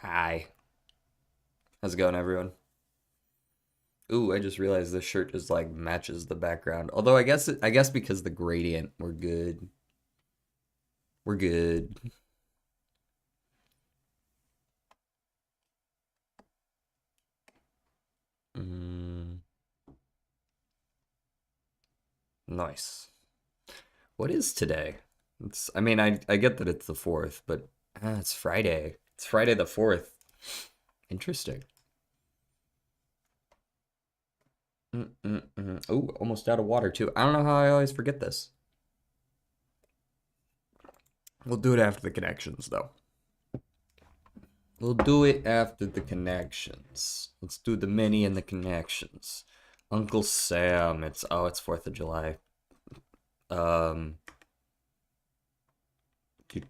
Hi. How's it going, everyone? Ooh, I just realized this shirt just like matches the background. Although I guess because the gradient, we're good. We're good. Mm, nice. What is today? I get that it's the 4th, but it's Friday. It's Friday the 4th. Interesting. Ooh, almost out of water too. I don't know how I always forget this. We'll do it after the connections, though. We'll do it after the connections. Let's do the mini and the connections. Uncle Sam, it's 4th of July. Um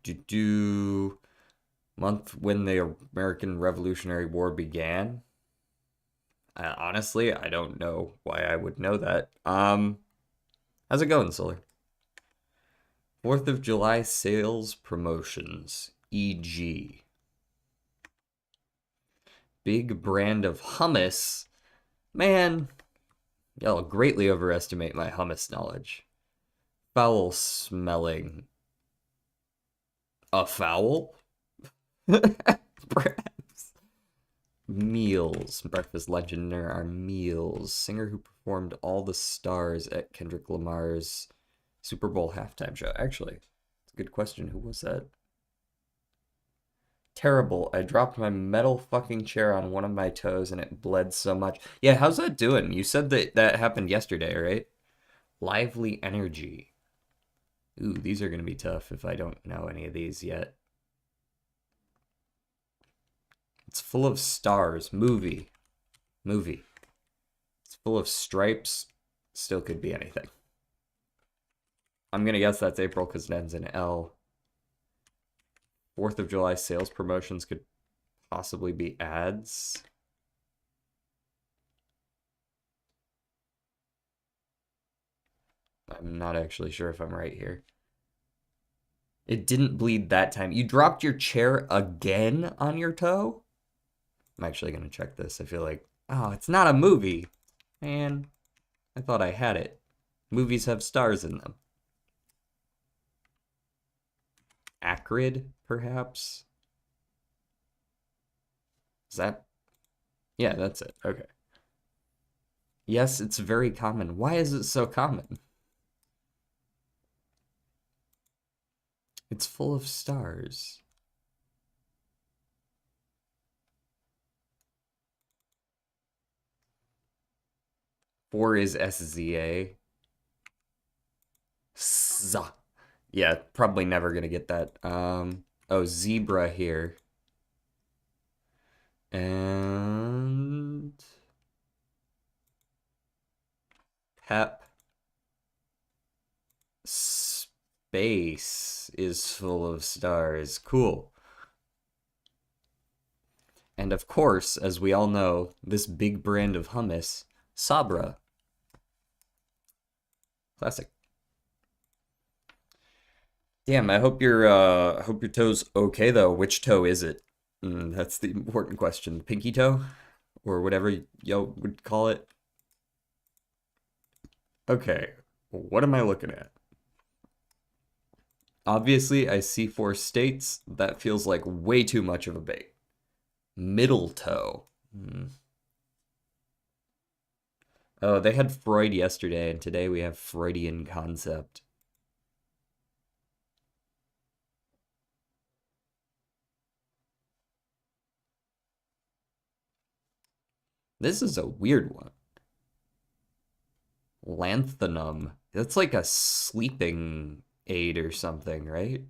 do month when the American Revolutionary War began. Honestly, I don't know why I would know that. How's it going, Solar? 4th of July sales promotions, e.g. big brand of hummus. Man, y'all greatly overestimate my hummus knowledge. Foul smelling. A fowl? Perhaps. Meals. Breakfast, lunch, and dinner are meals. Singer who performed all the stars at Kendrick Lamar's Super Bowl halftime show. Actually, it's a good question. Who was that? Terrible. I dropped my metal fucking chair on one of my toes and it bled so much. Yeah, how's that doing? You said that happened yesterday, right? Lively energy. Ooh, these are going to be tough if I don't know any of these yet. It's full of stars. Movie. Movie. It's full of stripes. Still could be anything. I'm going to guess that's April because it ends in L. 4th of July sales promotions could possibly be ads. I'm not actually sure if I'm right here. It didn't bleed that time. You dropped your chair again on your toe? I'm actually going to check this. I feel like, oh, it's not a movie. Man, I thought I had it. Movies have stars in them. Acrid, perhaps? Is that? Yeah, that's it. Okay. Yes, it's very common. Why is it so common? It's full of stars. Four is SZA. Z. Yeah, probably never gonna get that. Oh, zebra here. And Pep Space is full of stars. Cool. And of course, as we all know, this big brand of hummus, Sabra. Classic. Damn, I hope your toe's okay though. Which toe is it? That's the important question. Pinky toe? Or whatever y'all would call it. Okay, what am I looking at? Obviously, I see 4 states. That feels like way too much of a bait. Middle toe. Oh, they had Freud yesterday, and today we have Freudian concept. This is a weird one. Lanthanum. That's like a sleeping aid or something, right?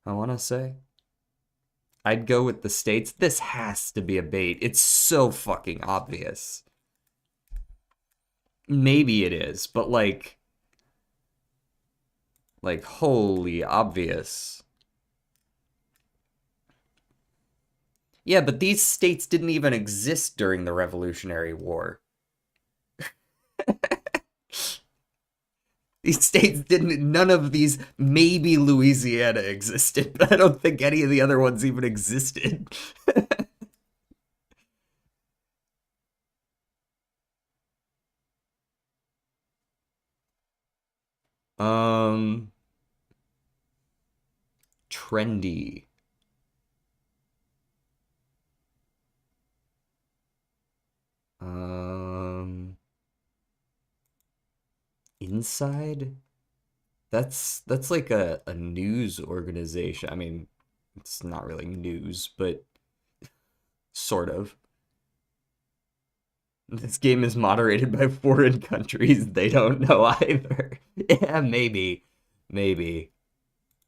I want to say. I'd go with the states. This has to be a bait. It's so fucking obvious. Maybe it is, but like holy obvious. Yeah, but these states didn't even exist during the Revolutionary War. These states didn't, none of these, maybe Louisiana existed, but I don't think any of the other ones even existed. um, Trendy. Um, Inside? That's like a news organization. I mean, it's not really news, but sort of. This game is moderated by foreign countries. They don't know either. Yeah, maybe. Maybe.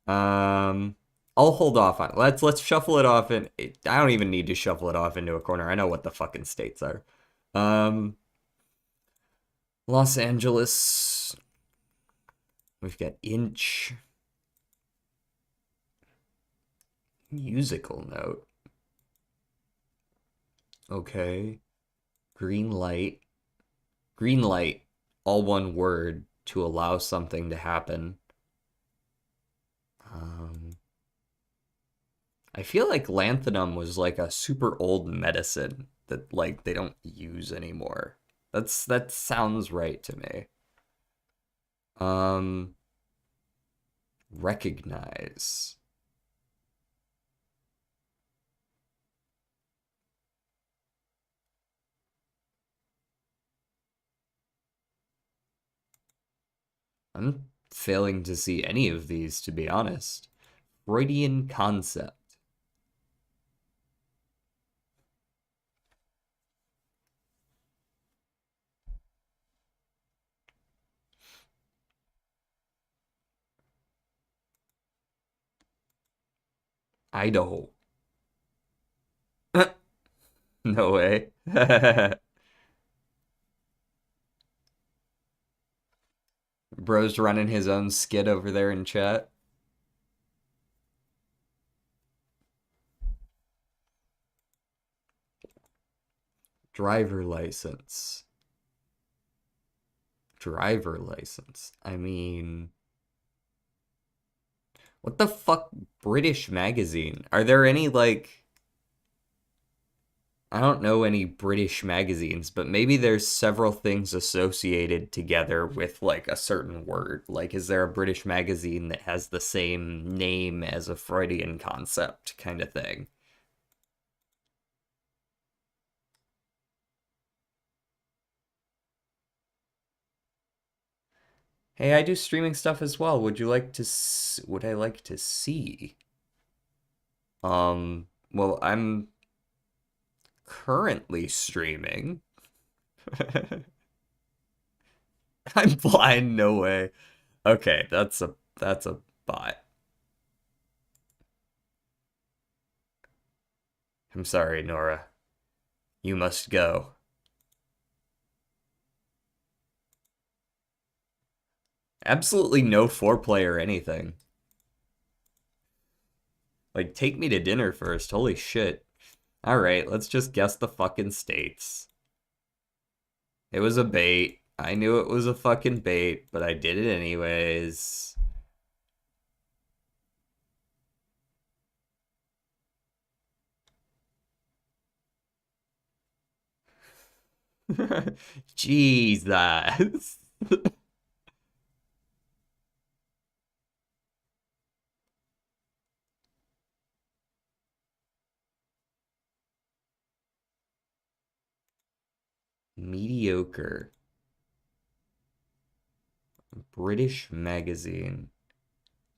Um, I'll hold off on it. Let's shuffle it off and I don't even need to shuffle it off into a corner. I know what the fucking states are. Um, Los Angeles. We've got Inch. Musical note. Okay. Green light. Green light. All one word to allow something to happen. Um, I feel like lanthanum was like a super old medicine that like they don't use anymore. That sounds right to me. Um, Recognize. I'm failing to see any of these, to be honest. Freudian concept. Idaho. No way. Bro's running his own skit over there in chat. Driver license. Driver license. I mean, what the fuck? British magazine. Are there any, like, I don't know any British magazines, but maybe there's several things associated together with, like, a certain word. Like, is there a British magazine that has the same name as a Freudian concept kind of thing? Hey, I do streaming stuff as well. Would I like to see? Well, I'm currently streaming. I'm blind, no way. Okay, that's a bot. I'm sorry, Nora. You must go. Absolutely no foreplay or anything. Like, take me to dinner first. Holy shit. Alright, let's just guess the fucking states. It was a bait. I knew it was a fucking bait, but I did it anyways. Jesus. Mediocre. British magazine.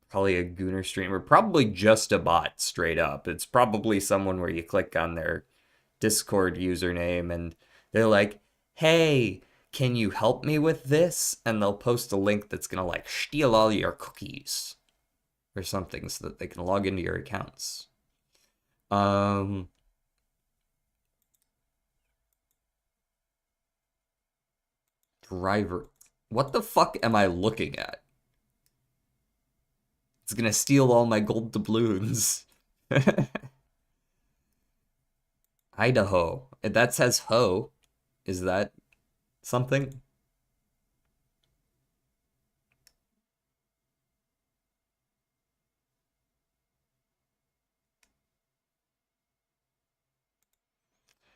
Probably a Gooner streamer. Probably just a bot, straight up. It's probably someone where you click on their Discord username and they're like, hey, can you help me with this? And they'll post a link that's gonna like steal all your cookies or something so that they can log into your accounts. Um, Driver. What the fuck am I looking at? It's gonna steal all my gold doubloons. Idaho. That says ho. Is that something?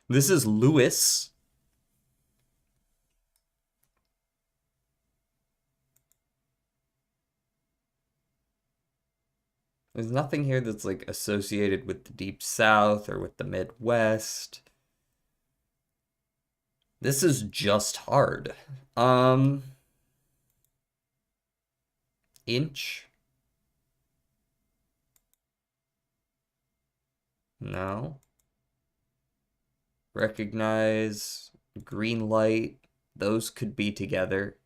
This is Lewis. There's nothing here that's like associated with the Deep South or with the Midwest. This is just hard. Um, inch? No. Recognize, green light. Those could be together,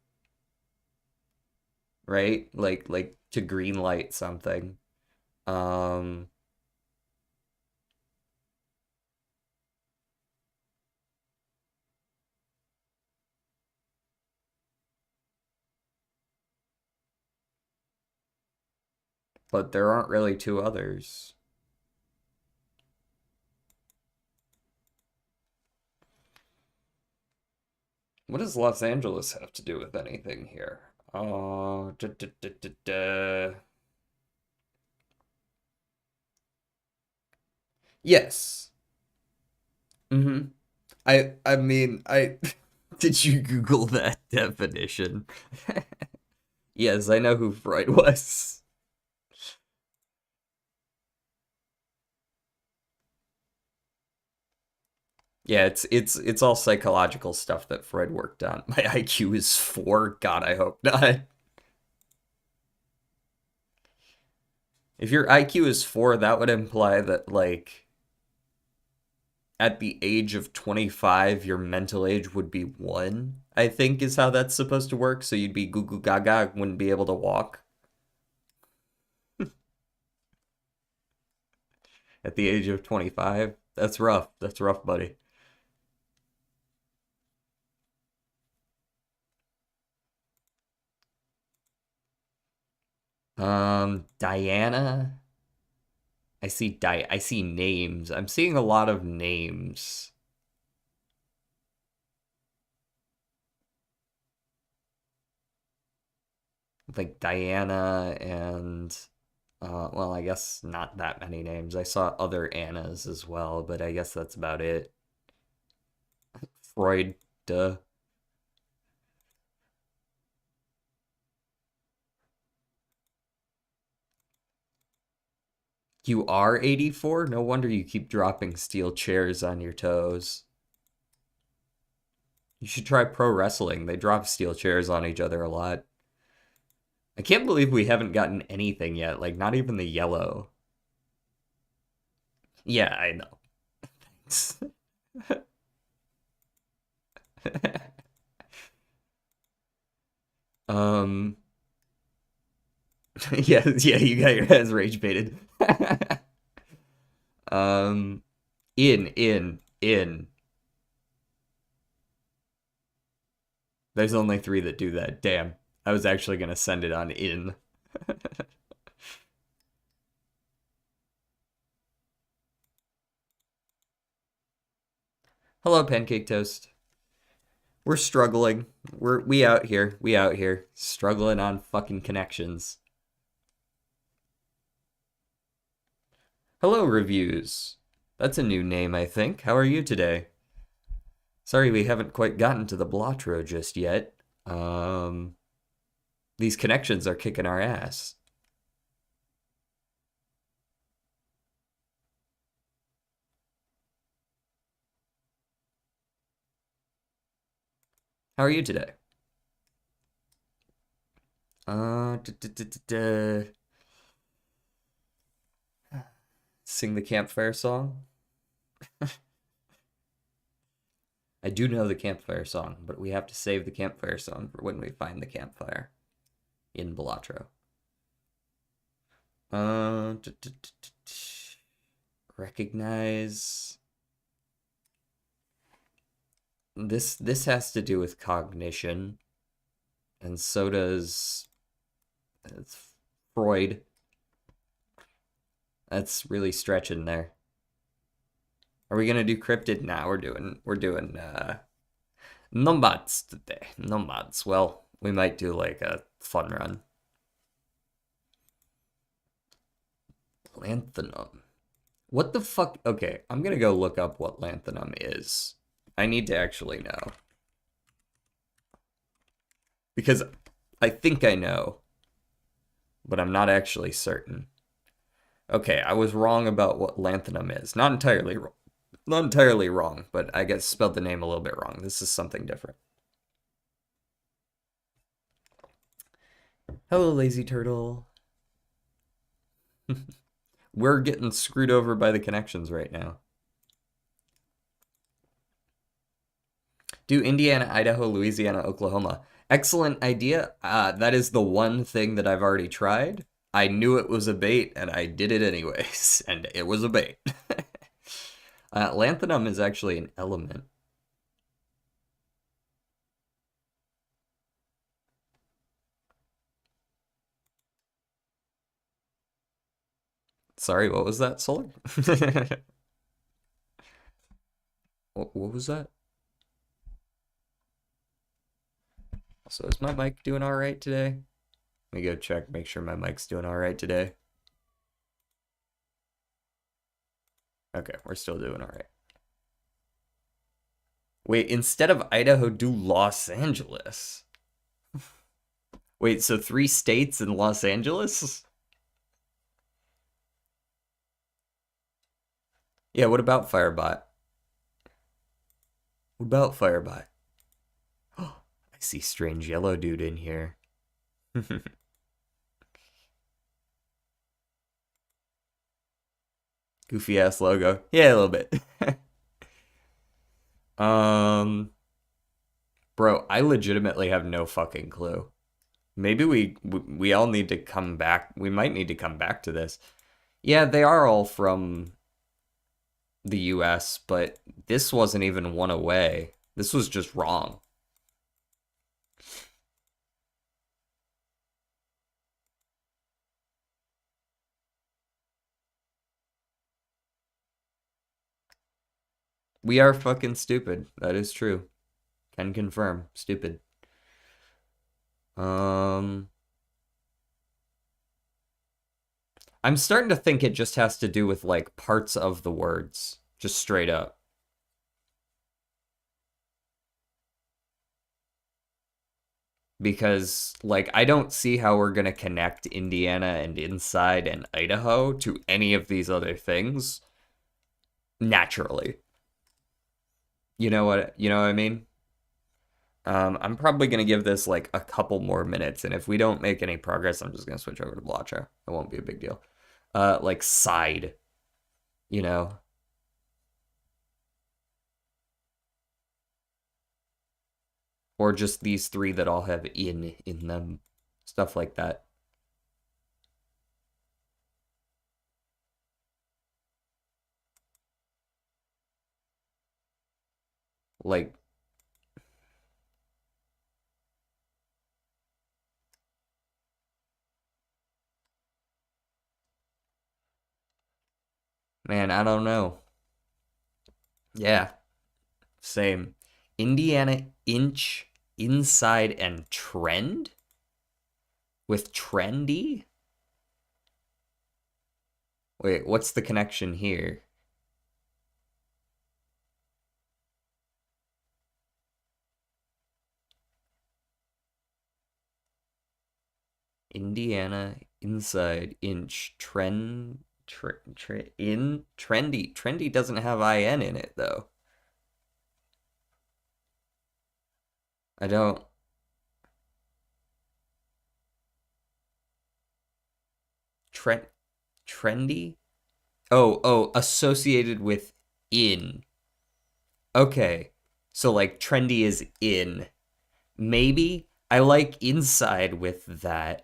right? Like to green light something. Um, but there aren't really two others. What does Los Angeles have to do with anything here? Da, da, da, da, da. Yes. Mm-hmm. I mean, I did you Google that definition? Yes, I know who Freud was. Yeah, it's all psychological stuff that Freud worked on. My IQ is 4. God, I hope not. If your IQ is 4, that would imply that like at the age of 25, your mental age would be 1, I think is how that's supposed to work. So you'd be goo goo gaga, wouldn't be able to walk at the age of 25. That's rough. That's rough, buddy. Diana. I see names. I'm seeing a lot of names. Like Diana and well, I guess not that many names. I saw other Annas as well, but I guess that's about it. Freud, duh. You are 84? No wonder you keep dropping steel chairs on your toes. You should try pro wrestling. They drop steel chairs on each other a lot. I can't believe we haven't gotten anything yet, like not even the yellow. Yeah, I know. um yeah, yeah, you got your hands rage baited. um in. There's only 3 that do that. Damn. I was actually gonna send it on in. Hello, Pancake Toast. We're struggling. We out here. We out here. Struggling on fucking connections. Hello, Reviews. That's a new name, I think. How are you today? Sorry we haven't quite gotten to the Balatro just yet. Um, these connections are kicking our ass. How are you today? Uh, d -d -d -d -d Sing the campfire song? I do know the campfire song, but we have to save the campfire song for when we find the campfire in Balatro. Recognize. This has to do with cognition, and so does Freud. That's really stretching there. Are we gonna do cryptid? Nah, we're doing nomads today. Nomads. Well, we might do like a fun run. Lanthanum. What the fuck? Okay, I'm gonna go look up what lanthanum is. I need to actually know. Because I think I know, but I'm not actually certain. Okay, I was wrong about what lanthanum is. Not entirely wrong. Not entirely wrong, but I guess spelled the name a little bit wrong. This is something different. Hello, lazy turtle. We're getting screwed over by the connections right now. Do Indiana, Idaho, Louisiana, Oklahoma. Excellent idea. That is the one thing that I've already tried. I knew it was a bait, and I did it anyways, and it was a bait. Lanthanum is actually an element. Sorry, what was that, Solar? What was that? So is my mic doing all right today? Let me go check, make sure my mic's doing all right today. Okay, we're still doing all right. Wait, instead of Idaho, do Los Angeles. Wait, so 3 states in Los Angeles? Yeah, what about Firebot? What about Firebot? Oh, I see strange yellow dude in here. Goofy ass logo. Yeah, a little bit. um, bro, I legitimately have no fucking clue. Maybe we all need to come back. We might need to come back to this. Yeah, they are all from the US, but this wasn't even one away. This was just wrong. We are fucking stupid. That is true. Can confirm. Stupid. Um, I'm starting to think it just has to do with like parts of the words, just straight up. Because like I don't see how we're gonna connect Indiana and Inside and Idaho to any of these other things naturally. You know what I mean? I'm probably gonna give this like a couple more minutes, and if we don't make any progress, I'm just gonna switch over to Balatro. It won't be a big deal. Like side, you know, or just these 3 that all have in them, stuff like that. Like, man, I don't know. Yeah, same. Indiana inch, inside, and trend with trendy. Wait, what's the connection here? Indiana inside inch trend in trendy. Trendy doesn't have in it though. I don't. Trend trendy? Oh, associated with in. Okay. So like trendy is in. Maybe I like inside with that.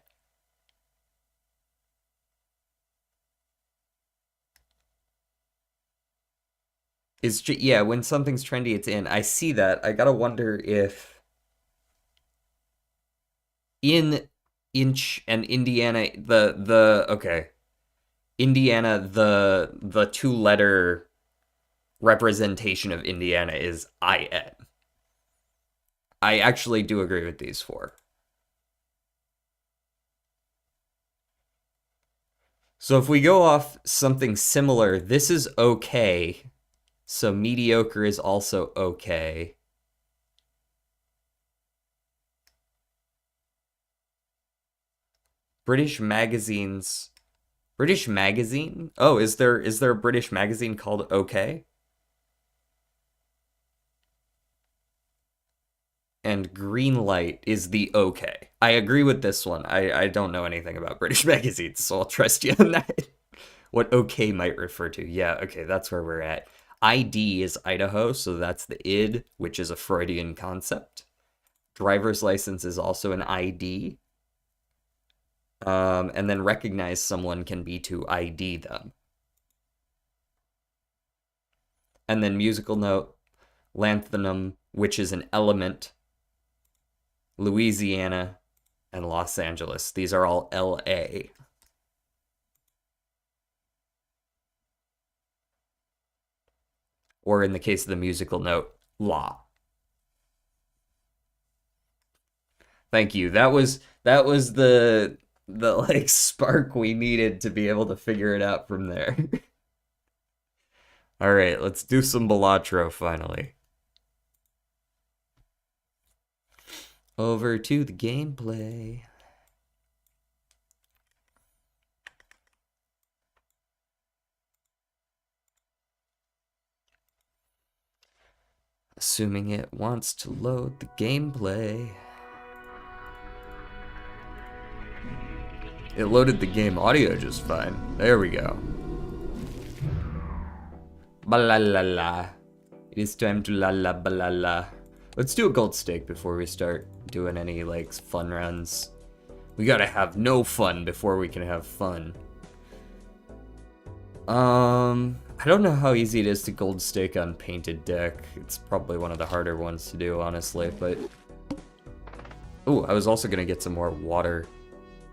Yeah, when something's trendy, it's in. I see that. I gotta wonder if in inch and Indiana the okay. Indiana the 2-letter representation of Indiana is IN. I actually do agree with these 4. So if we go off something similar, this is okay. So mediocre is also okay. British magazines. British magazine? Oh, is there a British magazine called OK? And Greenlight is the OK. I agree with this one. I don't know anything about British magazines, so I'll trust you on that. What OK might refer to. Yeah, okay, that's where we're at. ID is Idaho, so that's the id, which is a Freudian concept. Driver's license is also an ID. And then recognize someone can be to ID them. And then musical note, lanthanum, which is an element, Louisiana, and Los Angeles. These are all LA. Or in the case of the musical note, La. Thank you. That was the like spark we needed to be able to figure it out from there. All right, let's do some Balatro finally. Over to the gameplay. Assuming it wants to load the gameplay. It loaded the game audio just fine. There we go. Balalala. It is time to la la balala. Let's do a gold stake before we start doing any like fun runs. We gotta have no fun before we can have fun. I don't know how easy it is to gold stake on painted deck. It's probably one of the harder ones to do, honestly, but... Ooh, I was also gonna get some more water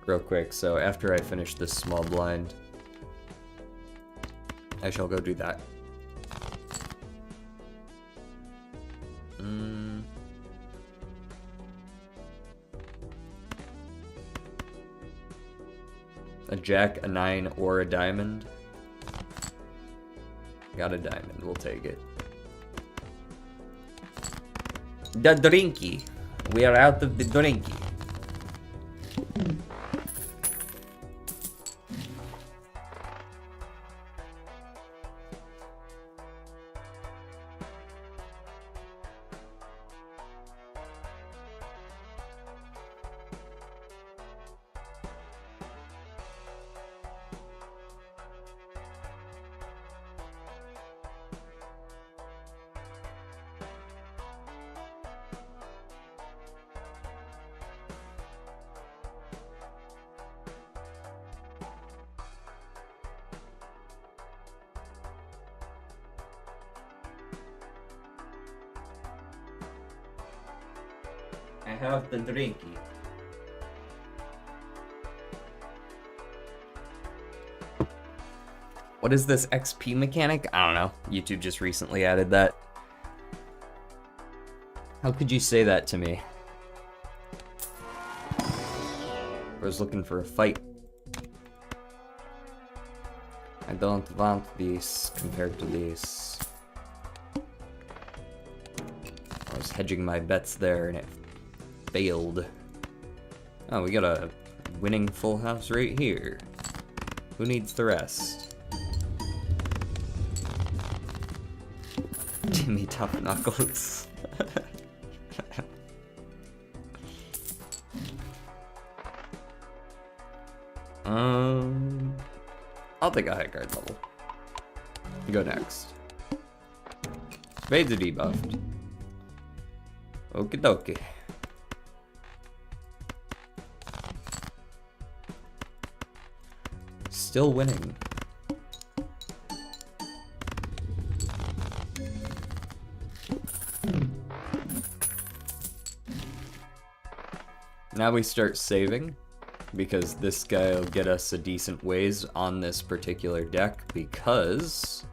real quick, so after I finish this small blind, I shall go do that. A jack, a 9, or a diamond. Got a diamond, we'll take it. The drinky. We are out of the drinky. I have the drinky. What is this XP mechanic? I don't know. YouTube just recently added that. How could you say that to me? I was looking for a fight. I don't want this compared to this. I was hedging my bets there and it failed. Oh, we got a winning full house right here. Who needs the rest? Timmy Tough Knuckles. I'll take a high card level. Go next. Spades are debuffed. Okie dokie. Still winning. Now we start saving, because this guy will get us a decent ways on this particular deck, because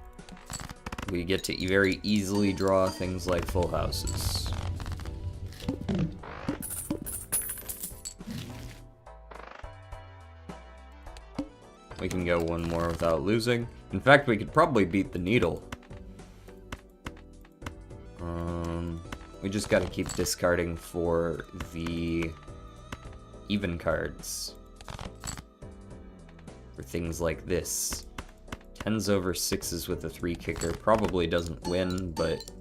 we get to very easily draw things like full houses. We can go one more without losing. In fact, we could probably beat the needle. We just gotta keep discarding for the even cards. For things like this. 10s over 6s with a 3 kicker probably doesn't win, but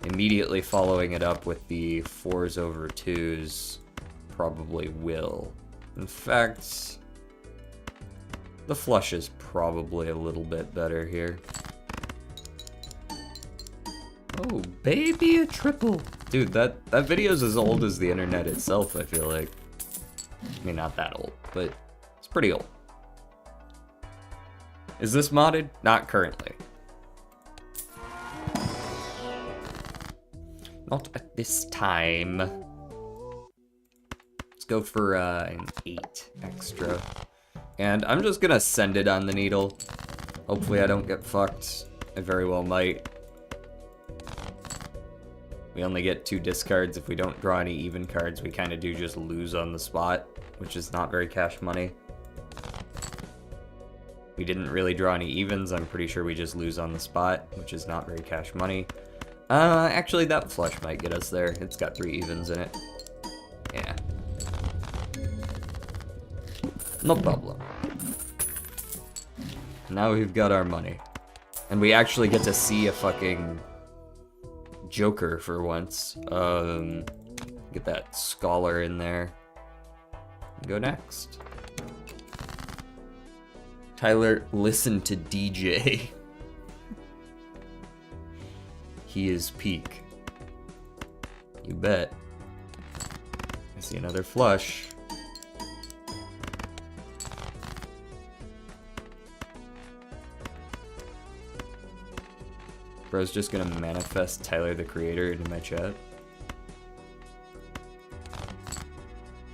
immediately following it up with the 4s over 2s probably will. In fact, the flush is probably a little bit better here. Oh, baby, a triple. Dude, that video's as old as the internet itself, I feel like. I mean, not that old, but it's pretty old. Is this modded? Not currently. Not at this time. Let's go for an 8 extra. And I'm just gonna send it on the needle. Hopefully I don't get fucked. I very well might. We only get 2 discards. If we don't draw any even cards, we kind of do just lose on the spot, which is not very cash money. We didn't really draw any evens. I'm pretty sure we just lose on the spot, which is not very cash money. Actually, that flush might get us there. It's got 3 evens in it. Yeah. No problem. Now we've got our money. And we actually get to see a fucking Joker for once. Get that scholar in there. Go next. Tyler, listen to DJ. He is peak. You bet. I see another flush. Bro's just gonna manifest Tyler the Creator into my chat.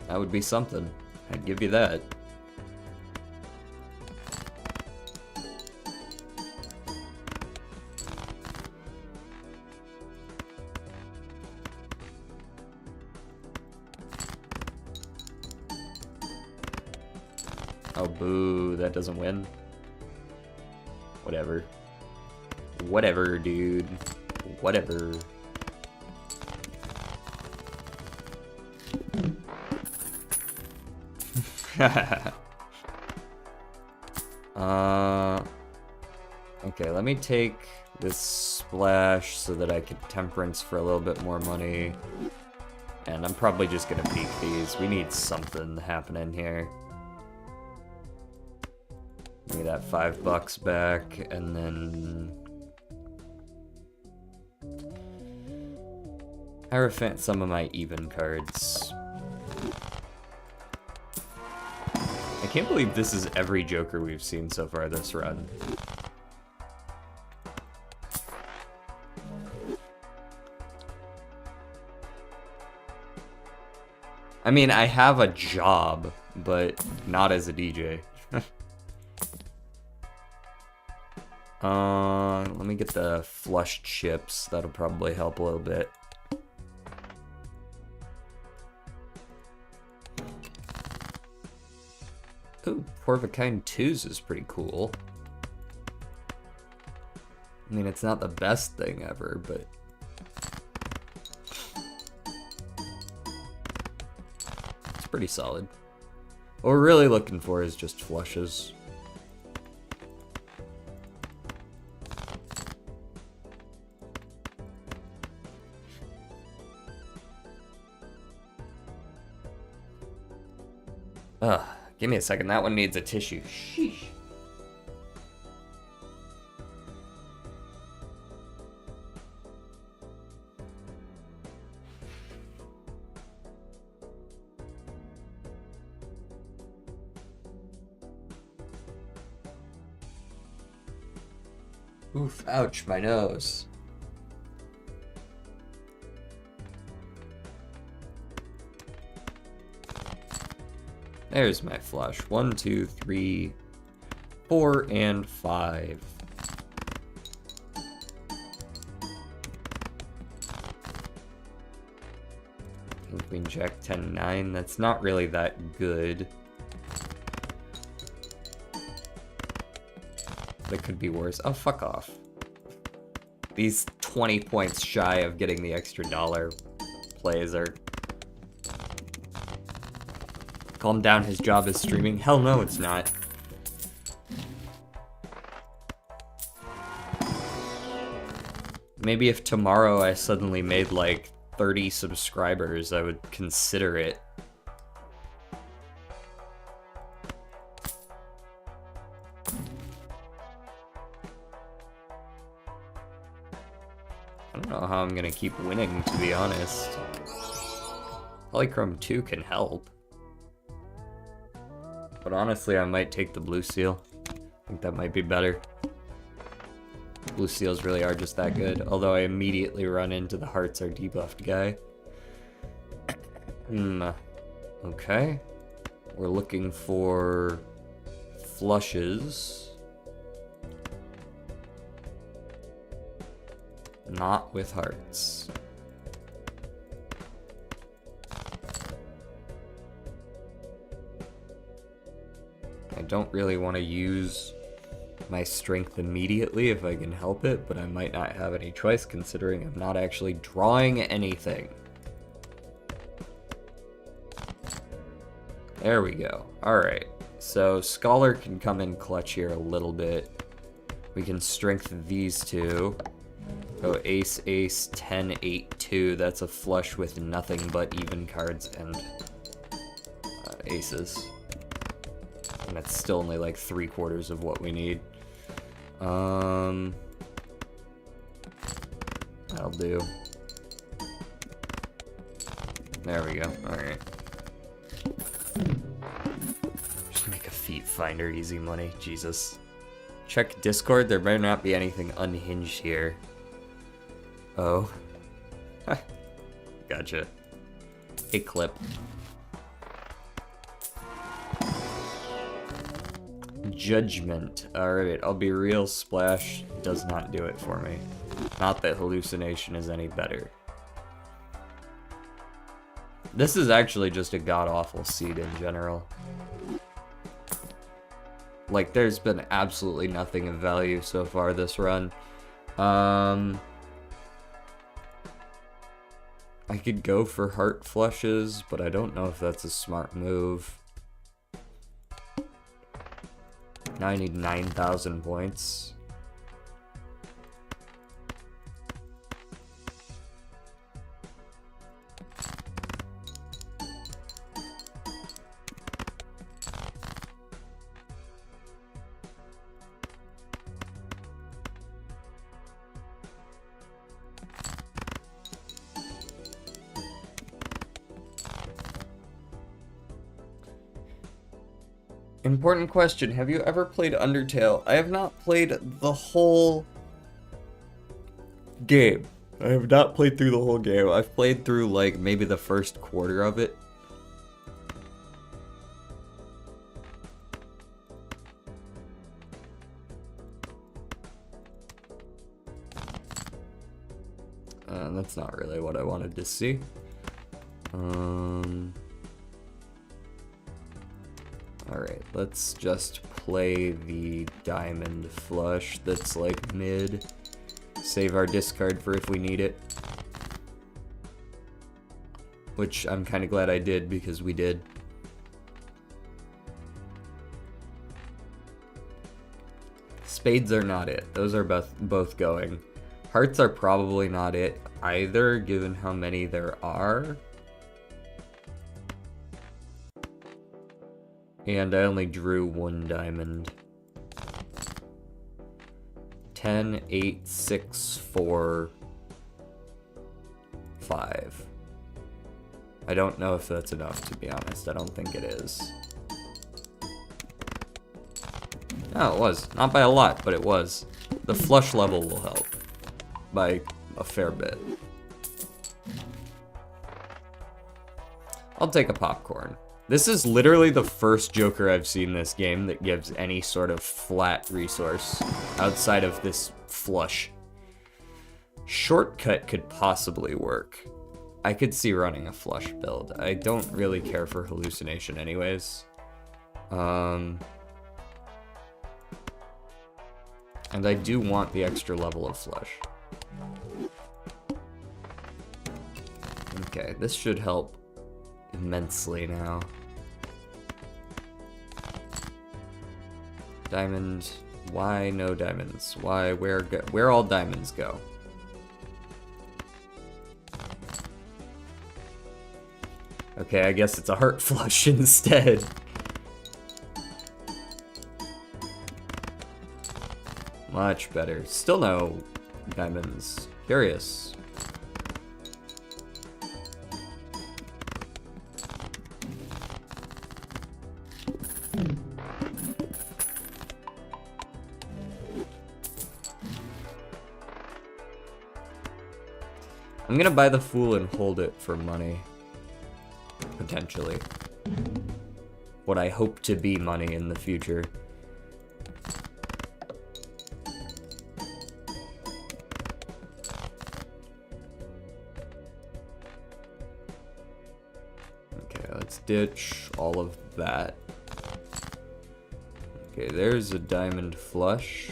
That would be something. I'd give you that. Oh, boo, that doesn't win. Whatever. Whatever, dude. Whatever. Okay, let me take this splash so that I could temperance for a little bit more money. And I'm probably just gonna peek these. We need something happening here. Give me that $5 back, and then Hierophant some of my even cards. I can't believe this is every Joker we've seen so far this run. I mean, I have a job, but not as a DJ. Let me get the flush chips. That'll probably help a little bit. Ooh, Four of a Kind 2s is pretty cool. I mean, it's not the best thing ever, but it's pretty solid. What we're really looking for is just flushes. Give me a second. That one needs a tissue. Sheesh. Oof, ouch, my nose. There's my flush. 1, 2, 3, 4, and 5. King, Queen, Jack, 10, 9. That's not really that good. that could be worse. Oh, fuck off. These 20 points shy of getting the extra dollar plays are... Calm down, his job is streaming. Hell no, it's not. Maybe if tomorrow I suddenly made like 30 subscribers, I would consider it. I don't know how I'm gonna keep winning, to be honest. Polychrome 2 can help. But honestly, I might take the blue seal. I think that might be better. Blue seals really are just that good, although I immediately run into the hearts are debuffed guy. Okay. We're looking for flushes. Not with hearts. I don't really want to use my strength immediately if I can help it, but I might not have any choice considering I'm not actually drawing anything. There we go. Alright, so Scholar can come in clutch here a little bit. We can strengthen these two. Go ace, ace, 10, 8, 2. That's a flush with nothing but even cards and aces. And that's still only like 3/4 of what we need. That'll do. There we go. Alright. Just make a feat finder, easy money. Jesus. Check Discord, there better not be anything unhinged here. Oh. Gotcha. A clip. Judgment. Alright, I'll be real, Splash does not do it for me. Not that Hallucination is any better. This is actually just a god-awful seed in general. Like, there's been absolutely nothing of value so far this run. I could go for heart flushes, but I don't know if that's a smart move. Now I need 9,000 points. Important question, have you ever played Undertale? I have not played the whole game. I have not played through the whole game. I've played through, like, maybe the first quarter of it. That's not really what I wanted to see. Alright, let's just play the diamond flush that's like mid. Save our discard for if we need it. Which I'm kind of glad I did because we did. Spades are not it. Those are both going. Hearts are probably not it either, given how many there are. And I only drew one diamond. 10, 8, 6, 4, 5. I don't know if that's enough, to be honest. I don't think it is. No, it was. Not by a lot, but it was. The flush level will help. By a fair bit. I'll take a popcorn. This is literally the first Joker I've seen this game that gives any sort of flat resource outside of this flush. Shortcut could possibly work. I could see running a flush build. I don't really care for hallucination anyways. And I do want the extra level of flush. Okay, this should help immensely now. Diamond. Why no diamonds? Why? Where all diamonds go? Okay, I guess it's a heart flush instead. Much better. Still no diamonds. Curious. I'm gonna buy the Fool and hold it for money. Potentially. What I hope to be money in the future. Okay, let's ditch all of that. Okay, there's a diamond flush.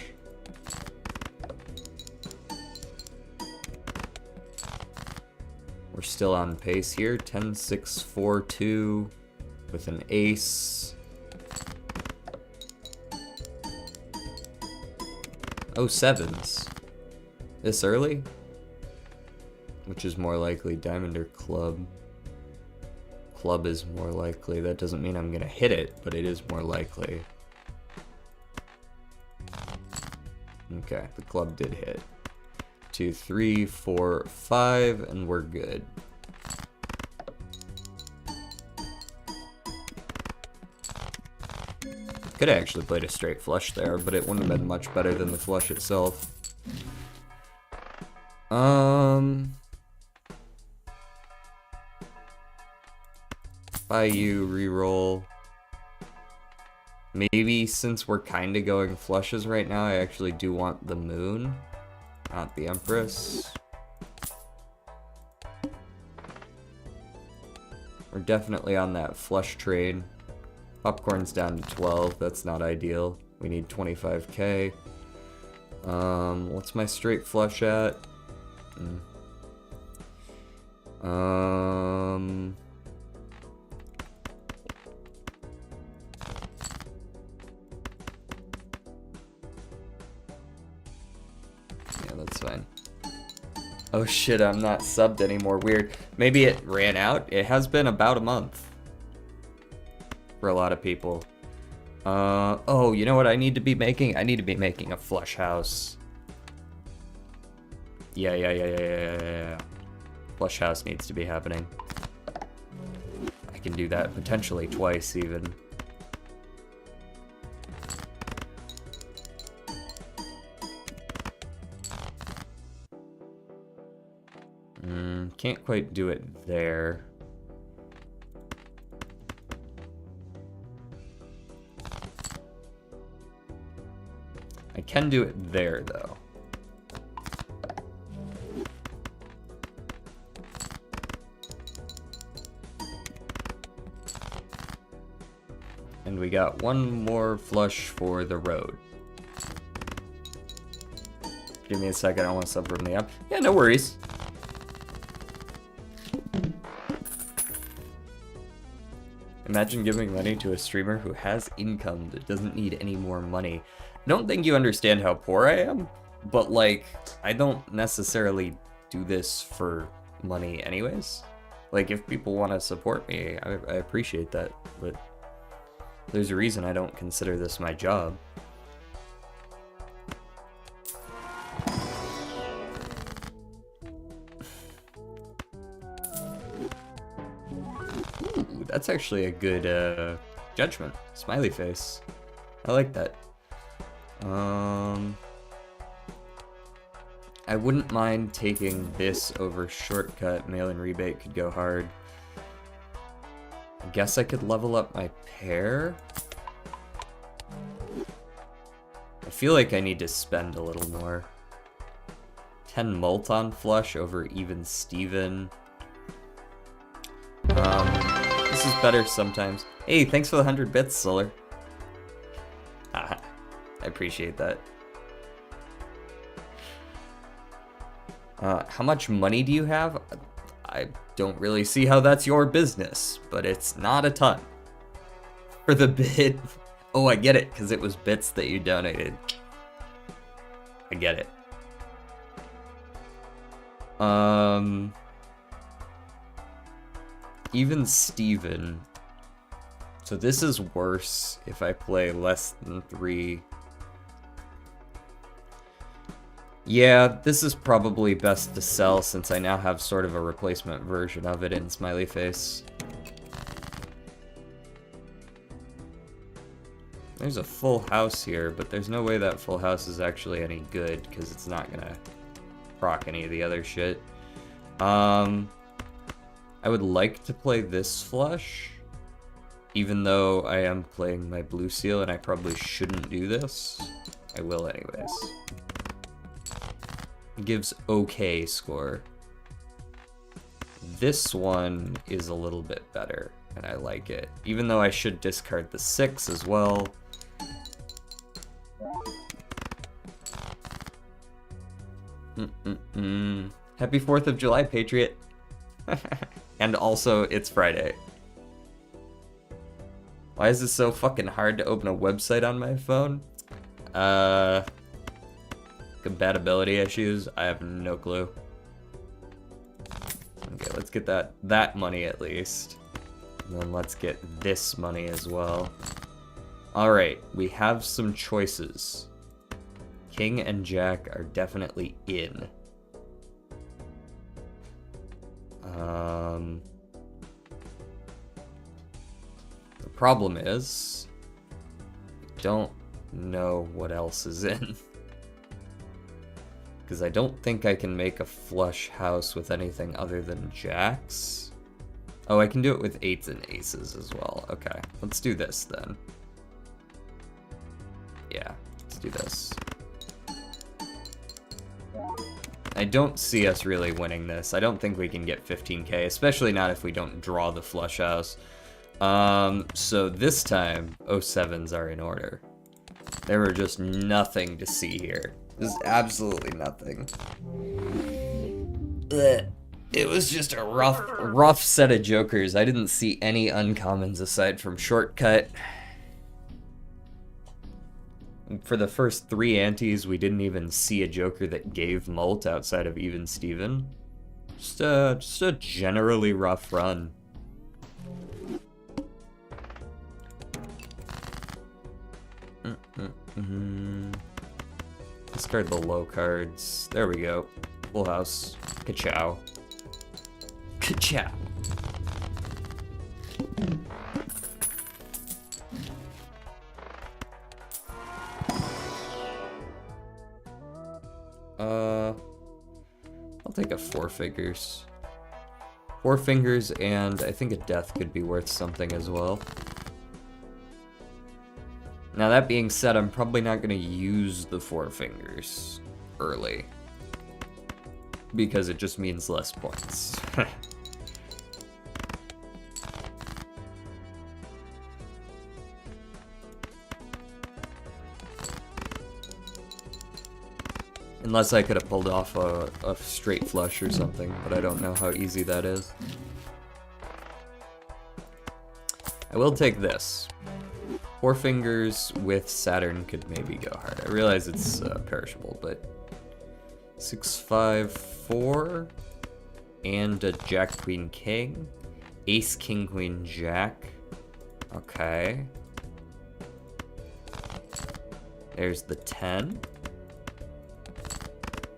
We're still on pace here. 10, 6, 4, 2 with an ace. Oh, sevens. This early? Which is more likely, diamond or club? Club is more likely. That doesn't mean I'm gonna hit it, but it is more likely. Okay, the club did hit. 2, 3, 4, 5, and we're good. Could have actually played a straight flush there, but it wouldn't have been much better than the flush itself. Buy you, reroll. Maybe since we're kind of going flushes right now, I actually do want the moon. Not the Empress. We're definitely on that flush trade. Popcorn's down to 12. That's not ideal. We need 25k. What's my straight flush at? Yeah, that's fine. Oh shit, I'm not subbed anymore. Weird. Maybe it ran out? It has been about a month. For a lot of people. Oh, you know what I need to be making? I need to be making a flush house. Yeah. Flush house needs to be happening. I can do that potentially twice even. Can't quite do it there. I can do it there, though. And we got one more flush for the road. Give me a second, I want to sub from the app. Yeah, no worries. Imagine giving money to a streamer who has income that doesn't need any more money. I don't think you understand how poor I am, but like, I don't necessarily do this for money anyways. Like, if people want to support me, I appreciate that, but there's a reason I don't consider this my job. Ooh, that's actually a good judgment. Smiley face. I like that. I wouldn't mind taking this over shortcut. Mail-in rebate could go hard. I guess I could level up my pair. I feel like I need to spend a little more. 10 mult on flush over even Steven. This is better sometimes. Hey, thanks for the 100 bits, Solar. I appreciate that. How much money do you have? I don't really see how that's your business, but it's not a ton. For the bid. Oh, I get it, because it was bits that you donated. I get it. Even Steven. So this is worse if I play less than 3. Yeah, this is probably best to sell since I now have sort of a replacement version of it in Smiley Face. There's a full house here, but there's no way that full house is actually any good because it's not gonna proc any of the other shit. I would like to play this flush, even though I am playing my blue seal and I probably shouldn't do this. I will anyways. It gives okay score. This one is a little bit better, and I like it. Even though I should discard the 6 as well. Happy 4th of July, Patriot. And also, it's Friday. Why is it so fucking hard to open a website on my phone? Compatibility issues? I have no clue. Okay, let's get that money at least. And then let's get this money as well. Alright, we have some choices. King and Jack are definitely in. The problem is, I don't know what else is in. Because I don't think I can make a flush house with anything other than jacks. Oh, I can do it with 8s and aces as well. Okay, let's do this then. Yeah, let's do this. I don't see us really winning this. I don't think we can get 15k, especially not if we don't draw the flush house. So this time, 07s are in order. There were just nothing to see here. There's absolutely nothing. Ugh. It was just a rough set of jokers. I didn't see any uncommons aside from shortcut. For the first 3 antes, we didn't even see a joker that gave molt outside of even Steven. Just a generally rough run. Discard the low cards. There we go. Full house. Ka-chow. Ka-chow. I'll take a 4 fingers. 4 fingers, and I think a death could be worth something as well. Now that being said, I'm probably not going to use the 4 fingers early. Because it just means less points. Unless I could have pulled off a straight flush or something, but I don't know how easy that is. I will take this. 4 fingers with Saturn could maybe go hard. I realize it's perishable, but 6, 5, 4, and a Jack, Queen, King. Ace, King, Queen, Jack. Okay. There's the 10.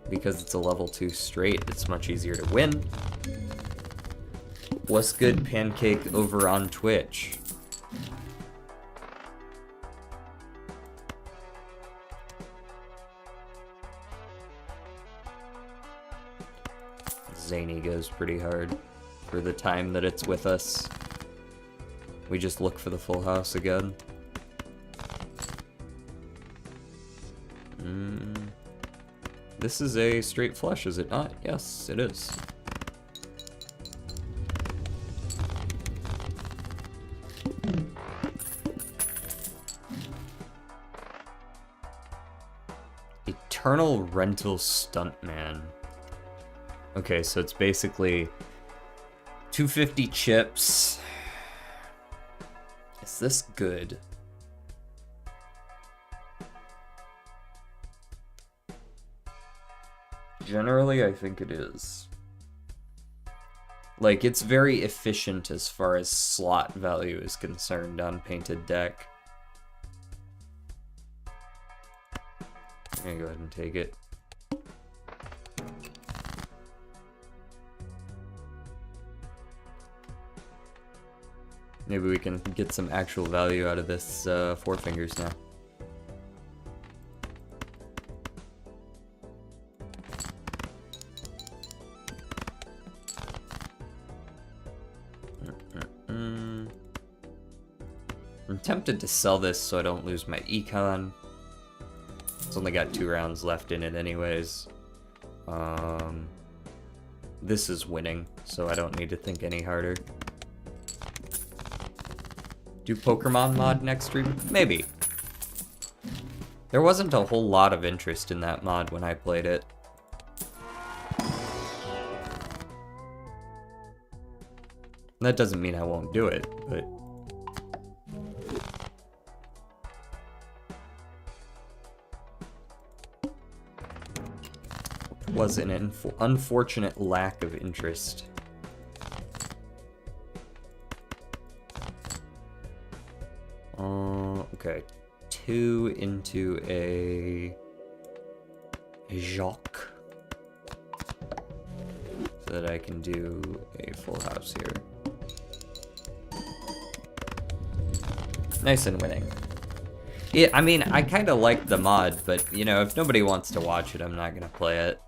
Because it's a level 2 straight, it's much easier to win. What's good, Pancake, over on Twitch? Zany goes pretty hard for the time that it's with us. We just look for the full house again. This is a straight flush, is it not? Yes, it is. Eternal Rental Stuntman. Okay, so it's basically 250 chips. Is this good? Generally, I think it is. Like, it's very efficient as far as slot value is concerned on Painted Deck. I'm gonna go ahead and take it. Maybe we can get some actual value out of this Four Fingers now. I'm tempted to sell this so I don't lose my econ. It's only got 2 rounds left in it anyways. This is winning, so I don't need to think any harder. Do Pokemon mod next stream? Maybe. There wasn't a whole lot of interest in that mod when I played it. That doesn't mean I won't do it, but... was an unfortunate lack of interest. Okay. 2 into a Jacques. So that I can do a full house here. Nice and winning. Yeah, I mean, I kind of like the mod, but, you know, if nobody wants to watch it, I'm not going to play it.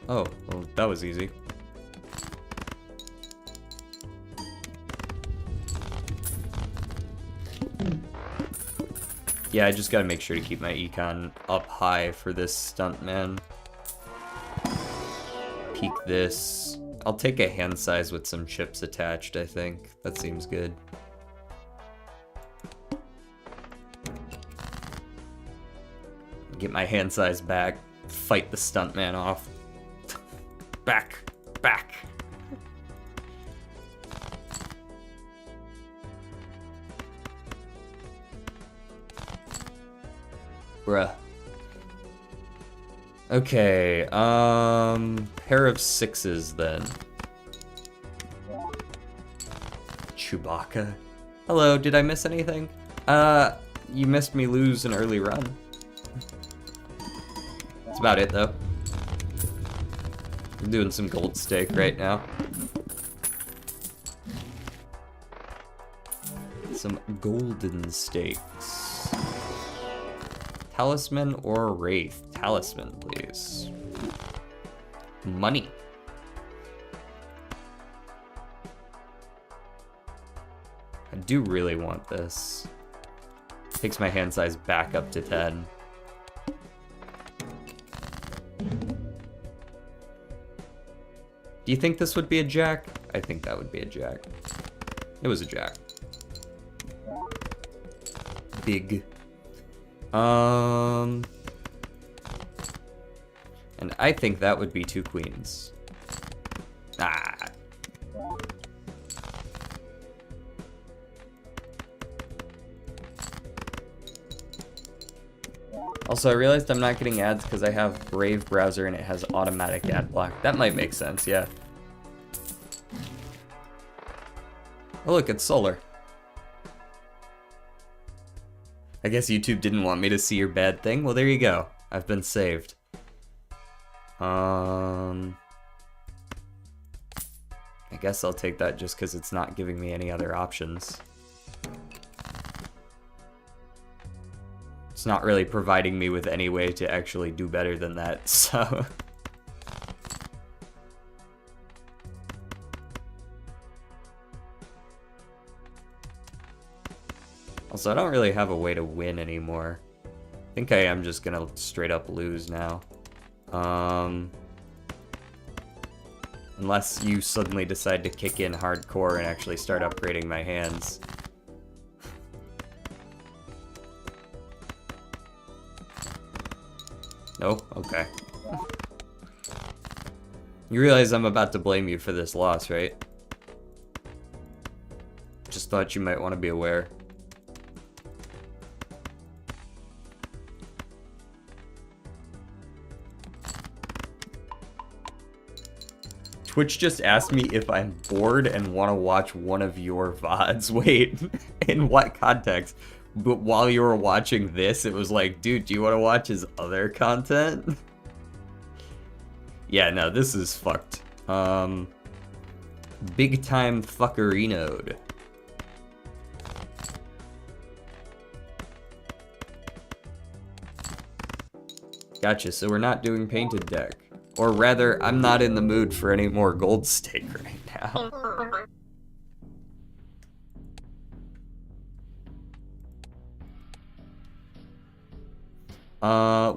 Oh, well, that was easy. Yeah, I just gotta make sure to keep my econ up high for this stunt, man. Peek this. I'll take a hand size with some chips attached, I think. That seems good. Get my hand size back. Fight the stuntman off. Back. Back. Bruh. Okay, pair of 6s then. Chewbacca. Hello, did I miss anything? You missed me lose an early run. That's about it though. I'm doing some gold stake right now. Some golden stakes. Talisman or Wraith? Talisman, please. Money. I do really want this. Takes my hand size back up to 10. Do you think this would be a jack? I think that would be a jack. It was a jack. Big. And I think that would be 2 queens. Ah. Also, I realized I'm not getting ads because I have Brave browser and it has automatic ad block. That might make sense, yeah. Oh look, it's solar. I guess YouTube didn't want me to see your bad thing. Well, there you go. I've been saved. I guess I'll take that just because it's not giving me any other options. It's not really providing me with any way to actually do better than that, so... Also, I don't really have a way to win anymore. I think I am just gonna straight up lose now. Unless you suddenly decide to kick in hardcore and actually start upgrading my hands. No? Okay. You realize I'm about to blame you for this loss, right? Just thought you might want to be aware. Twitch just asked me if I'm bored and want to watch one of your VODs. Wait, in what context? But while you were watching this, it was like, dude, do you want to watch his other content? Yeah, no, this is fucked. Big time fuckery node. Gotcha, so we're not doing painted deck. Or rather, I'm not in the mood for any more gold stake right now.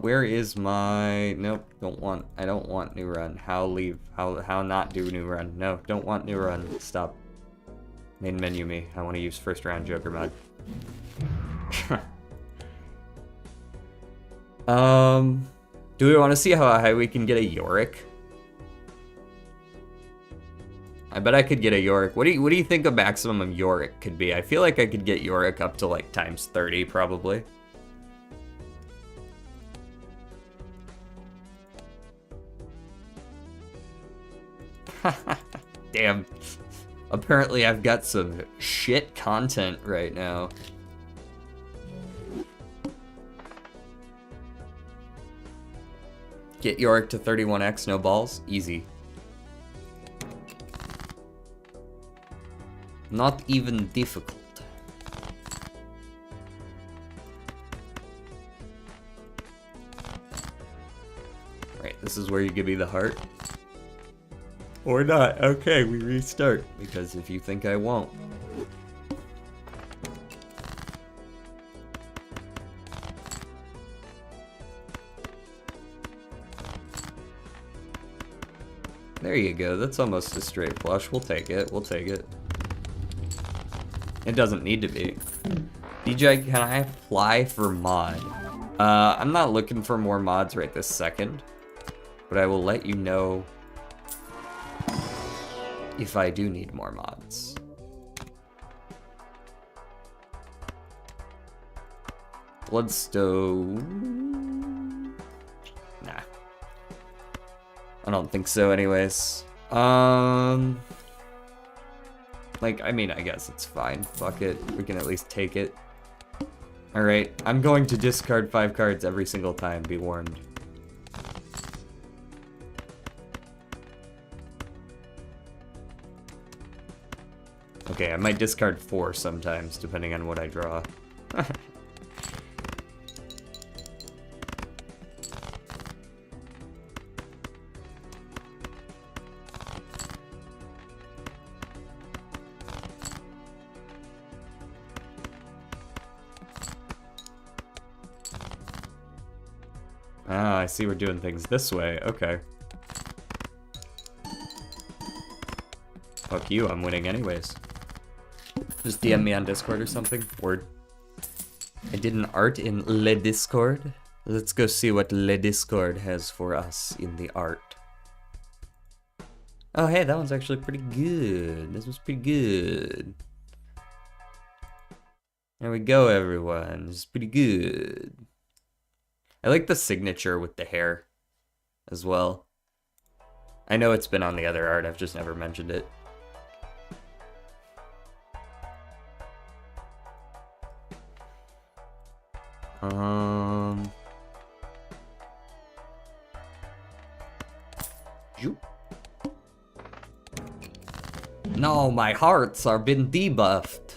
Where is my... Nope, I don't want new run. How not do new run? No, don't want new run. Stop. Main menu me. I want to use first round Joker mod. Do we want to see how high we can get a Yorick? I bet I could get a Yorick. What do you think a maximum Yorick could be? I feel like I could get Yorick up to like times 30 probably. Damn. Apparently I've got some shit content right now. Get Yorick to 31x, no balls? Easy. Not even difficult. Right, this is where you give me the heart. Or not. Okay, we restart. Because if you think I won't. There you go. That's almost a straight flush. We'll take it. We'll take it. It doesn't need to be. DJ, can I apply for mod? I'm not looking for more mods right this second. But I will let you know if I do need more mods. Bloodstone. Nah. I don't think so anyways. Like, I mean, I guess it's fine. Fuck it. We can at least take it. Alright, I'm going to discard 5 cards every single time, be warned. Okay, I might discard 4 sometimes, depending on what I draw. Ah, I see we're doing things this way. Okay. Fuck you, I'm winning anyways. Just DM me on Discord or something. Word. I did an art in Le Discord. Let's go see what Le Discord has for us in the art. Oh, hey, that one's actually pretty good. This was pretty good. There we go, everyone. This is pretty good. I like the signature with the hair as well. I know it's been on the other art, I've just never mentioned it. No, my hearts are been debuffed.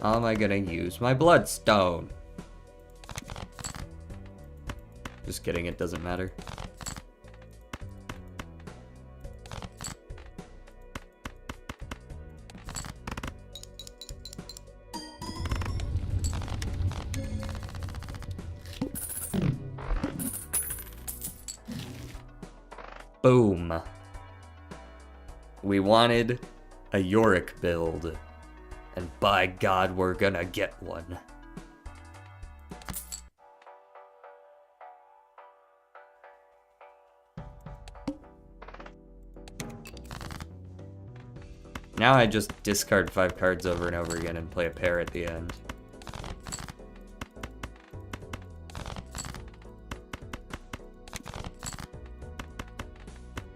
How am I gonna use my bloodstone? Just kidding, it doesn't matter. Boom. We wanted a Yorick build. And by God, we're gonna get one. Now I just discard 5 cards over and over again and play a pair at the end.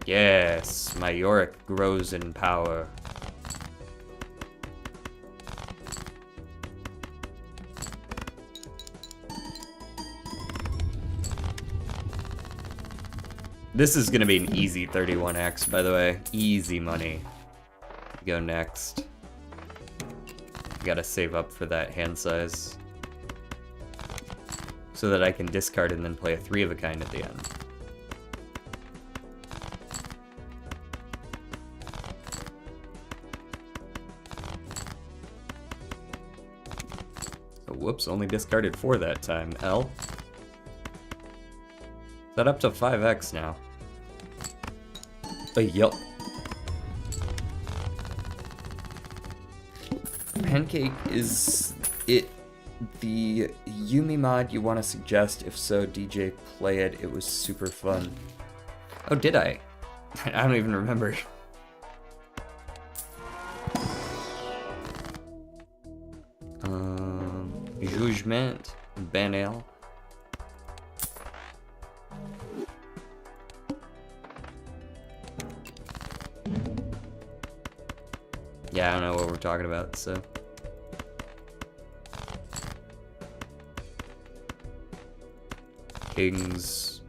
Yes, my Yorick grows in power. This is gonna be an easy 31x, by the way. Easy money. Go next. Gotta save up for that hand size. So that I can discard and then play a 3 of a kind at the end. Oh, whoops, only discarded 4 that time. L. That up to 5x now. Yup. Pancake, is it the Yumi mod you want to suggest? If so, DJ, play it. It was super fun. Oh, did I? I don't even remember. Jugement, Banal. Yeah, I don't know what we're talking about, so. Kings.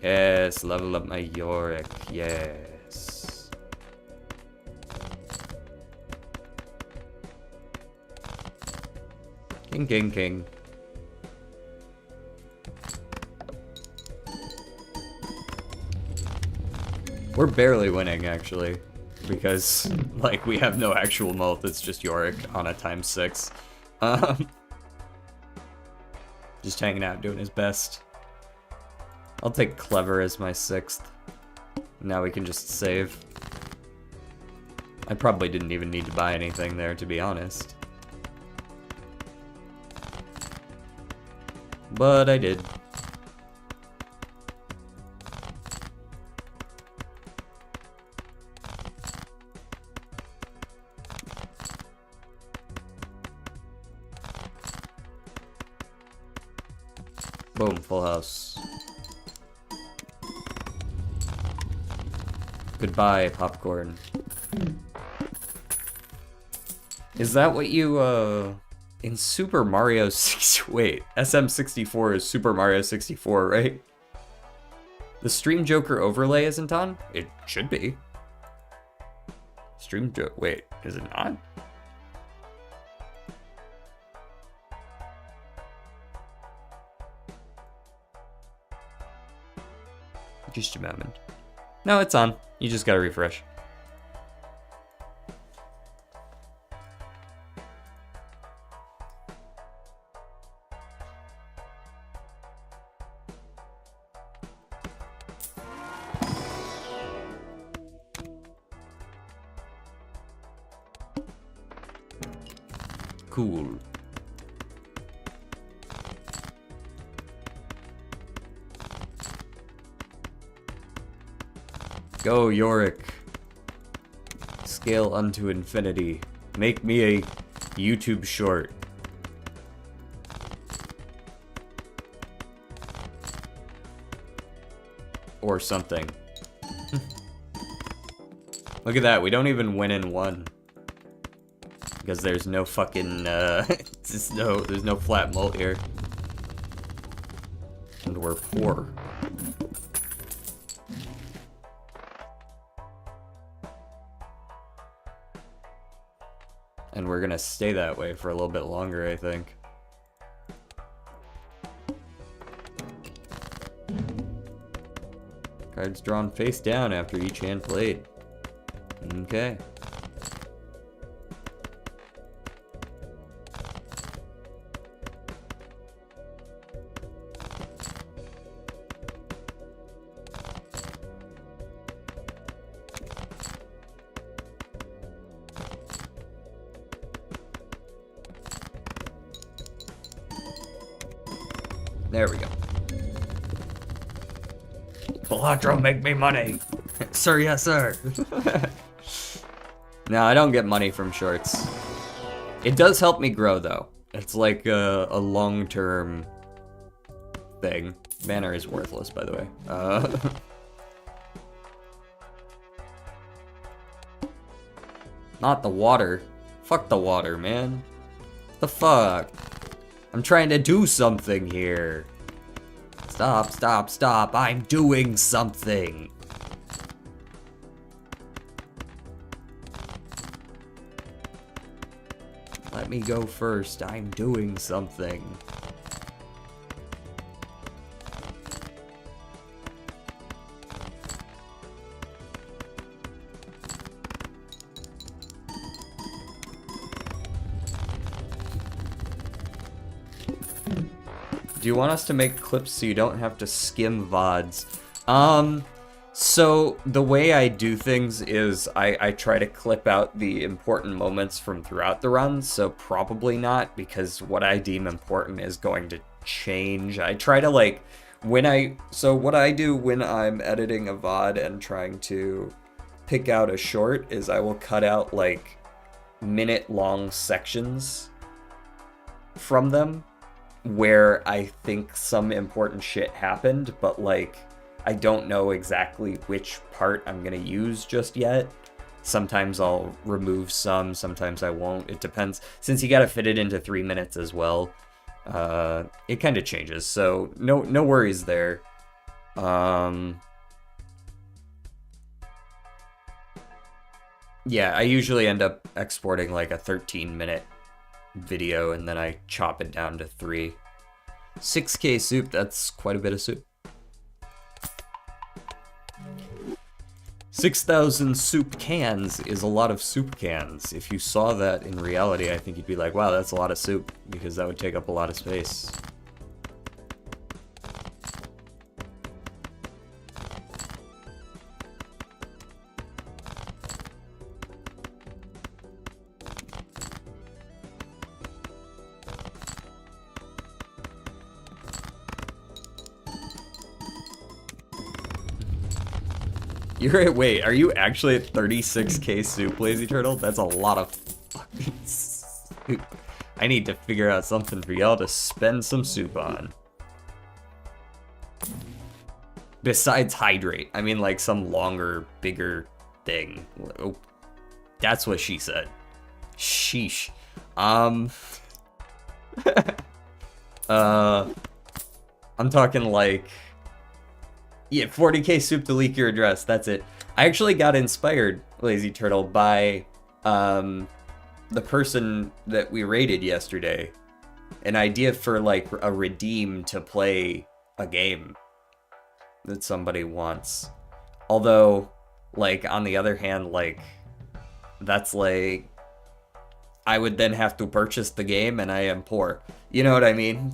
Yes, level up my Yorick, yes. King, king, king. We're barely winning, actually. Because, like, we have no actual mult, it's just Yorick on a ×6. Just hanging out, doing his best. I'll take Clever as my 6th. Now we can just save. I probably didn't even need to buy anything there, to be honest. But I did. Boom, full house. Goodbye, popcorn. Is that what you, in Super Mario 6... Wait, SM64 is Super Mario 64, right? The Stream Joker overlay isn't on? It should be. Stream Joker... Wait, is it not? Just a moment. No, it's on. You just gotta refresh. Cool. Go, Yorick. Scale unto infinity. Make me a YouTube short. Or something. Look at that, we don't even win in 1. Because there's no fucking, there's no flat mult here. And we're poor. And we're gonna stay that way for a little bit longer, I think. Cards drawn face down after each hand played. Okay. There we go. Balatro, make me money! Sir, yes, sir. No, I don't get money from shorts. It does help me grow, though. It's like a long-term thing. Banner is worthless, by the way. Not the water. Fuck the water, man. The fuck? I'm trying to do something here. Stop, stop, stop. I'm doing something. Let me go first. I'm doing something. Do you want us to make clips so you don't have to skim VODs? So the way I do things is I try to clip out the important moments from throughout the run, so probably not, because what I deem important is going to change. I try to so what I do when I'm editing a VOD and trying to pick out a short is I will cut out like minute-long sections from them where I think some important shit happened, but like I don't know exactly which part I'm gonna use just yet. Sometimes I'll remove some, sometimes I won't. It depends. Since you gotta fit it into 3 minutes as well, it kind of changes. So no worries there. Yeah, I usually end up exporting like a 13-minute video and then I chop it down to 3. 6K soup, that's quite a bit of soup. 6,000 soup cans is a lot of soup cans. If you saw that in reality, I think you'd be like, wow, that's a lot of soup, because that would take up a lot of space. Wait, are you actually at 36k soup, Lazy Turtle? That's a lot of fucking soup. I need to figure out something for y'all to spend some soup on. Besides hydrate. I mean like some longer, bigger thing. Oh, that's what she said. Sheesh. I'm talking like... Yeah, 40k soup to leak your address, that's it. I actually got inspired, Lazy Turtle, by the person that we raided yesterday. An idea for like a redeem to play a game that somebody wants. Although, like, on the other hand, like, that's like... I would then have to purchase the game and I am poor. You know what I mean?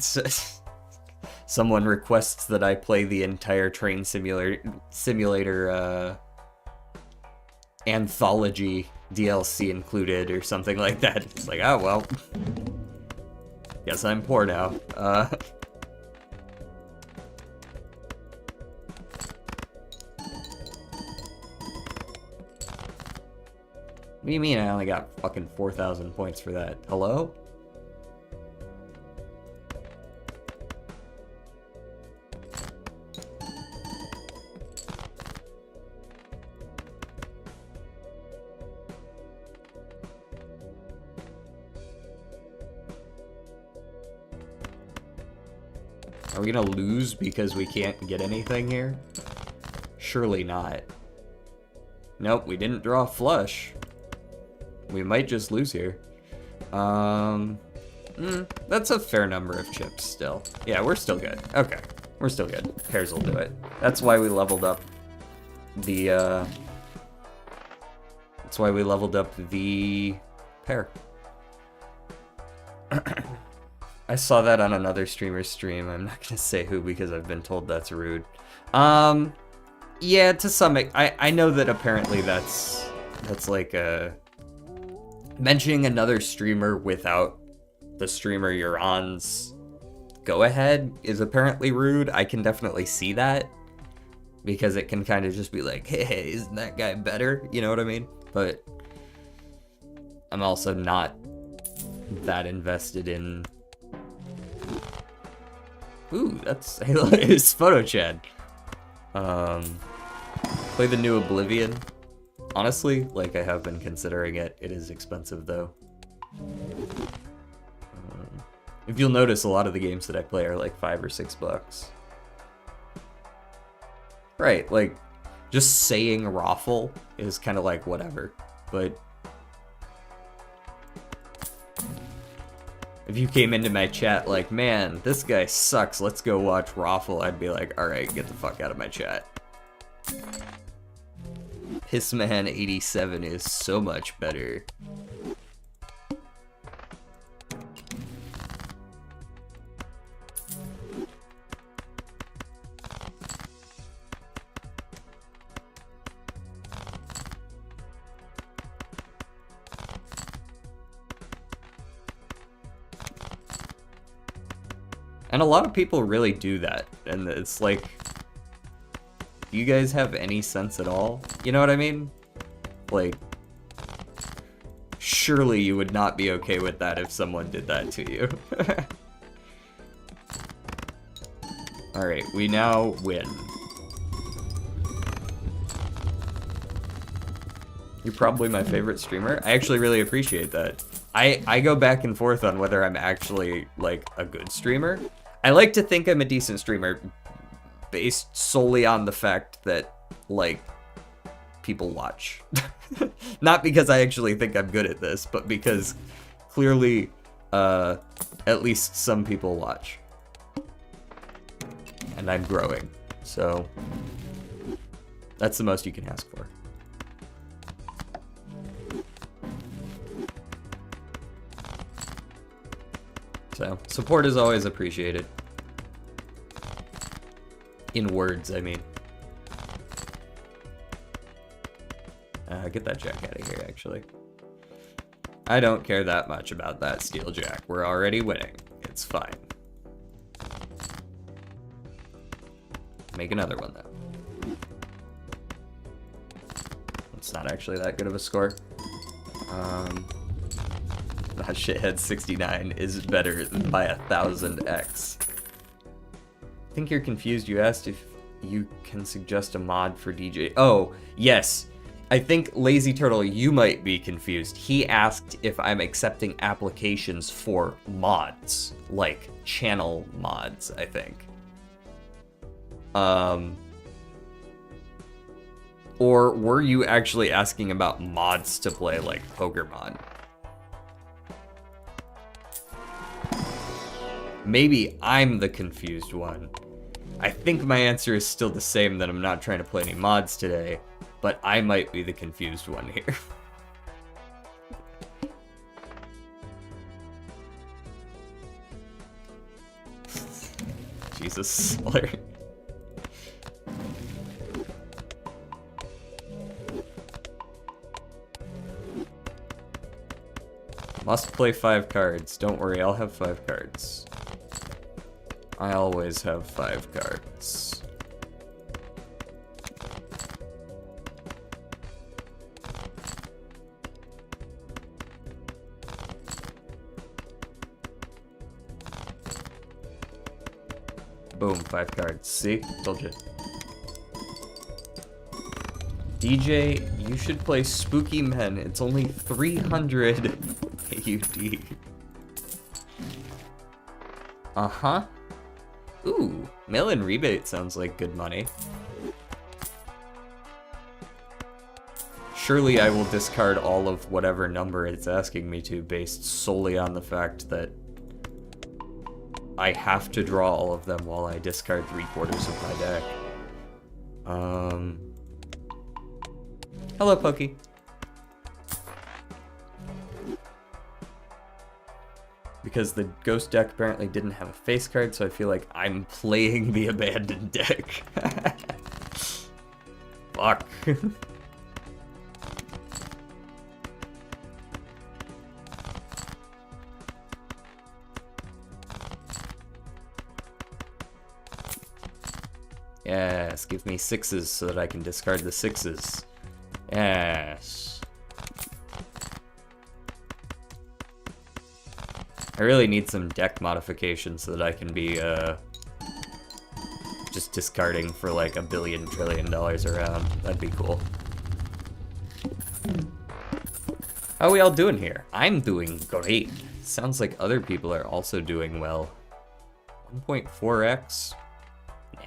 Someone requests that I play the entire train simulator anthology DLC included or something like that. It's like, oh well, guess I'm poor now. What do you mean I only got fucking 4,000 points for that? Hello? Are we gonna lose because we can't get anything here? Surely not. Nope, we didn't draw a flush. We might just lose here. That's a fair number of chips still. Yeah, we're still good. Okay, we're still good. Pairs will do it. That's why we leveled up the, That's why we leveled up the pair. I saw that on another streamer's stream. I'm not gonna say who because I've been told that's rude. Yeah, to some I know that apparently that's like mentioning another streamer without the streamer you're on's go ahead is apparently rude. I can definitely see that because it can kind of just be like, hey, isn't that guy better? You know what I mean? But I'm also not that invested in... Ooh, that's... it's Photo Chad. Play the new Oblivion. Honestly, like, I have been considering it. It is expensive, though. If you'll notice, a lot of the games that I play are like $5 or $6. Right, like, just saying Raffle is kind of like whatever, but if you came into my chat like, man, this guy sucks, let's go watch Raffle, I'd be like, alright, get the fuck out of my chat. Pissman87 is so much better. And a lot of people really do that, and it's like, do you guys have any sense at all? You know what I mean? Like, surely you would not be okay with that if someone did that to you. Alright, we now win. You're probably my favorite streamer. I actually really appreciate that. I go back and forth on whether I'm actually, like, a good streamer. I like to think I'm a decent streamer based solely on the fact that, like, people watch. Not because I actually think I'm good at this, but because clearly, at least some people watch. And I'm growing, so that's the most you can ask for. So, support is always appreciated. In words, I mean. Get that jack out of here, actually. I don't care that much about that steel jack. We're already winning. It's fine. Make another one, though. It's not actually that good of a score. That shithead 69 is better by 1000x. I think you're confused. You asked if you can suggest a mod for DJ. Oh, yes. I think Lazy Turtle, you might be confused. He asked if I'm accepting applications for mods, like channel mods, I think. Or were you actually asking about mods to play, like Pokemon? Maybe I'm the confused one. I think my answer is still the same, that I'm not trying to play any mods today, but I might be the confused one here. Jesus, Slayer. Must play 5 cards. Don't worry, I'll have 5 cards. I always have 5 cards. Boom, 5 cards. See? Told you. DJ, you should play Spooky Men. It's only 300 AUD. Uh-huh. Ooh, mail-in rebate sounds like good money. Surely I will discard all of whatever number it's asking me to based solely on the fact that I have to draw all of them while I discard 3/4 of my deck. Hello, Pokey. Because the ghost deck apparently didn't have a face card, so I feel like I'm playing the abandoned deck. Fuck. Yes, give me 6s so that I can discard the 6s. Yes. I really need some deck modifications so that I can be, just discarding for like $1 billion trillion around. That'd be cool. How are we all doing here? I'm doing great. Sounds like other people are also doing well. 1.4x? Nah.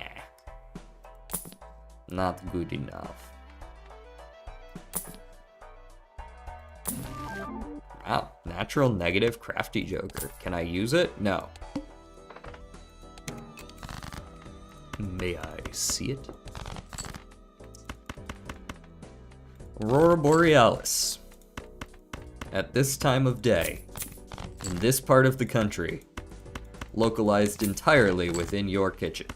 Not good enough. Wow, natural negative crafty joker. Can I use it? No. May I see it? Aurora Borealis. At this time of day, in this part of the country, localized entirely within your kitchen.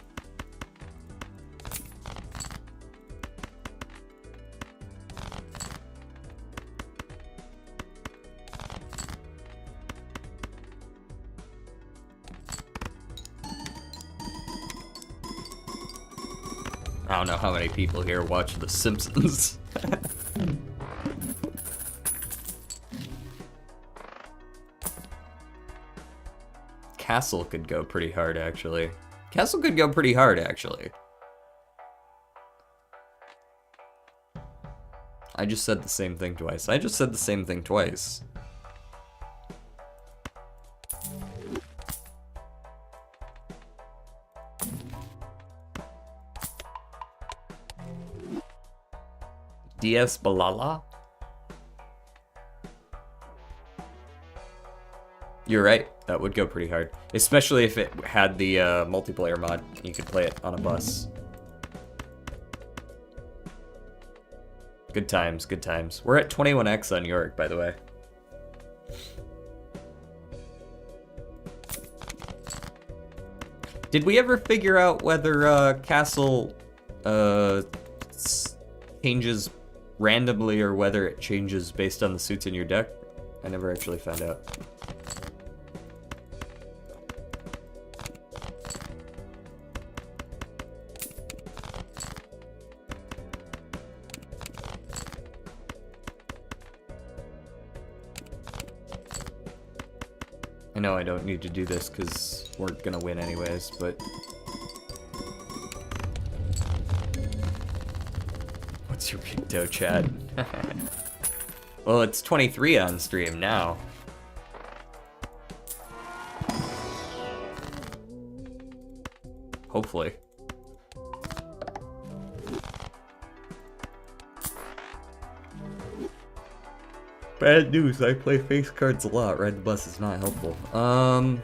I don't know how many people here watch The Simpsons. Castle could go pretty hard, actually. Castle could go pretty hard, actually. I just said the same thing twice. I just said the same thing twice. DS Balala? You're right, that would go pretty hard. Especially if it had the multiplayer mod. You could play it on a bus. Good times, good times. We're at 21x on York, by the way. Did we ever figure out whether Castle changes randomly or whether it changes based on the suits in your deck? I never actually found out. I know I don't need to do this because we're gonna win anyways, but... What's your big toe, Chad? Well, it's 23 on stream now. Hopefully. Bad news, I play face cards a lot. Red bus is not helpful. $29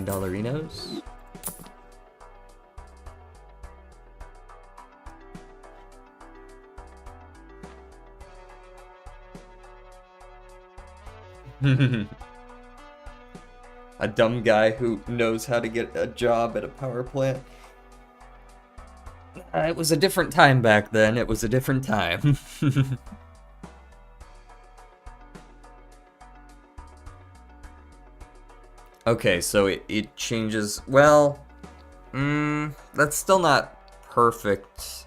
Doritos. A dumb guy who knows how to get a job at a power plant. It was a different time back then. It was a different time. Okay, so it changes. Well, that's still not perfect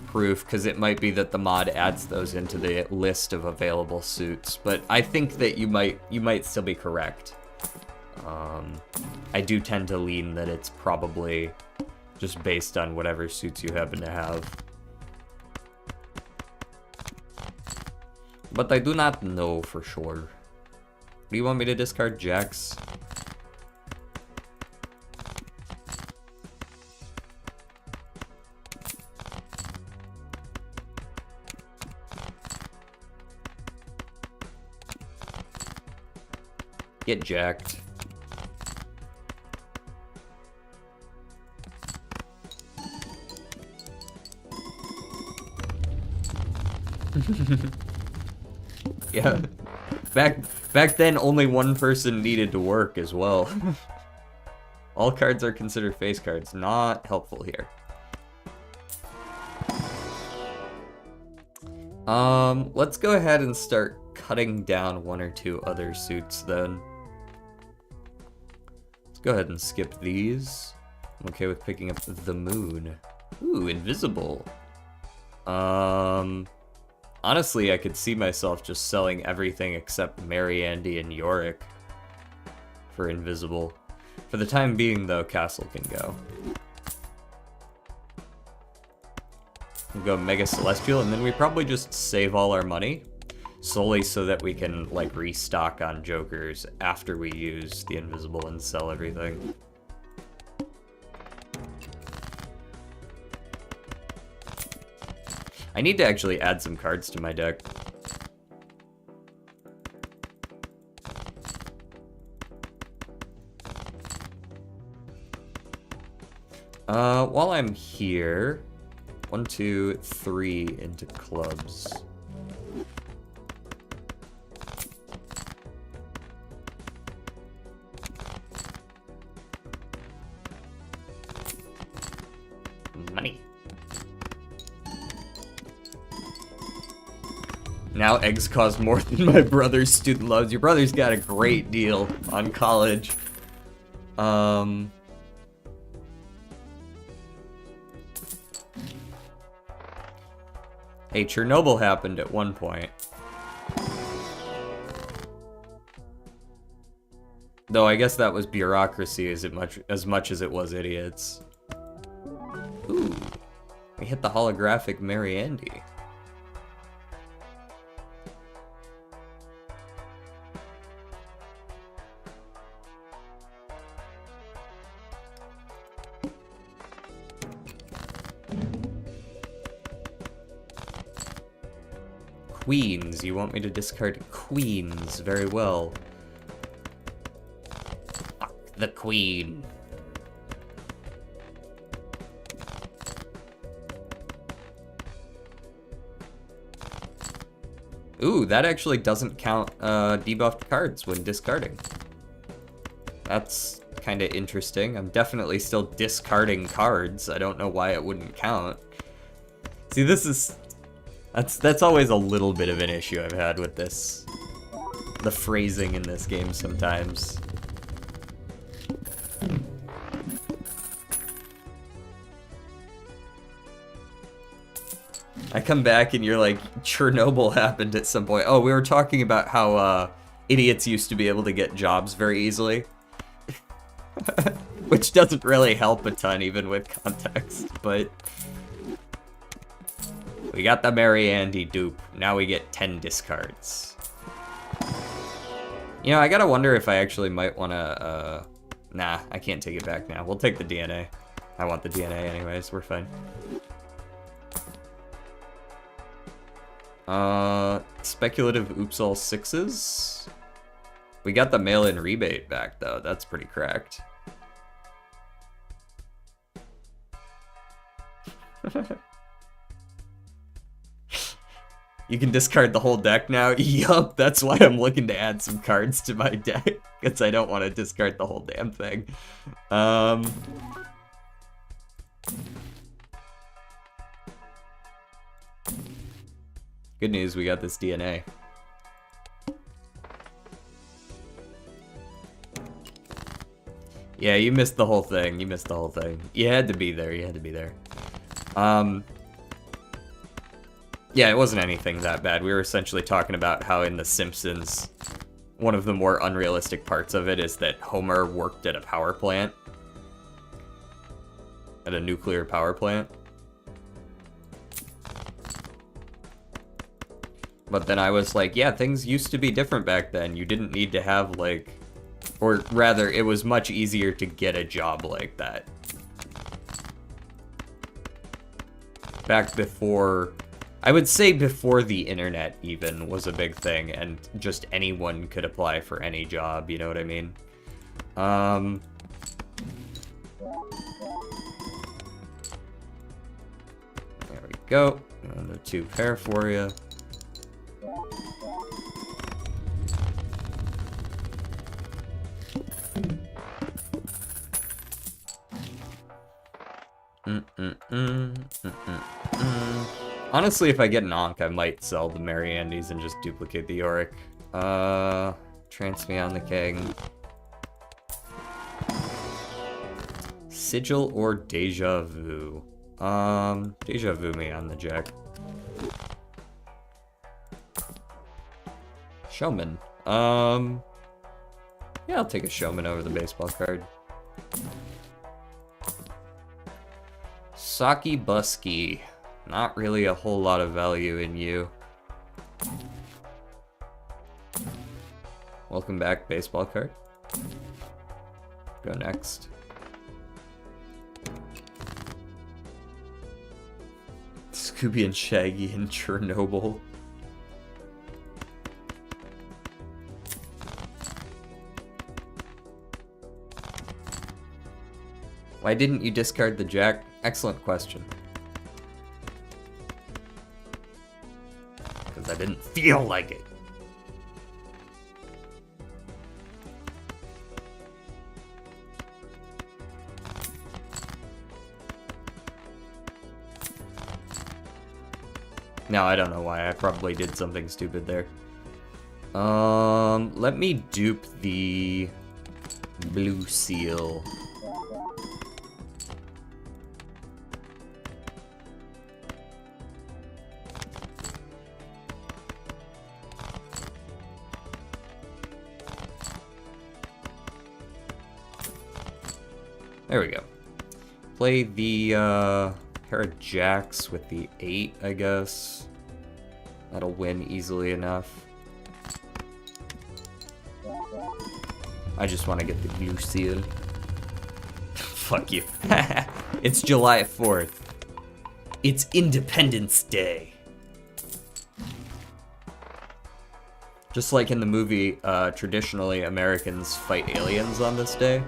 proof, because it might be that the mod adds those into the list of available suits. But I think that you might still be correct. I do tend to lean that it's probably just based on whatever suits you happen to have. But I do not know for sure. Do you want me to discard jacks? Get jacked. Yeah. Back then, only one person needed to work as well. All cards are considered face cards. Not helpful here. Let's go ahead and start cutting down one or two other suits then. Let's Go ahead and skip these. I'm okay with picking up the moon. Ooh, invisible. Honestly, I could see myself just selling everything except Mary Andy and Yorick for invisible. For the time being, though, Castle can go. We'll go Mega Celestial, and then we probably just save all our money, solely so that we can, like, restock on Jokers after we use the invisible and sell everything. I need to actually add some cards to my deck. While I'm here, 1, 2, 3 into clubs. Money. Now eggs cost more than my brother's student loans. Your brother's got a great deal on college. Hey, Chernobyl happened at one point. Though I guess that was bureaucracy as much as it was idiots. Ooh, we hit the holographic Mary Andy. Queens. You want me to discard queens? Very well. Fuck the queen. Ooh, that actually doesn't count debuffed cards when discarding. That's kind of interesting. I'm definitely still discarding cards. I don't know why it wouldn't count. See, this is... That's always a little bit of an issue I've had with this. The phrasing in this game sometimes. I come back and you're like, Chernobyl happened at some point. Oh, we were talking about how idiots used to be able to get jobs very easily. Which doesn't really help a ton, even with context, but... We got the Mary Andy dupe. Now we get 10 discards. You know, I gotta wonder if I actually might wanna, Nah, I can't take it back now. We'll take the DNA. I want the DNA anyways, we're fine. Speculative oops all sixes? We got the mail-in rebate back, though. That's pretty cracked. You can discard the whole deck now? Yup, that's why I'm looking to add some cards to my deck. Because I don't want to discard the whole damn thing. Good news, we got this DNA. Yeah, you missed the whole thing. You missed the whole thing. You had to be there. You had to be there. Yeah, it wasn't anything that bad. We were essentially talking about how in The Simpsons, one of the more unrealistic parts of it is that Homer worked at a power plant. At a nuclear power plant. But then I was like, yeah, things used to be different back then. You didn't need to have, like... Or rather, it was much easier to get a job like that. Back before... I would say before the internet even was a big thing, and just anyone could apply for any job, you know what I mean? There we go. Another 2 pair for you. Honestly, if I get an Ankh, I might sell the Mary Andys and just duplicate the Yorick. Trance me on the king. Sigil or Deja Vu? Deja Vu me on the jack. Showman. Yeah, I'll take a Showman over the baseball card. Saki Busky. Not really a whole lot of value in you. Welcome back, baseball card. Go next. Scooby and Shaggy in Chernobyl. Why didn't you discard the jack? Excellent question. Because I didn't feel like it. No, I don't know why. I probably did something stupid there. Let me dupe the blue seal. There we go. Play the pair of jacks with the 8, I guess. That'll win easily enough. I just want to get the blue seal. Fuck you. It's July 4th. It's Independence Day. Just like in the movie, traditionally Americans fight aliens on this day.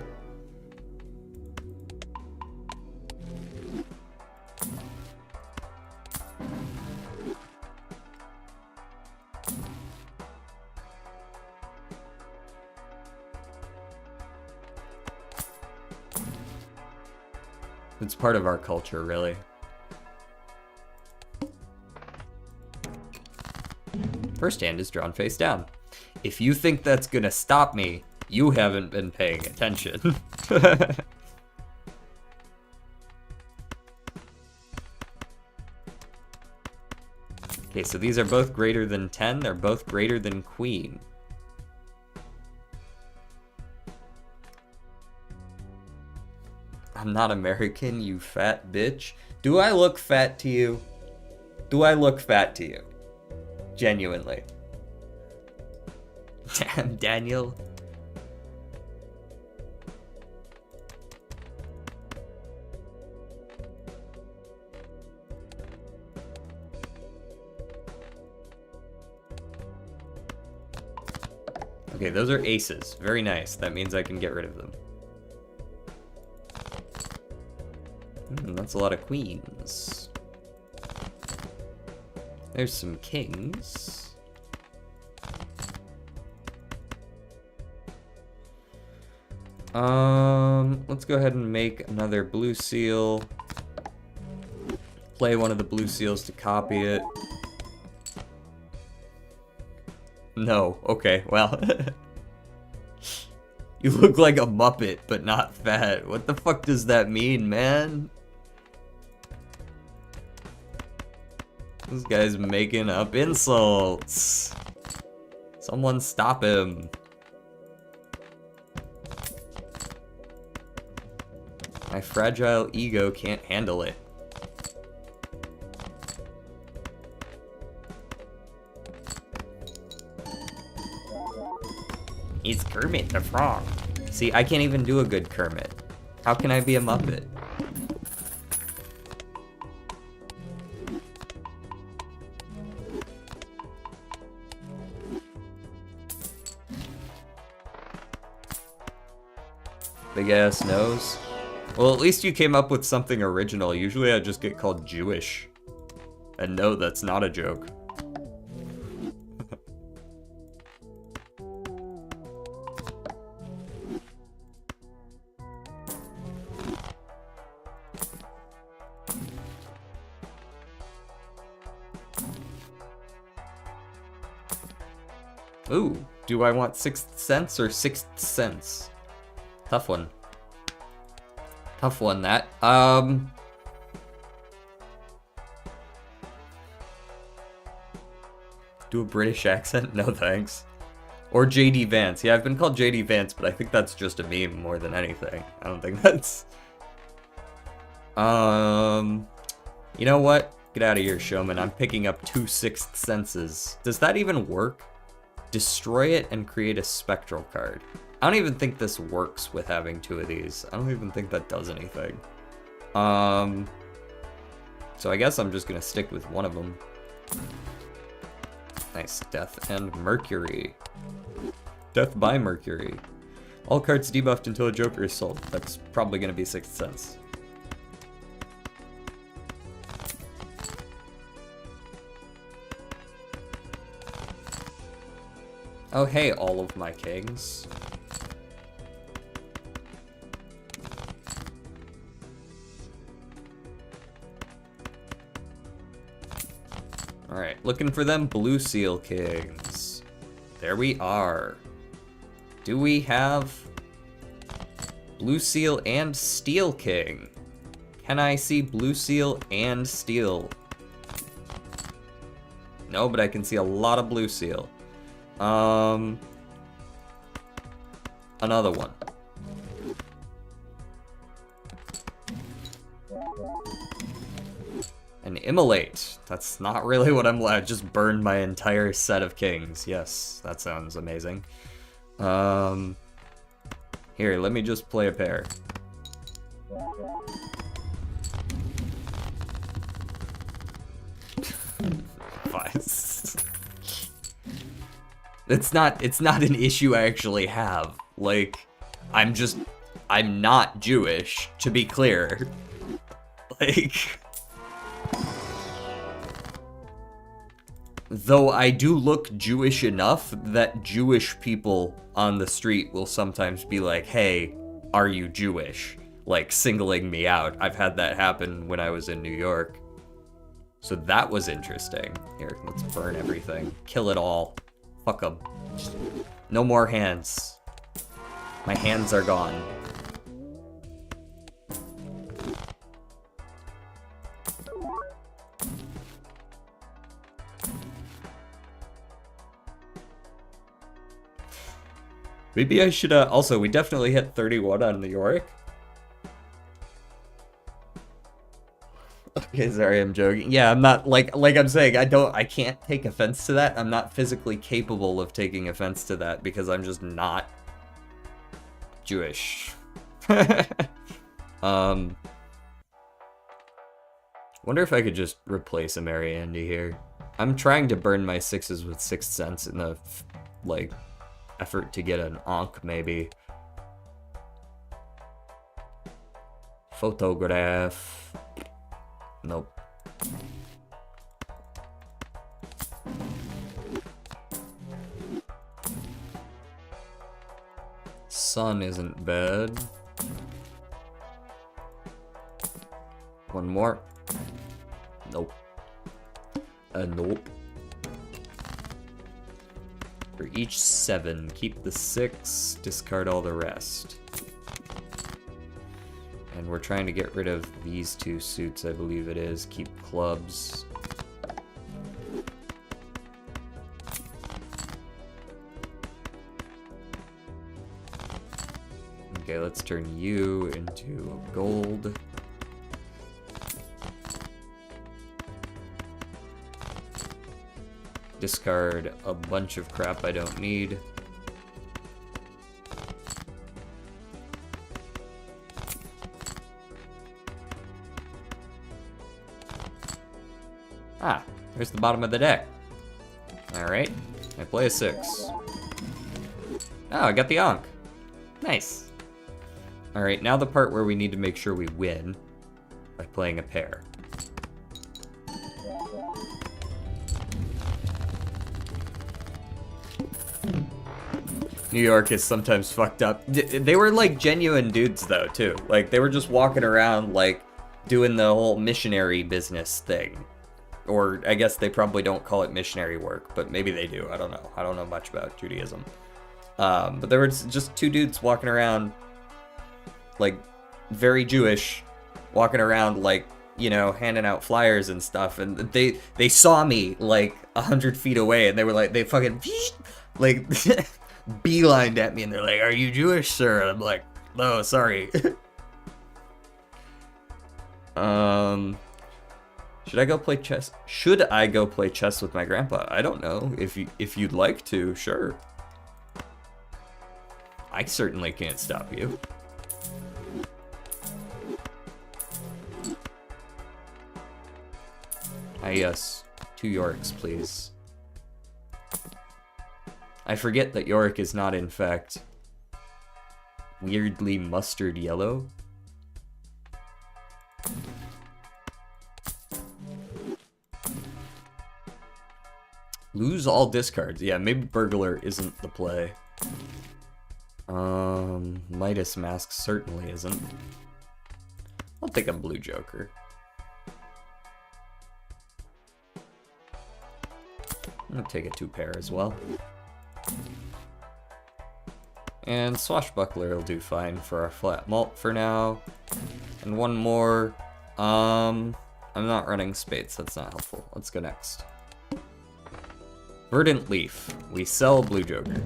It's part of our culture, really. First hand is drawn face down. If you think that's gonna stop me, you haven't been paying attention. Okay, so these are both greater than 10. They're both greater than queen. I'm not American, you fat bitch. Do I look fat to you? Do I look fat to you? Genuinely. Damn, Daniel. Okay, those are aces. Very nice. That means I can get rid of them. That's a lot of queens. There's some kings. Let's go ahead and make another blue seal. Play one of the blue seals to copy it. No, okay, well. You look like a Muppet, but not fat. What the fuck does that mean, man? This guy's making up insults. Someone stop him. My fragile ego can't handle it. It's Kermit the Frog. See, I can't even do a good Kermit. How can I be a Muppet? Big ass nose. Well, at least you came up with something original. Usually I just get called Jewish. And no, that's not a joke. Ooh, do I want Sixth Sense or Sixth Sense? Tough one. Tough one, that. Do a British accent? No thanks. Or JD Vance. Yeah, I've been called JD Vance, but I think that's just a meme more than anything. I don't think that's... You know what? Get out of here, Showman. I'm picking up 2 sixth senses. Does that even work? Destroy it and create a spectral card. I don't even think this works with having 2 of these. I don't even think that does anything. So I guess I'm just gonna stick with one of them. Nice. Death and Mercury. Death by Mercury. All cards debuffed until a Joker is sold. That's probably gonna be Sixth Sense. Oh hey, all of my kings. Alright, looking for them Blue Seal Kings. There we are. Do we have Blue Seal and Steel King? Can I see Blue Seal and Steel? No, but I can see a lot of Blue Seal. Another one. An Immolate. That's not really what I'm... I just burned my entire set of kings. Yes, that sounds amazing. Here, let me just play a pair. Fine. It's not an issue I actually have. Like, I'm not Jewish, to be clear. Like... Though I do look Jewish enough that Jewish people on the street will sometimes be like, hey, are you Jewish? Like, singling me out. I've had that happen when I was in New York. So that was interesting. Here, let's burn everything. Kill it all. Fuck them. No more hands. My hands are gone. Maybe I should, also, we definitely hit 31 on New York. Okay, sorry, I'm joking. Yeah, I'm not, like I'm saying, I can't take offense to that. I'm not physically capable of taking offense to that because I'm just not Jewish. Wonder if I could just replace a Mary Andy here. I'm trying to burn my 6s with Sixth Sense in the, like, effort to get an Ankh, maybe. Photograph. Nope. Sun isn't bad. One more. Nope. Nope. For each 7, keep the 6, discard all the rest. And we're trying to get rid of these 2 suits, I believe it is. Keep clubs. Okay, let's turn you into gold. Discard a bunch of crap I don't need. Ah, there's the bottom of the deck. Alright, I play a 6. Oh, I got the Ankh. Nice. Alright, now the part where we need to make sure we win by playing a pair. New York is sometimes fucked up. They were like genuine dudes though, too. Like, they were just walking around, like, doing the whole missionary business thing. Or I guess they probably don't call it missionary work, but maybe they do. I don't know. I don't know much about Judaism. But there were just 2 dudes walking around, like, very Jewish, walking around like, you know, handing out flyers and stuff, and they saw me like 100 feet away, and they were like, they fucking like beelined at me, and they're like, "Are you Jewish, sir?" And I'm like, "No, sorry." Should I go play chess? Should I go play chess with my grandpa? I don't know. If you'd like to, sure. I certainly can't stop you. Yes, 2 Yoriks, please. I forget that Yorick is not, in fact, weirdly mustard yellow. Lose all discards. Yeah, maybe Burglar isn't the play. Midas Mask certainly isn't. I'll take a blue Joker. I'm gonna take a 2-pair as well. And Swashbuckler will do fine for our flat malt for now. And one more. I'm not running spades, that's not helpful. Let's go next. Verdant Leaf. We sell Blue Joker.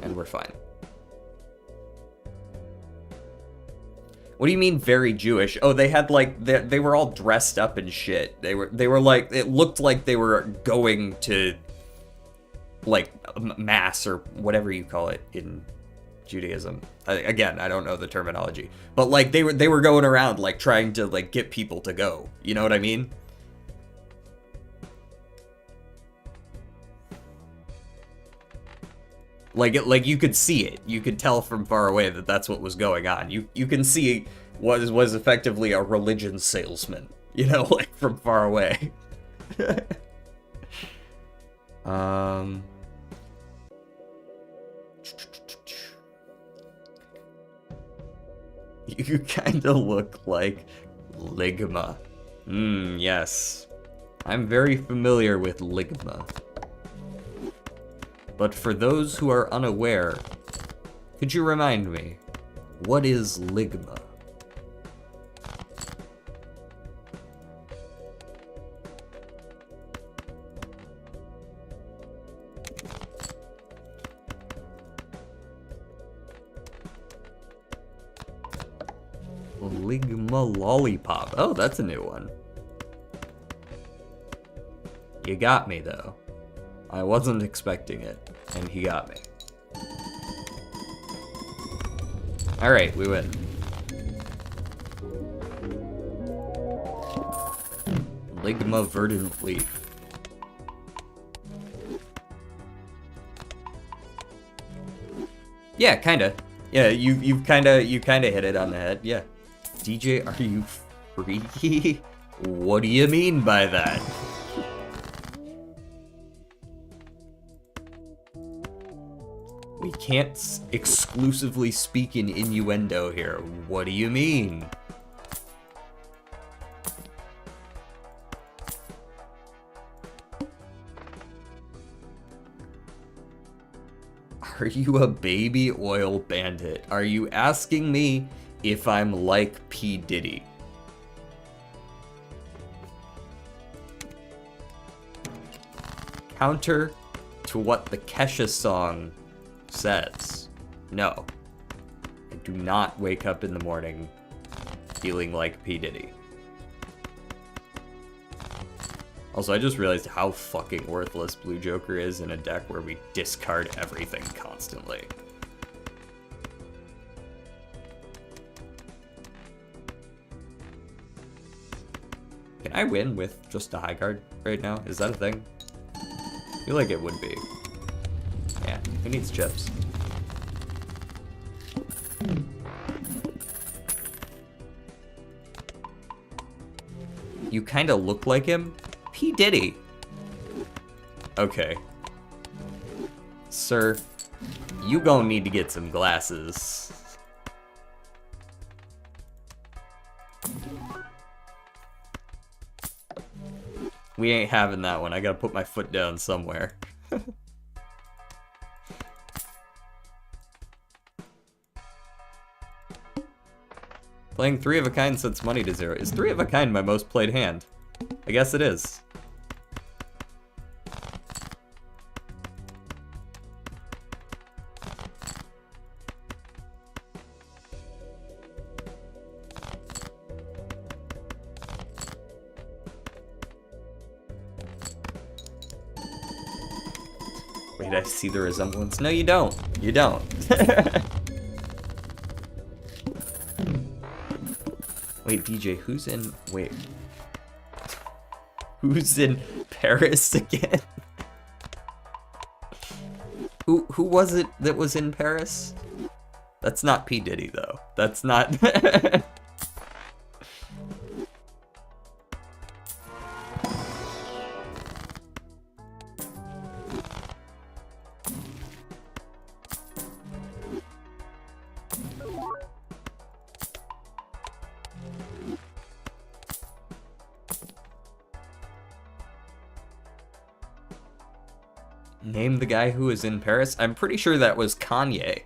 And we're fine. What do you mean very Jewish? Oh, they had like, they were all dressed up and shit. They were like, it looked like they were going to like mass or whatever you call it in Judaism. Again, I don't know the terminology, but like they were going around like trying to like get people to go. You know what I mean? Like you could see it. You could tell from far away that that's what was going on. You can see what was effectively a religion salesman, you know, like from far away. You kind of look like Ligma. Yes. I'm very familiar with Ligma. But for those who are unaware, could you remind me, what is Ligma? Ligma Lollipop. Oh, that's a new one. You got me, though. I wasn't expecting it, and he got me. Alright, we win. Ligma Verdant Leaf. Yeah, kinda. Yeah, you kinda hit it on the head, yeah. DJ, are you freaky? What do you mean by that? We can't exclusively speak in innuendo here. What do you mean? Are you a baby oil bandit? Are you asking me if I'm like P. Diddy? Counter to what the Kesha song says. No. I do not wake up in the morning feeling like P. Diddy. Also, I just realized how fucking worthless Blue Joker is in a deck where we discard everything constantly. Can I win with just a high card right now? Is that a thing? I feel like it would be. Yeah, who needs chips? You kinda look like him? P. Diddy. Okay. Sir, you gonna need to get some glasses. We ain't having that one. I gotta put my foot down somewhere. Playing 3 of a kind sets money to 0. Is 3 of a kind my most played hand? I guess it is. Wait, I see the resemblance. No, you don't. You don't. Wait, DJ, who's in... Wait. Who's in Paris again? Who was it that was in Paris? That's not P. Diddy, though. That's not... Name the guy who was in Paris? I'm pretty sure that was Kanye.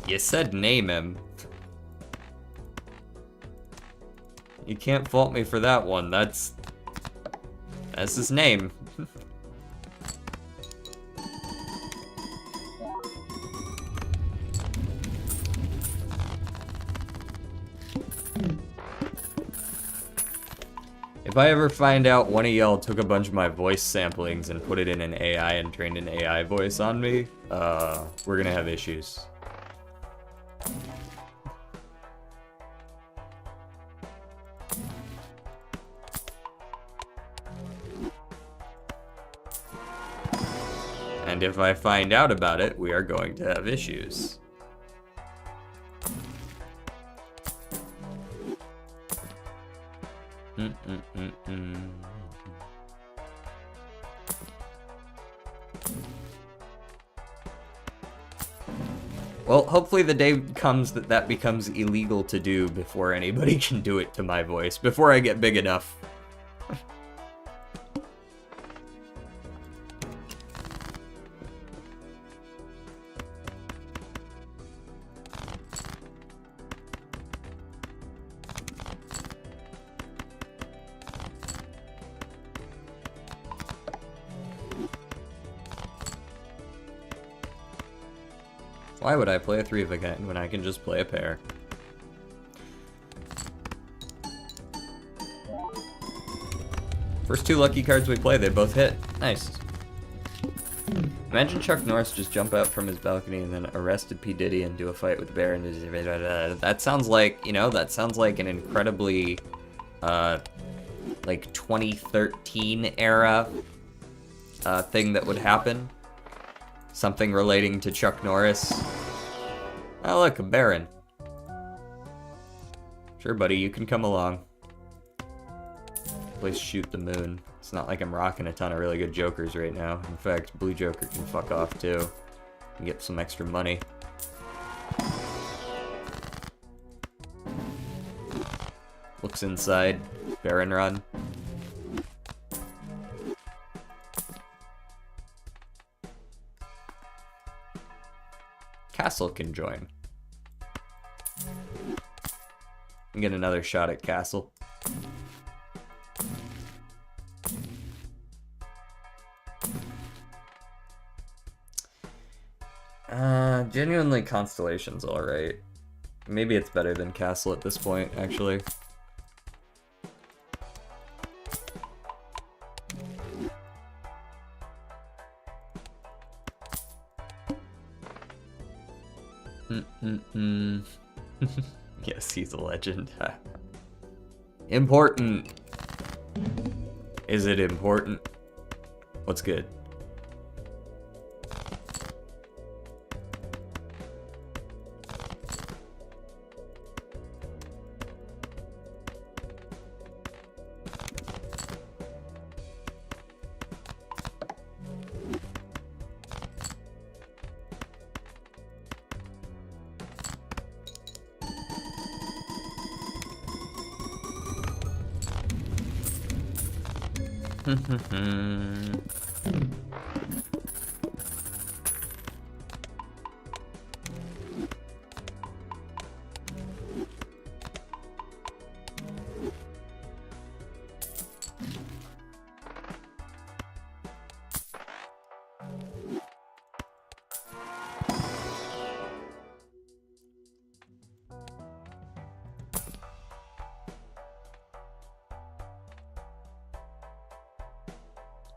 You said name him. You can't fault me for that one. That's his name. If I ever find out one of y'all took a bunch of my voice samplings and put it in an AI and trained an AI voice on me, we're gonna have issues. And if I find out about it, we are going to have issues. Well, hopefully the day comes that that becomes illegal to do before anybody can do it to my voice, before I get big enough. Why would I play a 3 of a kind when I can just play a pair? First 2 lucky cards we play, they both hit. Nice. Imagine Chuck Norris just jump out from his balcony and then arrested P. Diddy and do a fight with the bear. And that sounds like, you know, that sounds like an incredibly, like 2013 era thing that would happen. Something relating to Chuck Norris. Oh, look, a Baron. Sure, buddy, you can come along. Please shoot the moon. It's not like I'm rocking a ton of really good jokers right now. In fact, Blue Joker can fuck off too. And get some extra money. Looks inside. Baron run. Castle can join. And get another shot at Castle. Genuinely Constellation's alright. Maybe it's better than Castle at this point, actually. Yes, he's a legend. Important. Is it important? What's good?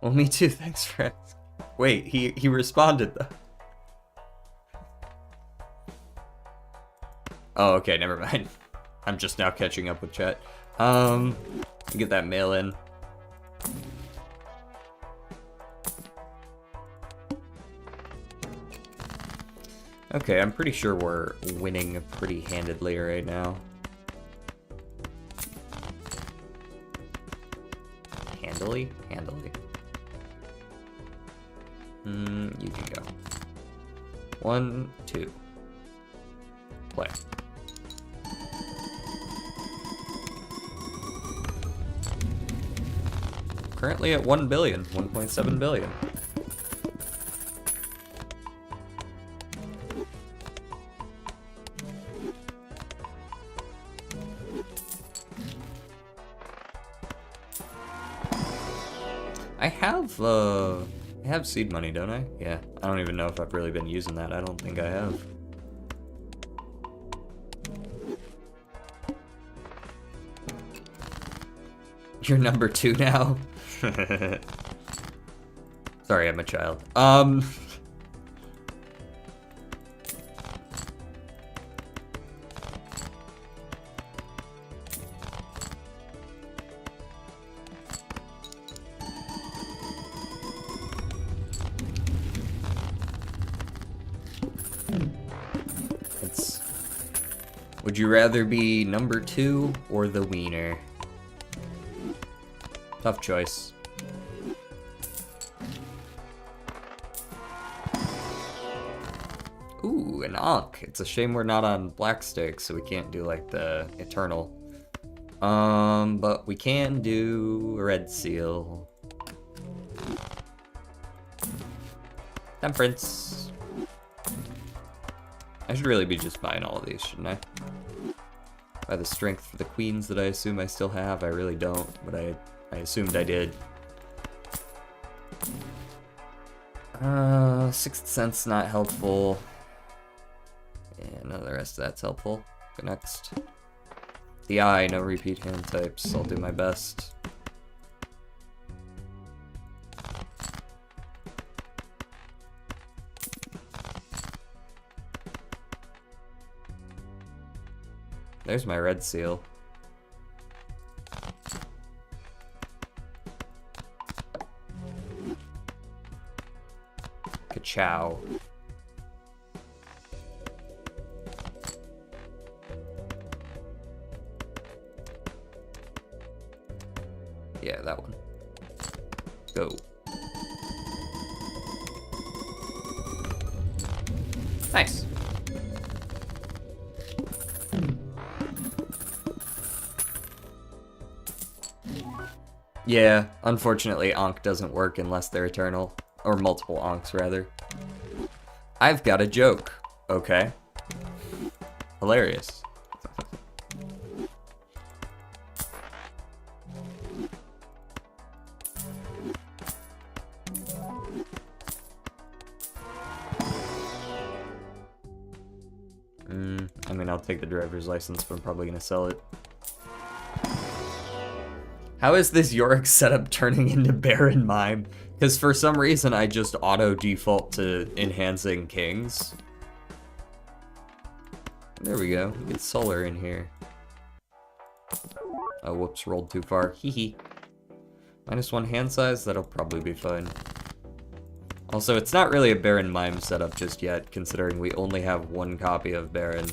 Well, me too. Thanks for asking. Wait, he responded though. Oh, okay, never mind. I'm just now catching up with chat. Get that mail in. Okay, I'm pretty sure we're winning pretty handedly right now. Handily? Handily. You can go. 1, 2. Play. Currently at 1 billion, 1.7 billion. I have seed money, don't I? Yeah, I don't even know if I've really been using that. I don't think I have. You're number 2 now? Sorry, I'm a child. Would you rather be number 2 or the wiener? Tough choice. Ooh, an Ankh. It's a shame we're not on black stick, so we can't do like the eternal. But we can do a red seal. Temperance. I should really be just buying all of these, shouldn't I? By the strength for the queens that I assume I still have, I really don't, but I assumed I did. Sixth Sense not helpful. Yeah, none of the rest of that's helpful. Go next. The Eye, no repeat hand types. I'll do my best. There's my red seal. Ka-chow. Yeah, that one. Go. Nice. Yeah, unfortunately, Ankh doesn't work unless they're eternal. Or multiple Ankhs, rather. I've got a joke. Okay. Hilarious. I mean, I'll take the driver's license, but I'm probably gonna sell it. How is this Yorick setup turning into Baron Mime? Because for some reason I just auto-default to enhancing kings. There we go. We get solar in here. Oh, whoops, rolled too far. Hee. -1 hand size, that'll probably be fine. Also, it's not really a Baron Mime setup just yet, considering we only have 1 copy of Baron.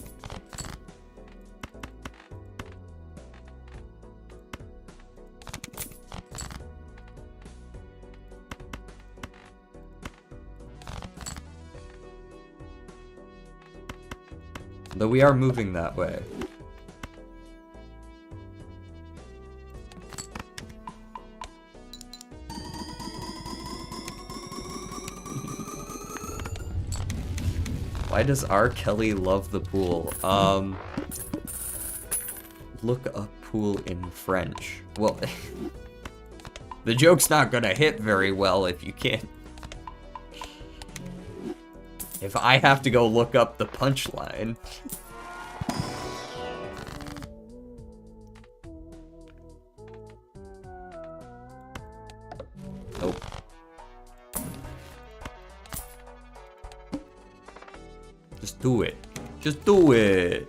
Though we are moving that way. Why does R. Kelly love the pool? Look up pool in French. Well, the joke's not gonna hit very well if you can't. If I have to go look up the punchline. Nope. Just do it. Just do it.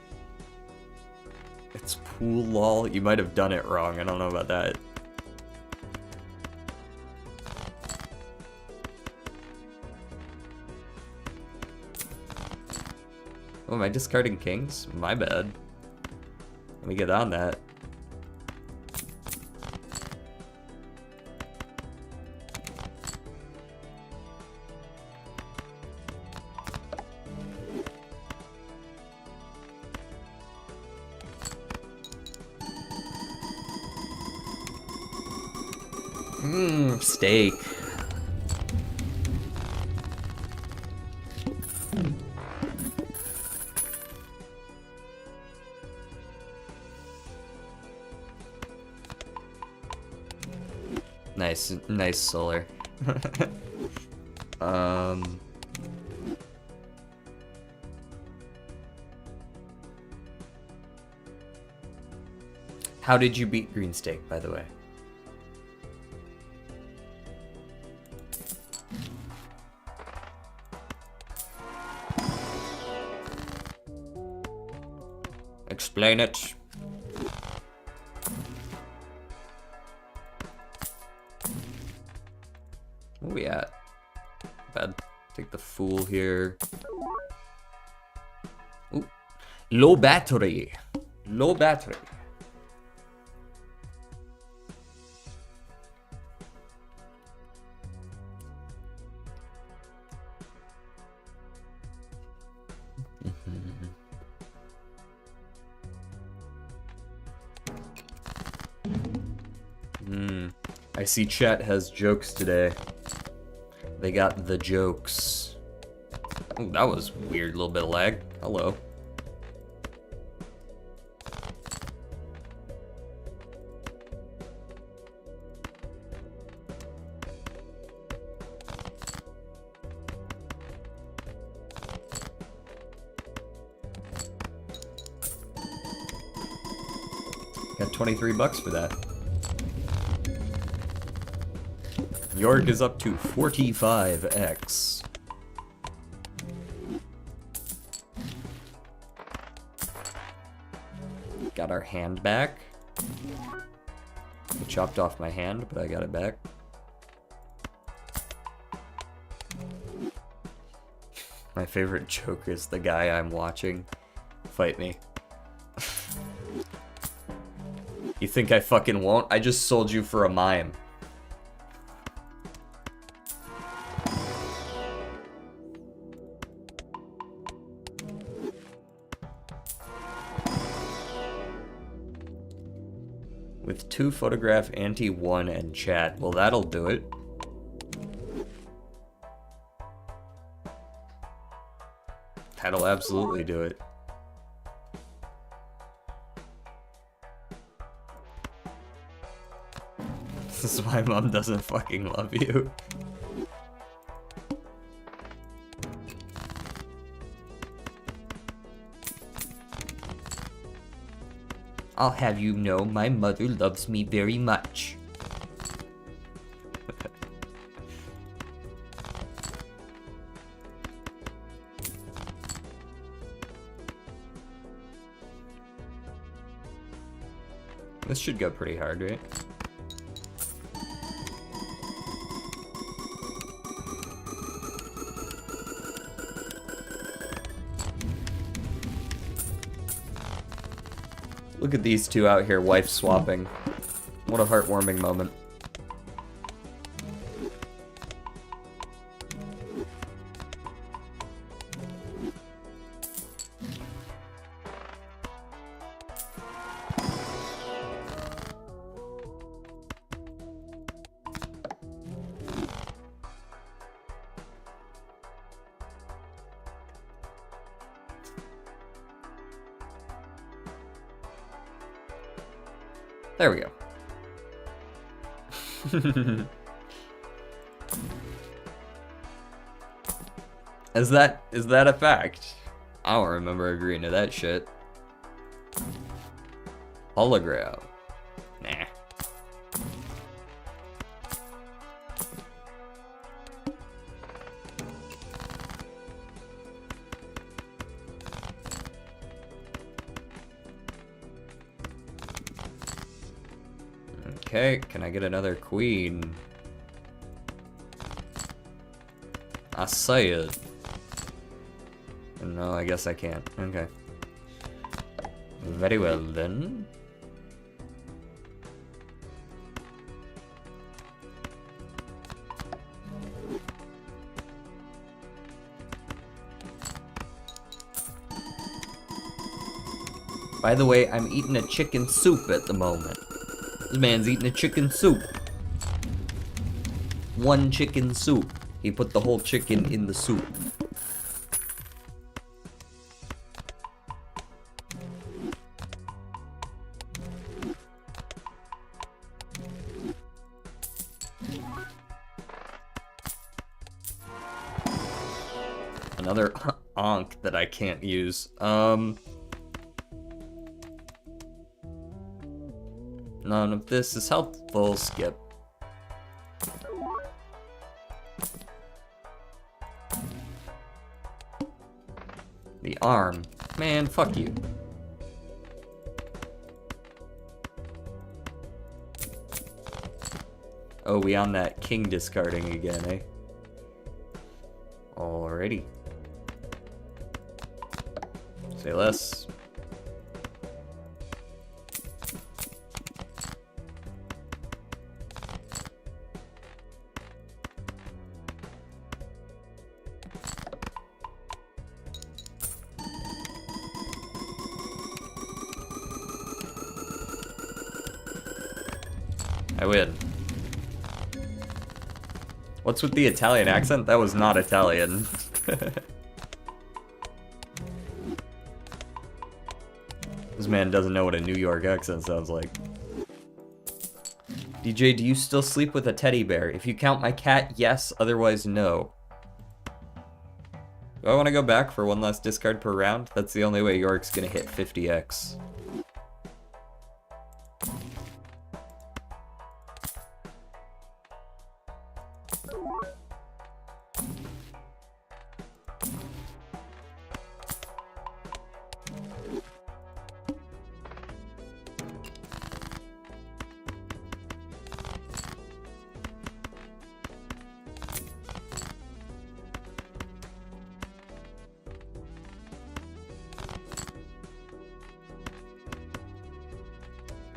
It's pool lol. You might have done it wrong. I don't know about that. Oh, am I discarding kings? My bad. Let me get on that. Steak. Nice solar. How did you beat green steak, by the way? Explain it. Where we at? Bad. Take the fool here. Ooh. Low battery. Low battery. I see chat has jokes today. They got the jokes. Oh, that was weird, little bit of lag. Hello. Got 23 bucks for that. York is up to 45x. Got our hand back. I chopped off my hand, but I got it back. My favorite joke is the guy I'm watching fight me. You think I fucking won't? I just sold you for a mime. With 2 photograph anti-1 and chat. Well, that'll do it. That'll absolutely do it. This is why mom doesn't fucking love you. I'll have you know my mother loves me very much. This should go pretty hard, right? Look at these two out here wife swapping. What a heartwarming moment. There we go. Is that a fact? I don't remember agreeing to that shit. Hologram. Nah. Okay, can I get another queen? I say it. No, I guess I can't. Okay. Very well then. By the way, I'm eating a chicken soup at the moment. This man's eating a chicken soup. One chicken soup. He put the whole chicken in the soup. Another onk that I can't use. None of this is helpful. Skip. The arm. Man, fuck you. Oh, we on that king discarding again, eh? Alrighty. Say less. I win. What's with the Italian accent? That was not Italian. This man doesn't know what a New York accent sounds like. DJ, do you still sleep with a teddy bear? If you count my cat, yes, otherwise no. Do I want to go back for one last discard per round? That's the only way York's gonna hit 50x.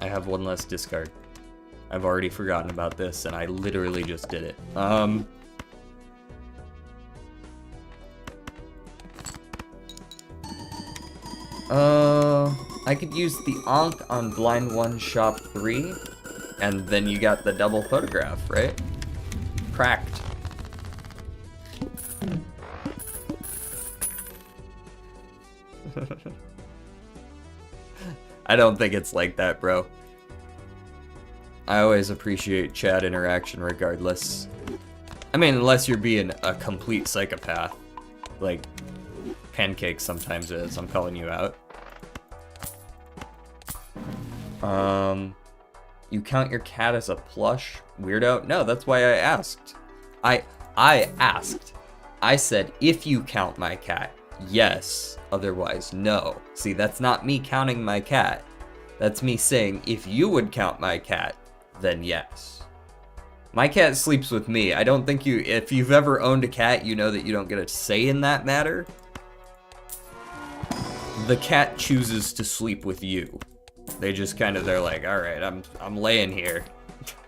I have one less discard. I've already forgotten about this, and I literally just did it. I could use the Ankh on Blind 1 Shop 3, and then you got the double photograph, right? Cracked. I don't think it's like that, bro. I always appreciate chat interaction regardless. I mean, unless you're being a complete psychopath. Like, Pancake sometimes is. I'm calling you out. You count your cat as a plush? Weirdo? No, that's why I asked. I asked. I said, if you count my cat, yes. Otherwise, no. See, that's not me counting my cat. That's me saying, if you would count my cat, then yes. My cat sleeps with me. I don't think if you've ever owned a cat, you know that you don't get a say in that matter. The cat chooses to sleep with you. They just they're like, all right, I'm laying here.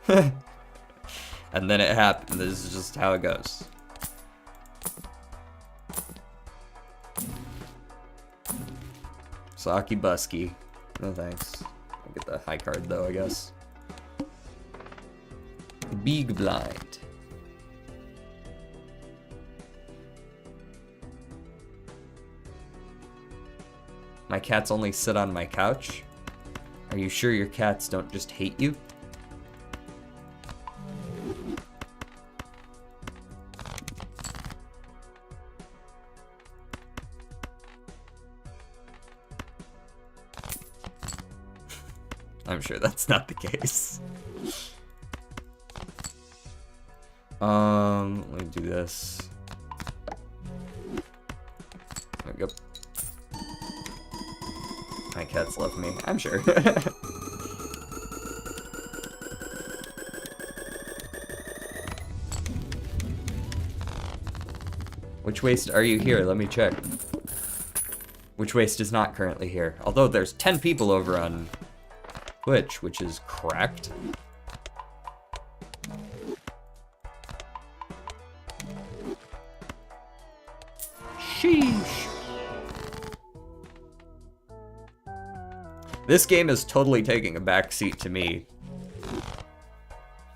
And then it happens. This is just how it goes. Saki Busky. No thanks. I'll get the high card though, I guess. Big blind. My cats only sit on my couch. Are you sure your cats don't just hate you? I'm sure that's not the case. Let me do this. There we go. My cats love me, I'm sure. Which waste are you here? Let me check. Which waste is not currently here? Although there's 10 people over on Twitch, which is correct. Sheesh. This game is totally taking a backseat to me.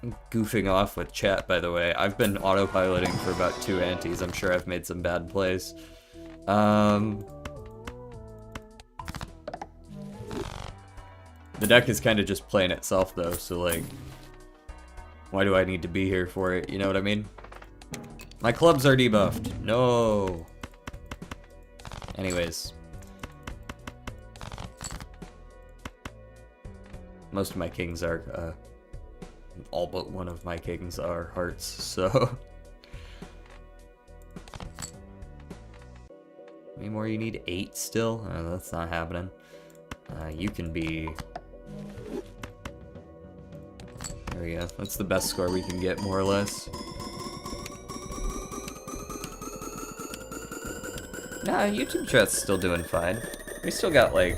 I'm goofing off with chat, by the way. I've been autopiloting for about 2 antes. I'm sure I've made some bad plays. The deck is kind of just playing itself, though, so, like, why do I need to be here for it? You know what I mean? My clubs are debuffed. No. Anyways. Most of my kings are, all but one of my kings are hearts, so. How many more you need? 8 still? That's not happening. You can be... There we go. That's the best score we can get, more or less. Nah, YouTube chat's still doing fine. We still got, like,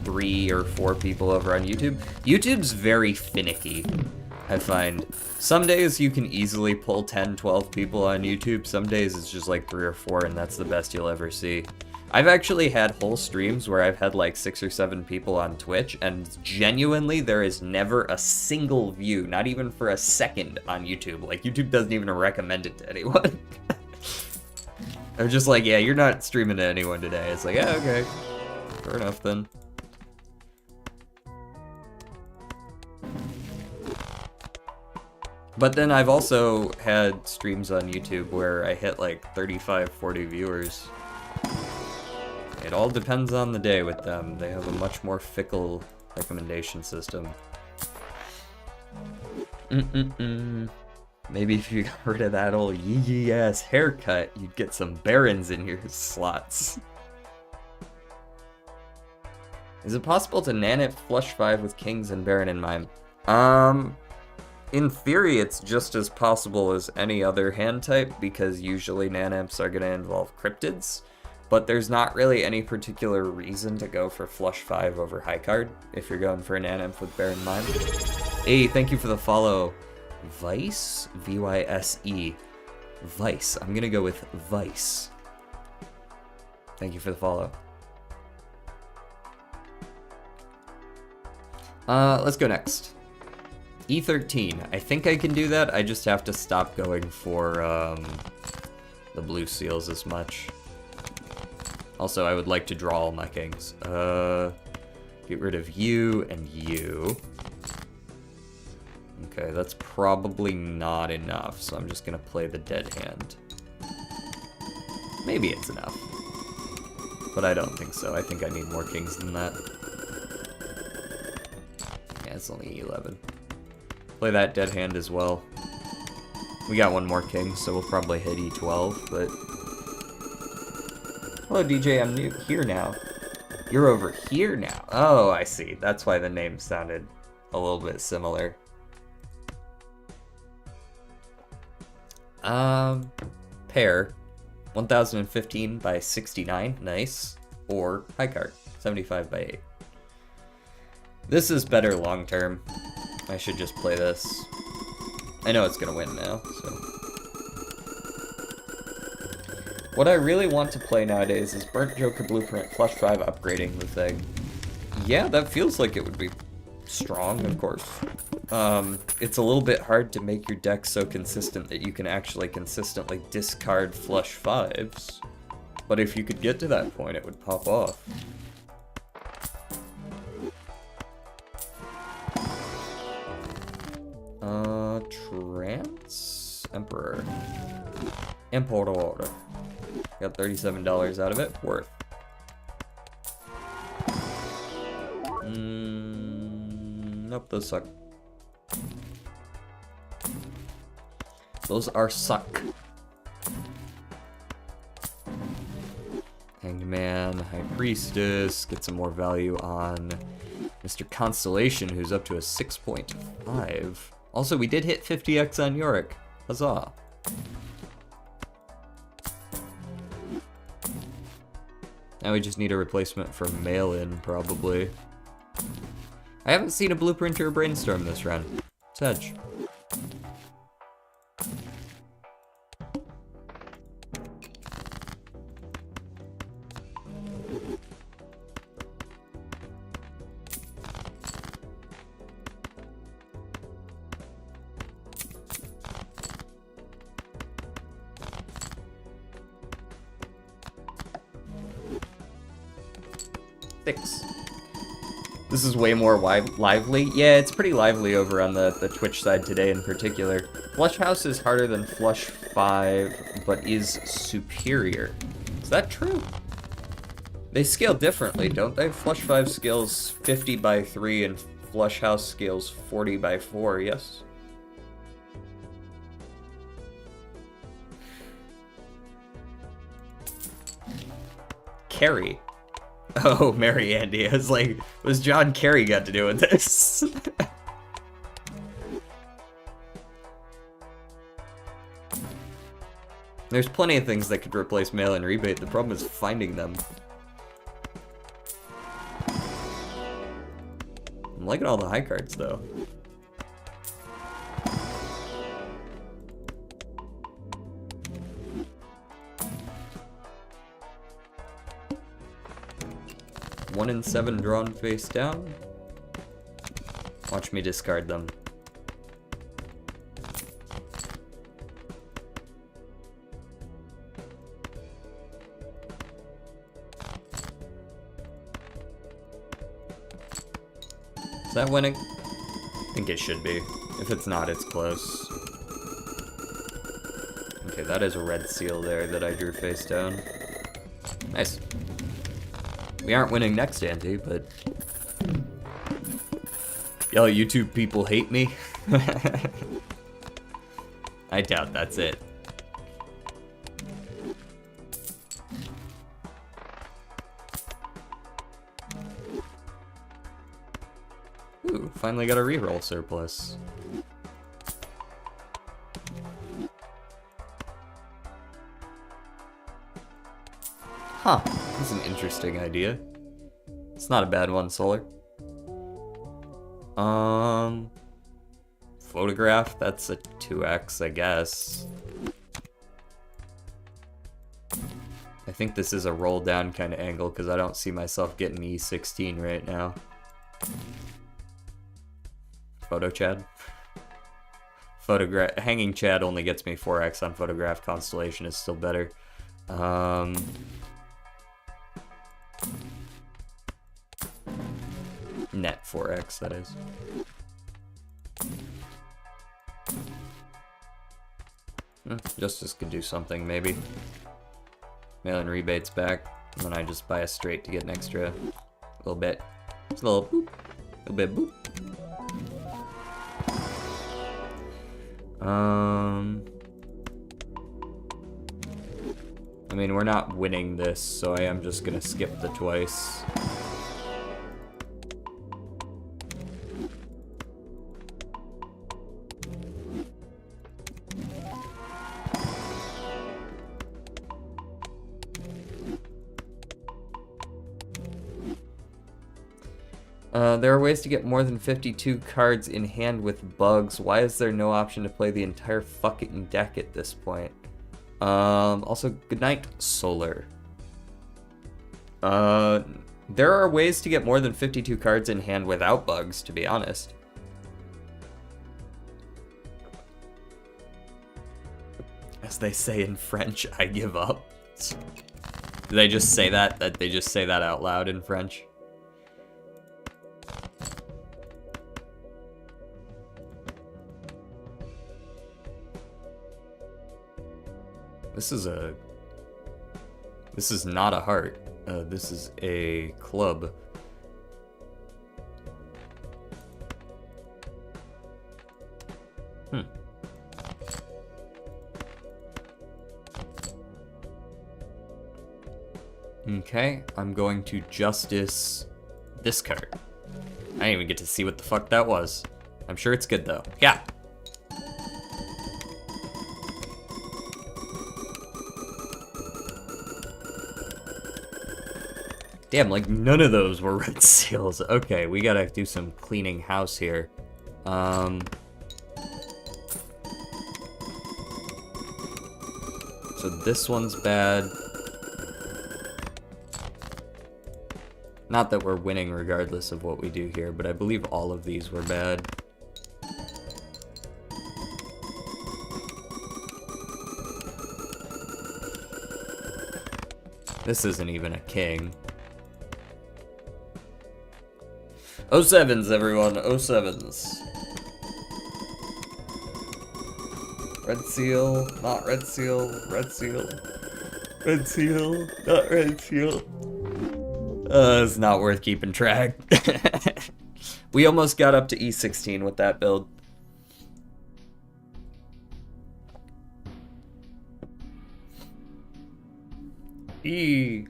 3 or 4 people over on YouTube. YouTube's very finicky, I find. Some days you can easily pull 10, 12 people on YouTube. Some days it's just like 3 or 4, and that's the best you'll ever see. I've actually had whole streams where I've had like 6 or 7 people on Twitch, and genuinely there is never a single view, not even for a second, on YouTube. Like, YouTube doesn't even recommend it to anyone. I'm just like, yeah, you're not streaming to anyone today. It's like, yeah, okay. Fair enough then. But then I've also had streams on YouTube where I hit like 35, 40 viewers. It all depends on the day with them. They have a much more fickle recommendation system. Maybe if you got rid of that old yee-yee-ass haircut, you'd get some barons in your slots. Is it possible to nanit flush 5 with kings and baron in mind? In theory, it's just as possible as any other hand type, because usually nanimps are going to involve cryptids, but there's not really any particular reason to go for flush 5 over high card if you're going for a nanimp with baron mime. Hey, thank you for the follow. Vice? V-Y-S-E. Vice. I'm going to go with Vice. Thank you for the follow. Let's go next. E13. I think I can do that. I just have to stop going for the blue seals as much. Also, I would like to draw all my kings. Get rid of you and you. Okay, that's probably not enough, so I'm just gonna play the dead hand. Maybe it's enough. But I don't think so. I think I need more kings than that. Yeah, it's only 11. Play that dead hand as well. We got one more king, so we'll probably hit E12, but... Hello, DJ, I'm new here now. You're over here now. Oh, I see. That's why the name sounded a little bit similar. Pair. 1015 by 69. Nice. Or high card. 75 by 8. This is better long term. I should just play this. I know it's gonna win now, so. What I really want to play nowadays is Burnt Joker Blueprint Flush 5 upgrading the thing. Yeah, that feels like it would be strong, of course. It's a little bit hard to make your deck so consistent that you can actually consistently discard Flush 5s. But if you could get to that point, it would pop off. Importer. Got $37 out of it. Worth. Nope, those suck. Those are suck. Hanged Man, High Priestess, get some more value on Mr. Constellation, who's up to a 6.5. Also, we did hit 50x on Yorick. Huzzah. Now we just need a replacement for mail-in, probably. I haven't seen a blueprint or a brainstorm this round. Sedge. This is way more lively. Yeah, it's pretty lively over on the Twitch side today in particular. Flush House is harder than Flush 5, but is superior. Is that true? They scale differently, don't they? Flush 5 scales 50 by 3 and Flush House scales 40 by 4, yes? Carrie. Oh, Mary Andy. I was like, what's John Kerry got to do with this? There's plenty of things that could replace mail and rebate. The problem is finding them. I'm liking all the high cards, though. One in 7 drawn face down. Watch me discard them. Is that winning? I think it should be. If it's not, it's close. Okay, that is a red seal there that I drew face down. Nice. We aren't winning next ante, but... Yo, YouTube people hate me? I doubt that's it. Ooh, finally got a reroll surplus. Huh, that's an interesting idea. It's not a bad one, Solar. Photograph, that's a 2x, I guess. I think this is a roll down kind of angle because I don't see myself getting E16 right now. Photo Chad? Photograph, Hanging Chad only gets me 4x on Photograph. Constellation is still better. Net 4x, that is. Justice could do something, maybe. Mail-in rebates back, and then I just buy a straight to get an extra little bit. Just a little boop. A little bit boop. I mean, we're not winning this, so I am just gonna skip the twice. There are ways to get more than 52 cards in hand with bugs. Why is there no option to play the entire fucking deck at this point? Also, good night, Solar. There are ways to get more than 52 cards in hand without bugs, to be honest. As they say in French, I give up. Do they just say that? That they just say that out loud in French? This is not a heart. This is a club. Okay, I'm going to justice this card. I didn't even get to see what the fuck that was. I'm sure it's good though. Yeah. Damn, like none of those were red seals. Okay, we gotta do some cleaning house here. So this one's bad. Not that we're winning regardless of what we do here, but I believe all of these were bad. This isn't even a king. 07s, everyone, 07s. Red seal, not red seal, red seal. Red seal, not red seal. It's not worth keeping track. We almost got up to E16 with that build. E.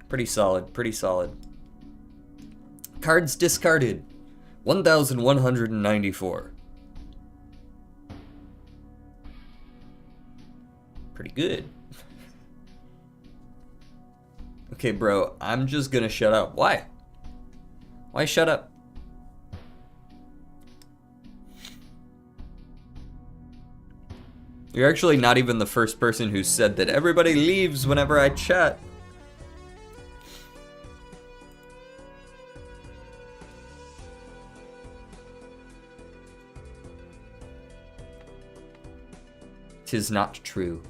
Pretty solid, pretty solid. Cards discarded. 1,194. Pretty good. Okay, bro, I'm just gonna shut up. Why? Why shut up? You're actually not even the first person who said that everybody leaves whenever I chat. Tis not true.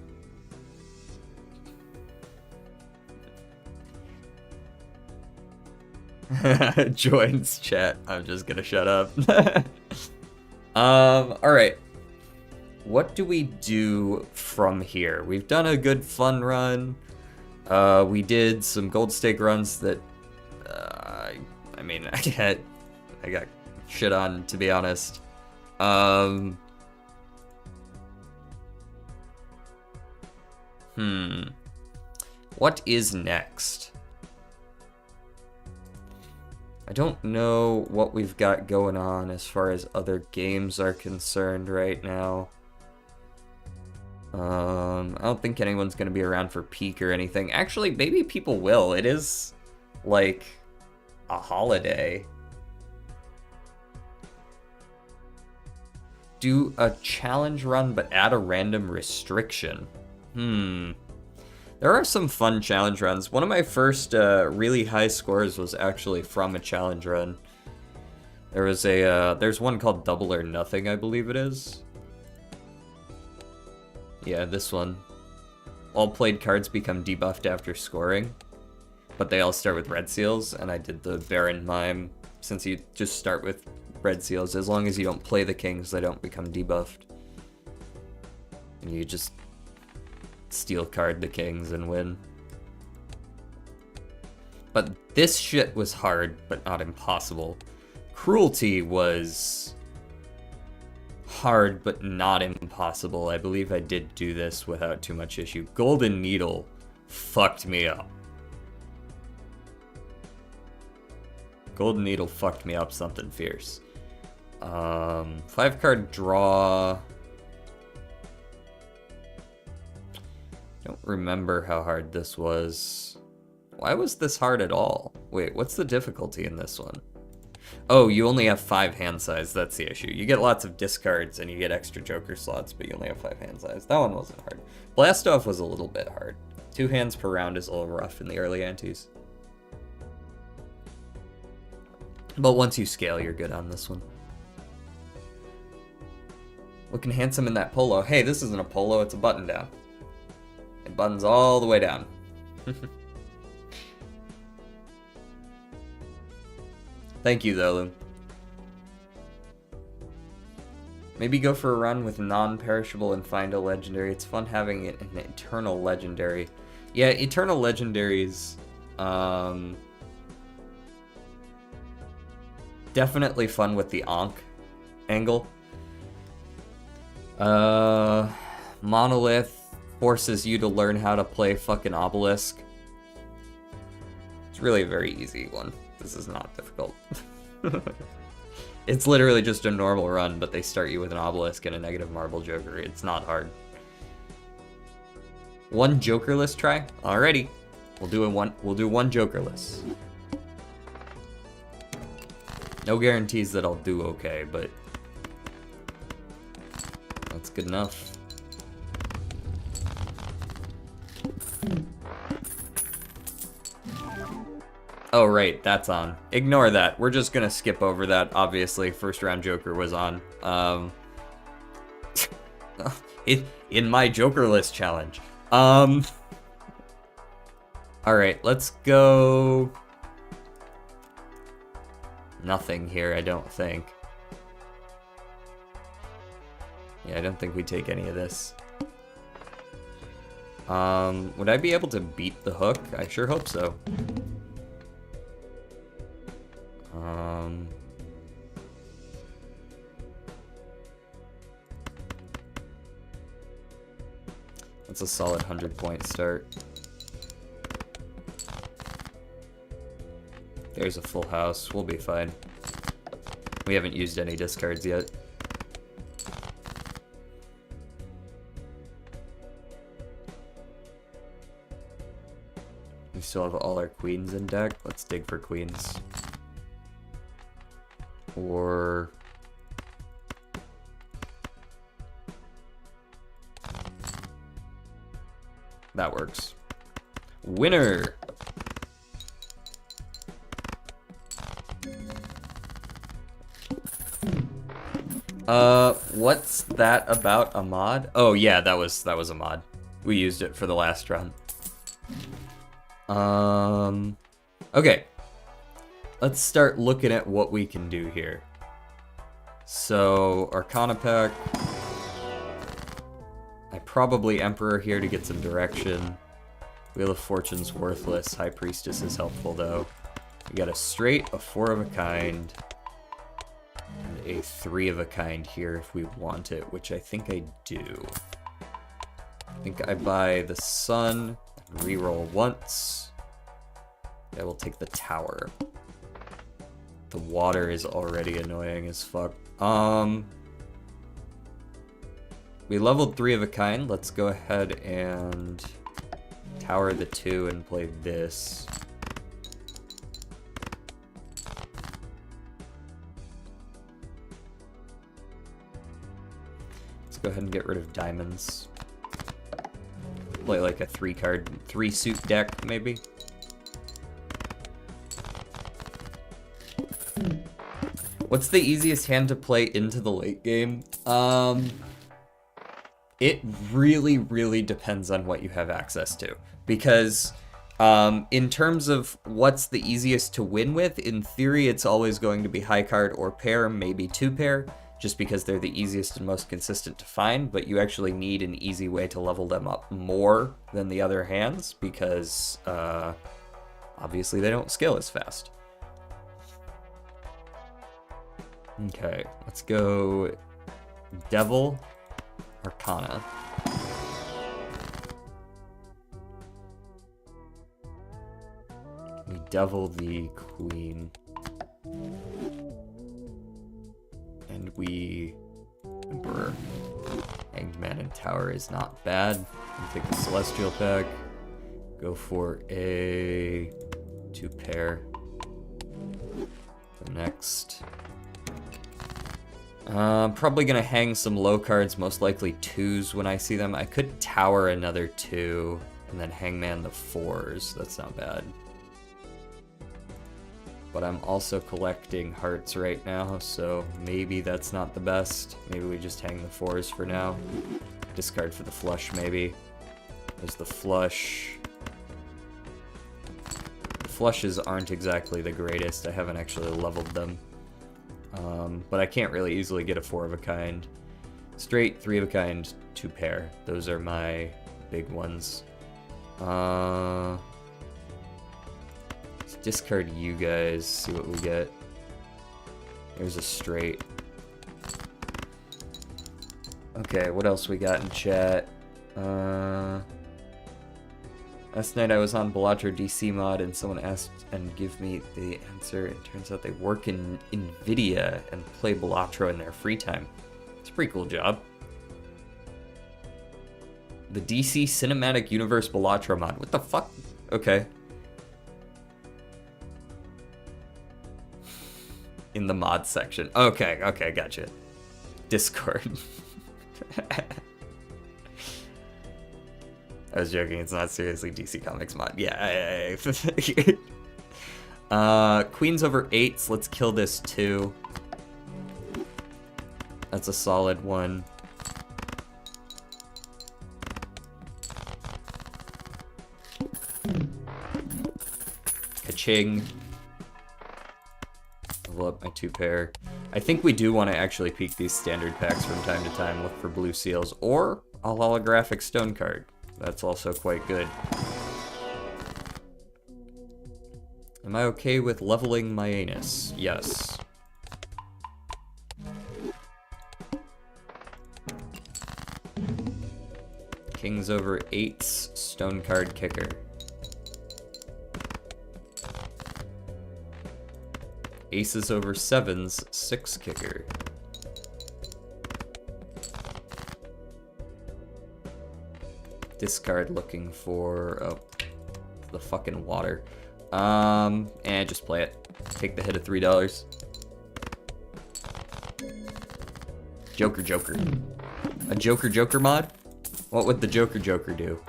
Joins chat. I'm just gonna shut up. Alright. What do we do from here? We've done a good fun run. We did some gold stake runs that I mean I got shit on, to be honest. What is next? I don't know what we've got going on as far as other games are concerned right now. I don't think anyone's gonna be around for Peak or anything. Actually, maybe people will. It is, like, a holiday. Do a challenge run, but add a random restriction. There are some fun challenge runs. One of my first really high scores was actually from a challenge run. There was there's one called Double or Nothing, I believe it is. Yeah, this one. All played cards become debuffed after scoring, but they all start with red seals, and I did the Baron Mime, since you just start with red seals. As long as you don't play the kings, they don't become debuffed. And you just steel card the kings and win. But this shit was hard, but not impossible. Cruelty was hard, but not impossible. I believe I did do this without too much issue. Golden Needle fucked me up. Golden Needle fucked me up something fierce. 5-card draw. Don't remember how hard this was. Why was this hard at all? Wait, what's the difficulty in this one? Oh, you only have 5 hand size, that's the issue. You get lots of discards and you get extra joker slots, but you only have 5 hand size. That one wasn't hard. Blast Off was a little bit hard. 2 hands per round is a little rough in the early antes. But once you scale, you're good on this one. Looking handsome in that polo. Hey, this isn't a polo, it's a button down. It buttons all the way down. Thank you, though, Loom. Maybe go for a run with non-perishable and find a legendary. It's fun having an eternal legendary. Yeah, eternal legendaries, definitely fun with the Ankh angle. Monolith forces you to learn how to play fucking Obelisk. It's really a very easy one. This is not difficult. It's literally just a normal run, but they start you with an Obelisk and a negative Marble Joker. It's not hard. One Jokerless try? Alrighty. We'll do one Jokerless. No guarantees that I'll do okay, but that's good enough. Oh, right, that's on. Ignore that. We're just gonna skip over that, obviously. First round Joker was on. In my Jokerless challenge. Alright, let's go... Nothing here, I don't think. Yeah, I don't think we take any of this. Would I be able to beat the hook? I sure hope so. That's a solid 100-point start. There's a full house. We'll be fine. We haven't used any discards yet. We still have all our queens in deck. Let's dig for queens. Or... that works. Winner! What's that about a mod? Oh yeah, that was a mod. We used it for the last run. Okay. Let's start looking at what we can do here. So, Arcana pack. I probably Emperor here to get some direction. Wheel of Fortune's worthless. High Priestess is helpful though. We got a straight, a 4 of a kind, and a 3 of a kind here if we want it, which I think I do. I think I buy the Sun, and reroll once. I will take the Tower. The water is already annoying as fuck. We leveled 3 of a kind. Let's go ahead and tower the 2 and play this. Let's go ahead and get rid of diamonds. Play like a 3 suit deck, maybe. What's the easiest hand to play into the late game? It really, really depends on what you have access to. Because in terms of what's the easiest to win with, in theory it's always going to be high card or pair, maybe 2 pair, just because they're the easiest and most consistent to find, but you actually need an easy way to level them up more than the other hands, because obviously they don't scale as fast. Okay, let's go Devil, Arcana. We Devil the Queen. And we Emperor. Hanged Man and Tower is not bad. We take the Celestial pack. Go for a 2 pair. The next. I'm probably gonna hang some low cards, most likely 2s when I see them. I could tower another 2 and then hangman the 4s. That's not bad. But I'm also collecting hearts right now, so maybe that's not the best. Maybe we just hang the 4s for now. Discard for the flush, maybe. There's the flush. The flushes aren't exactly the greatest. I haven't actually leveled them. But I can't really easily get a 4 of a kind. Straight, 3 of a kind, 2 pair. Those are my big ones. Let's discard you guys, see what we get. There's a straight. Okay, what else we got in chat? Last night I was on Balatro DC mod and someone asked and give me the answer. It turns out they work in NVIDIA and play Balatro in their free time. It's a pretty cool job. The DC Cinematic Universe Balatro mod. What the fuck? Okay. In the mod section. Okay, okay, gotcha. Discord. I was joking, it's not seriously DC Comics mod. Yeah. Queens over 8s, let's kill this 2. That's a solid one. Ka-ching. Level up my 2 pair. I think we do want to actually peek these standard packs from time to time, look for blue seals, or a holographic stone card. That's also quite good. Am I okay with leveling my anus? Yes. Kings over 8s, stone card kicker. Aces over 7s, 6 kicker. Discard looking for, oh, the fucking water. And just play it. Take the hit of $3. Joker. A Joker mod? What would the Joker do?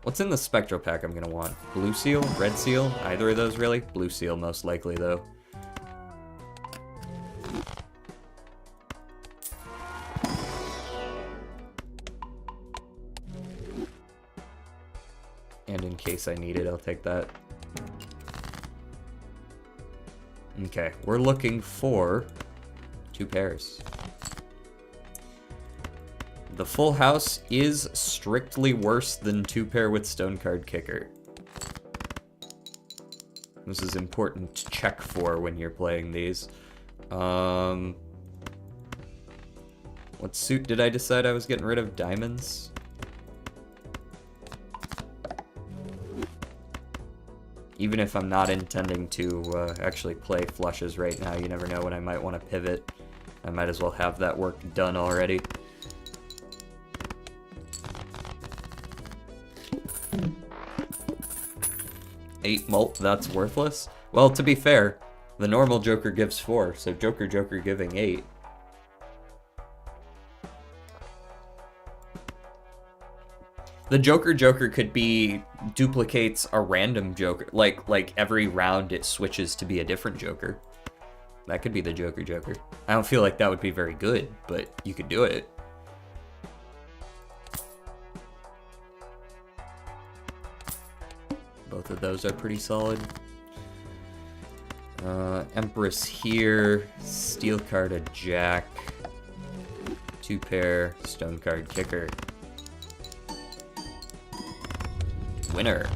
What's in the Spectral pack I'm gonna want? Blue seal? Red seal? Either of those, really? Blue seal, most likely, though. And in case I need it, I'll take that. Okay, we're looking for 2 pairs. The full house is strictly worse than 2 pair with stone card kicker. This is important to check for when you're playing these. What suit did I decide I was getting rid of? Diamonds? Even if I'm not intending to actually play flushes right now, you never know when I might want to pivot. I might as well have that work done already. Eight mult, that's worthless. Well, to be fair, the normal Joker gives 4, so Joker giving 8. The Joker could be duplicates a random Joker, like every round it switches to be a different Joker. That could be the Joker. I don't feel like that would be very good, but you could do it. Both of those are pretty solid. Empress here, steel card a jack, 2 pair, stone card kicker. Winner.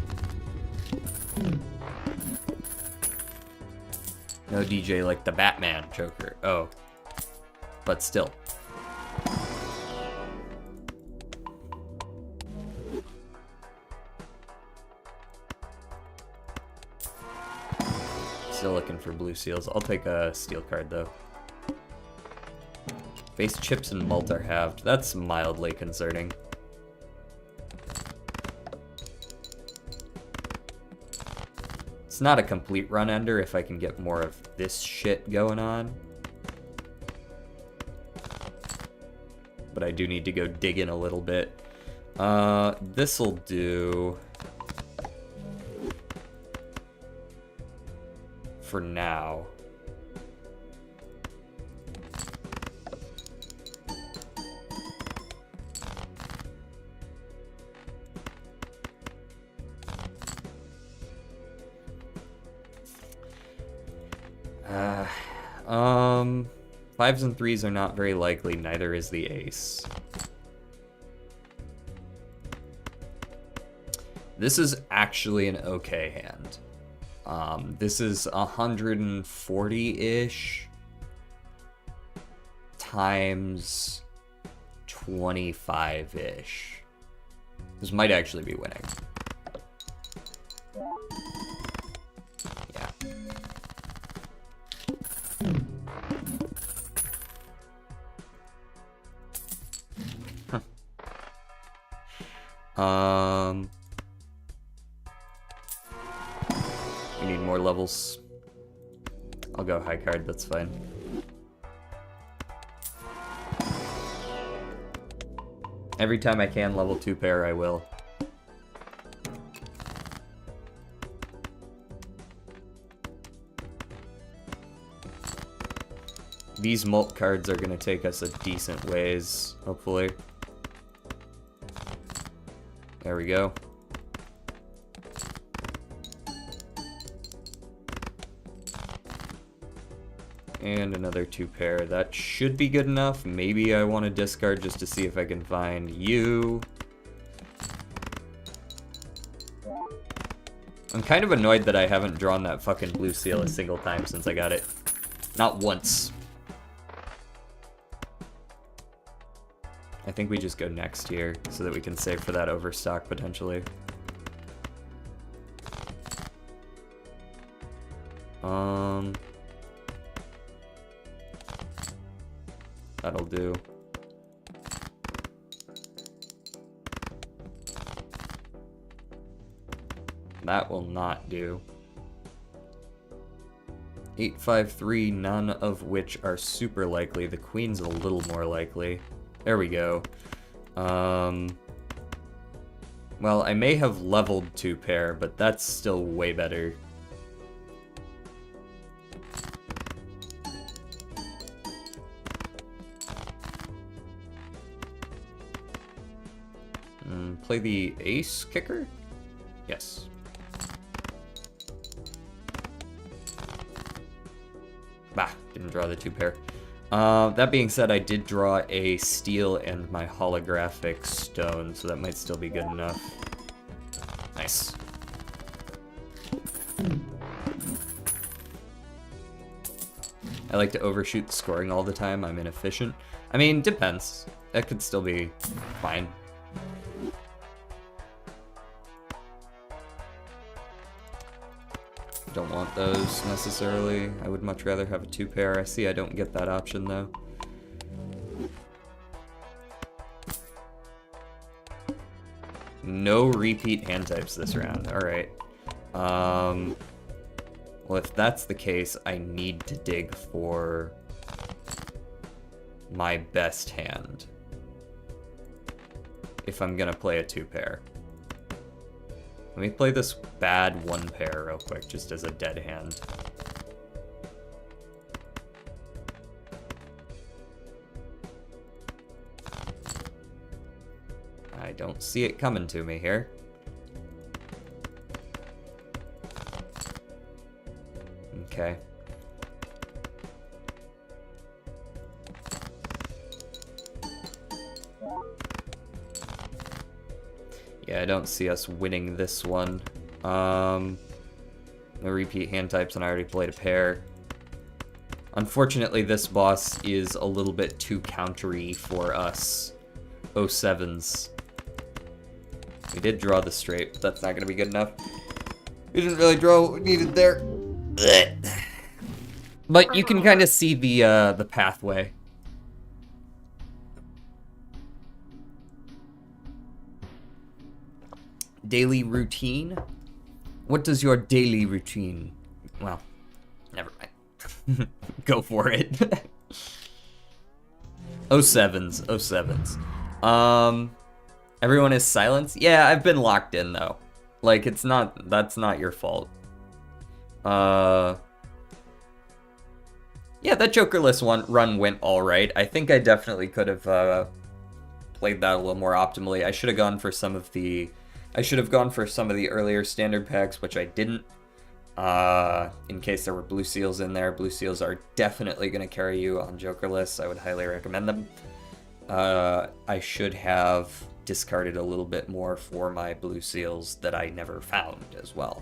No DJ like the Batman Joker. Oh. But still. Still looking for blue seals. I'll take a steel card though. Base chips and mult are halved. That's mildly concerning. It's not a complete run ender if I can get more of this shit going on. But I do need to go dig in a little bit. This'll do for now. 5s and 3s are not very likely, neither is the ace. This is actually an okay hand. This is 140-ish times 25-ish. This might actually be winning. Yeah. We need more levels. I'll go high card, that's fine. Every time I can level 2 pair, I will. These mult cards are gonna take us a decent ways, hopefully. There we go. And another 2 pair. That should be good enough. Maybe I want to discard just to see if I can find you. I'm kind of annoyed that I haven't drawn that fucking blue seal a single time since I got it. Not once. I think we just go next here so that we can save for that overstock potentially. That'll do. That will not do. 8, 5, 3, none of which are super likely. The queen's a little more likely. There we go. Well, I may have leveled 2 pair, but that's still way better. Play the ace kicker? Yes. Bah, didn't draw the 2 pair. That being said, I did draw a steel and my holographic stone, so that might still be good enough. Nice. I like to overshoot the scoring all the time. I'm inefficient. I mean, depends. That could still be fine. Don't want those necessarily. I would much rather have a 2 pair. I see I don't get that option though. No repeat hand types this round. Alright. Well, if that's the case, I need to dig for my best hand if I'm gonna play a 2 pair. Let me play this bad 1 pair real quick, just as a dead hand. I don't see it coming to me here. Okay. Yeah, I don't see us winning this one. No repeat hand types, and I already played a pair. Unfortunately, this boss is a little bit too countery for us 07s. We did draw the straight, but that's not going to be good enough. We didn't really draw what we needed there. But you can kind of see the pathway. Daily routine? What does your daily routine... Well, never mind. Go for it. 07s, 07s. Everyone is silenced? Yeah, I've been locked in though. Like, it's not, that's not your fault. Yeah, that Jokerless run went alright. I think I definitely could have played that a little more optimally. I should have gone for some of the earlier standard packs, which I didn't. In case there were blue seals in there. Blue seals are definitely going to carry you on Joker lists. I would highly recommend them. I should have discarded a little bit more for my blue seals that I never found as well.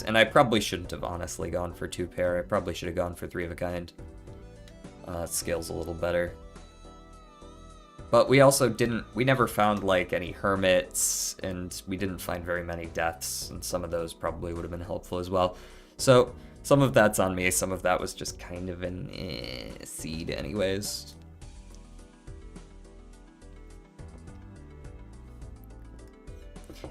And I probably shouldn't have honestly gone for 2 pair. I probably should have gone for 3 of a kind. It scales a little better. But we also we never found like any hermits, and we didn't find very many deaths, and some of those probably would have been helpful as well. So some of that's on me, some of that was just kind of an seed anyways.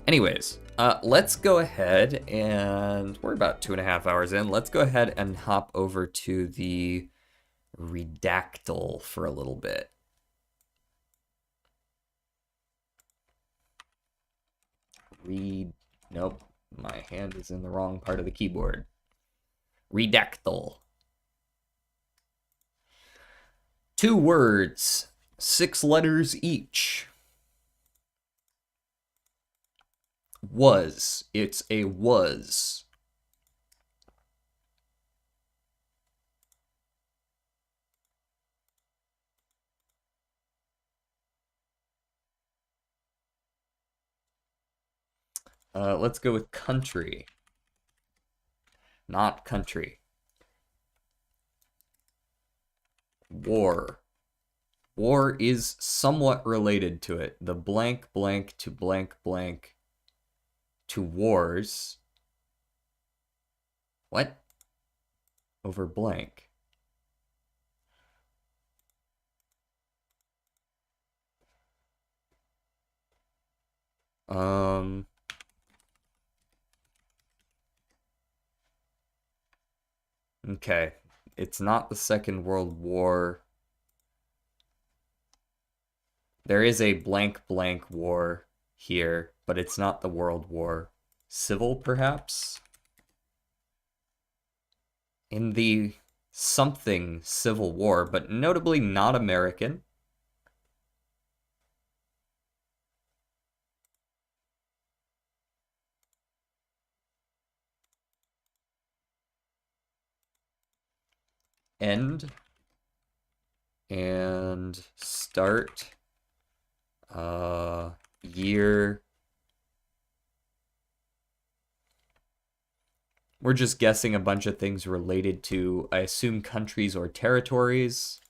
Anyways, let's go ahead and we're about 2.5 hours in. Let's go ahead and hop over to the Redactyl for a little bit. Nope, my hand is in the wrong part of the keyboard. Redactyl. 2 words, 6 letters each. Was. It's a was. Let's go with country. Not country. War. War is somewhat related to it. The blank blank to blank blank to wars. What? Over blank. Okay. It's not the Second World War. There is a blank blank war here, but it's not the World War. Civil, perhaps? In the something Civil War, but notably not American. End and start year. We're just guessing a bunch of things related to, I assume, countries or territories.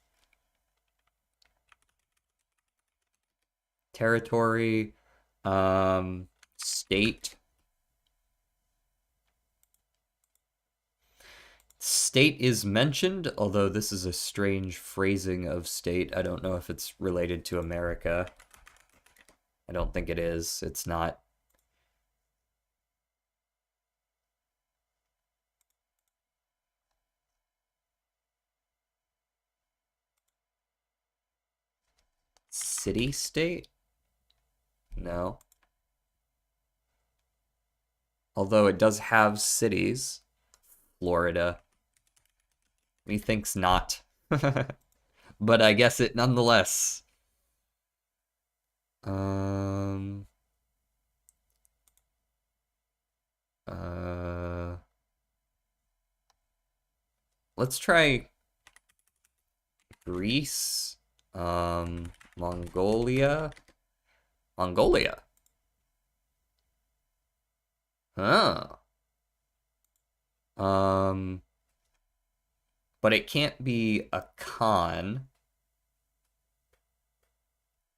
Territory, state. State is mentioned, although this is a strange phrasing of state. I don't know if it's related to America. I don't think it is. It's not. City-state? No. Although it does have cities. Florida. Methinks not. But I guess it nonetheless. Let's try Greece. Mongolia. Mongolia. Huh. But it can't be a Khan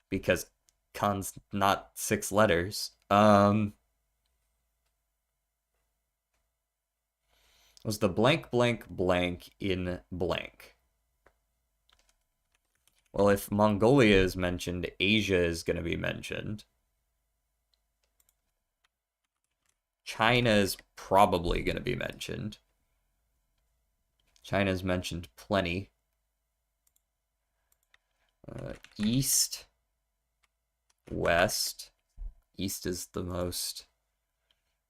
because Khan's not 6 letters. Was the blank blank blank in blank? Well, if Mongolia is mentioned, Asia is going to be mentioned. China is probably going to be mentioned. China's mentioned plenty. East, West. East is the most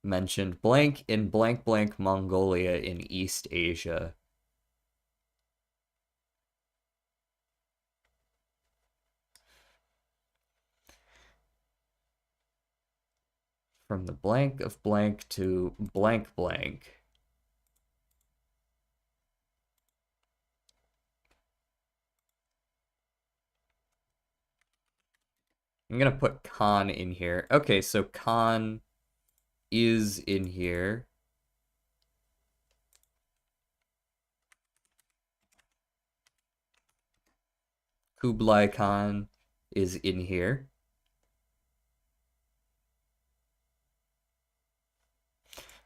mentioned. Blank in blank blank Mongolia in East Asia. From the blank of blank to blank blank. I'm gonna put Khan in here. Okay, so Khan is in here. Kublai Khan is in here.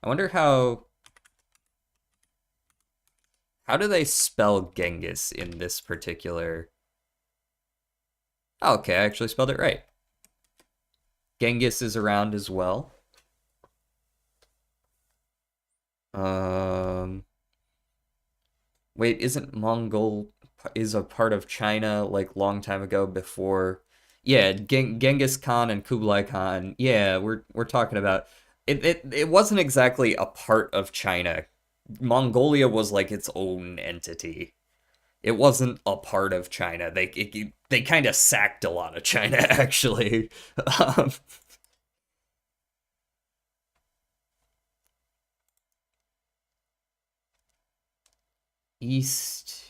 I wonder how do they spell Genghis in this particular? Oh, okay, I actually spelled it right. Genghis is around as well. Um, Wait, isn't Mongol is a part of China like long time ago before? Yeah, Genghis Khan and Kublai Khan. Yeah, we're talking about it wasn't exactly a part of China. Mongolia was like its own entity. It wasn't a part of China. They kind of sacked a lot of China actually. Um, East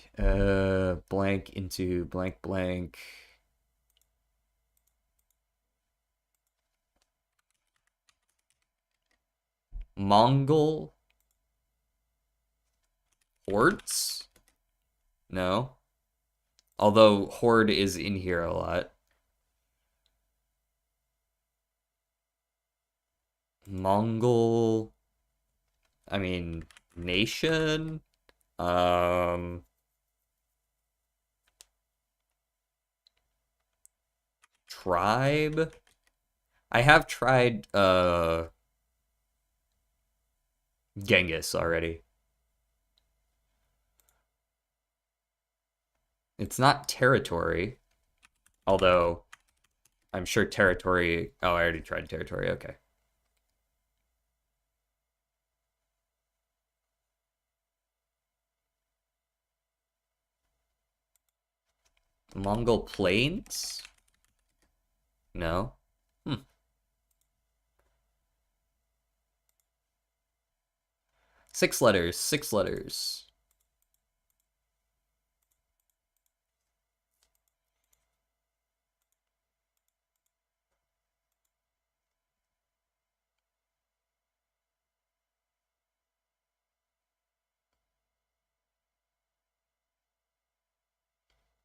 blank into blank blank. Mongol hordes? No. Although horde is in here a lot. Mongol, I mean, nation, um, tribe. I have tried Genghis already. It's not territory, although I'm sure territory. Oh, I already tried territory. Okay. Mongol plains? No. Hmm. Six letters, six letters.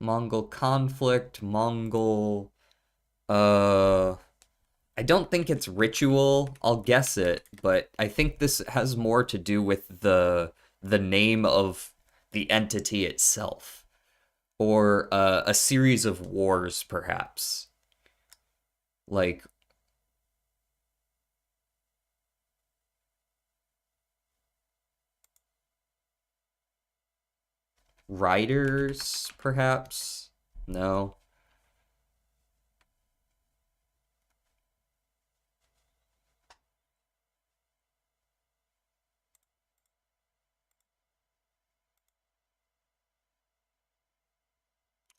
Mongol conflict, Mongol uh I don't think it's ritual. I'll guess it, but I think this has more to do with the name of the entity itself, or a series of wars, perhaps. Like riders, perhaps. No,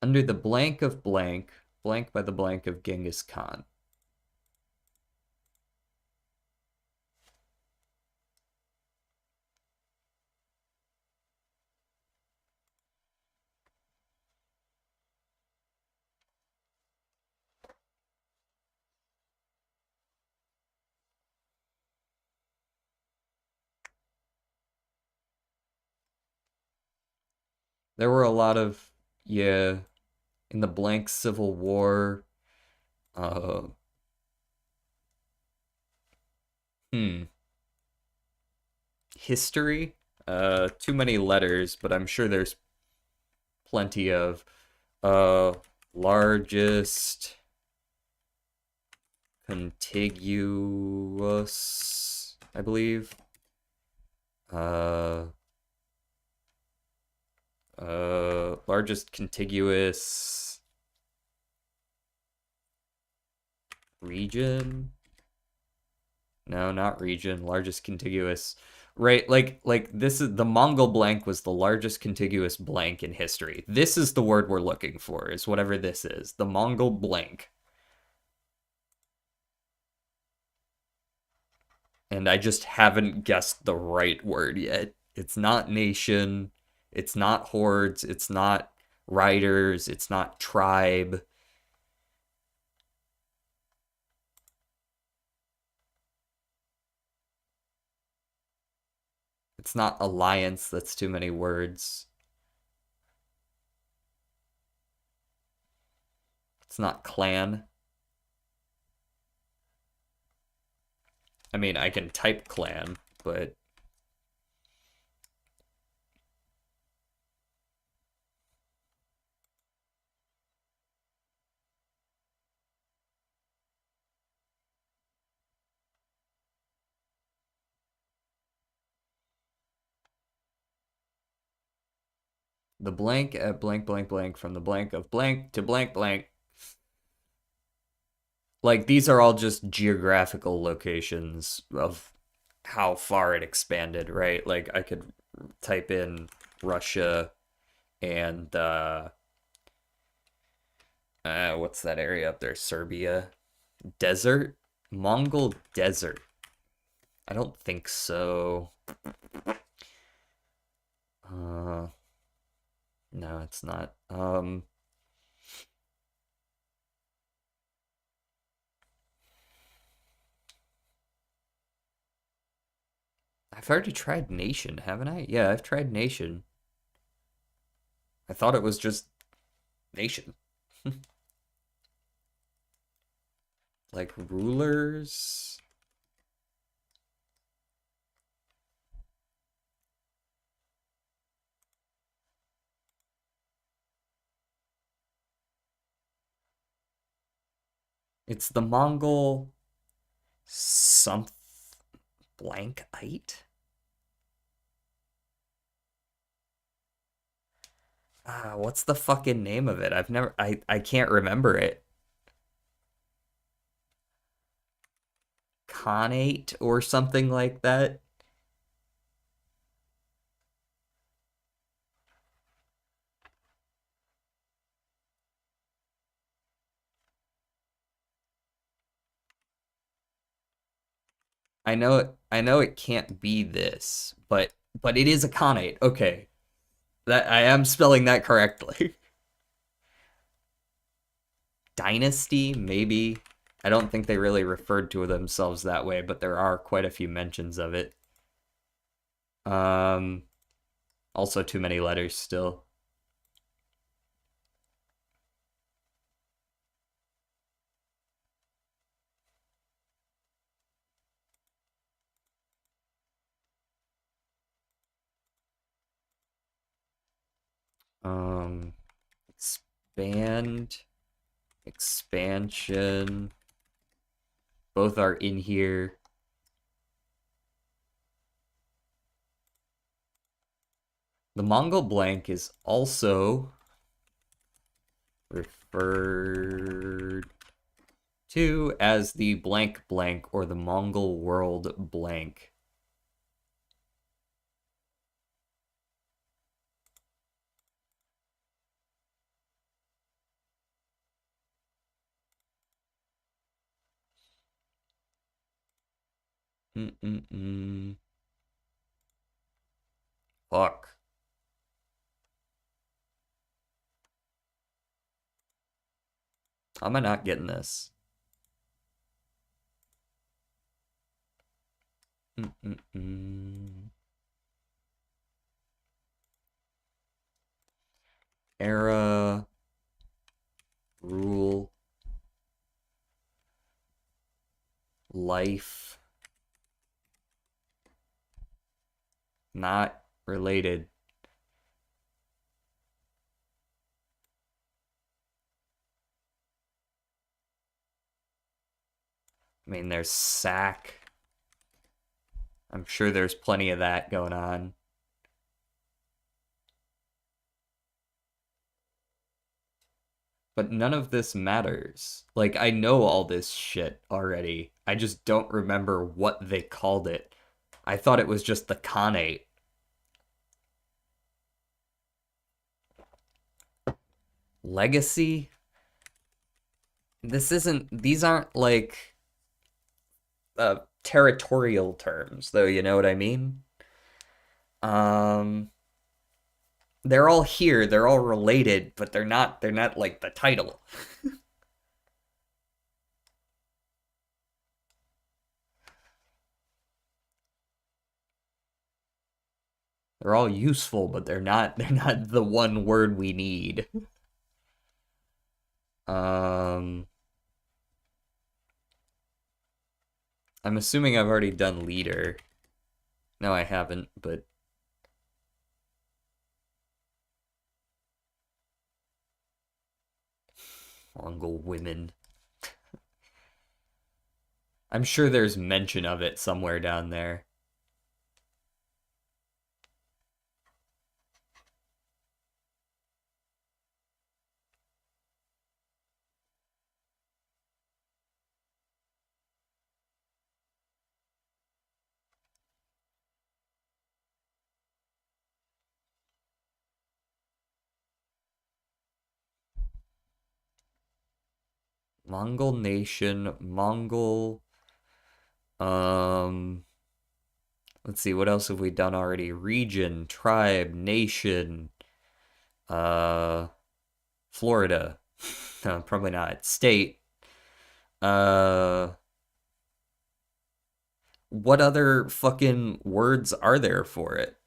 under the blank of blank, blank by the blank of Genghis Khan. There were a lot of, yeah, in the blank Civil War. Uh, hmm, history. Too many letters, but I'm sure there's plenty of uh largest contiguous, I believe. Uh Largest contiguous region. No, not region. Largest contiguous. Right, like this is the Mongol blank was the largest contiguous blank in history. This is the word we're looking for, is whatever this is. The Mongol blank. and I just haven't guessed the right word yet. It's not nation, it's not hordes, it's not riders, it's not tribe. It's not alliance, that's too many words. It's not clan. I mean, I can type clan, but the blank at blank blank blank from the blank of blank to blank blank. Like these are all just geographical locations of how far it expanded, right? Like I could type in Russia and what's that area up there? Serbia desert, Mongol desert. I don't think so. Uh, no, it's not. I've already tried nation, haven't I? Yeah, I've tried nation. I thought it was just nation. Like rulers. It's the Mongol some blankite. What's the fucking name of it? I can't remember it. Khanate or something like that. I know it can't be this, but it is a Khanate. Okay. That I am spelling that correctly. Dynasty, maybe. I don't think they really referred to themselves that way, but there are quite a few mentions of it. Um, Also too many letters still. Um, expand, expansion. Both are in here. The Mongol blank is also referred to as the blank blank or the Mongol world blank. Mm-mm-mm. Fuck. How am I not getting this? Mm-mm-mm. Era, rule, life, not related. I mean, there's sack. I'm sure there's plenty of that going on. But none of this matters. Like, I know all this shit already. I just don't remember what they called it. I thought it was just the Khanate. Legacy? This isn't, these aren't like territorial terms, though, you know what I mean? Um, they're all here, they're all related, but they're not like the title. They're all useful, but they're not the one word we need. Um, I'm assuming I've already done leader. No, I haven't, but Mongol women. I'm sure there's mention of it somewhere down there. Mongol nation, Mongol. Um, let's see, what else have we done already? Region, tribe, nation, uh, Florida. No, probably not. State. Uh, what other fucking words are there for it?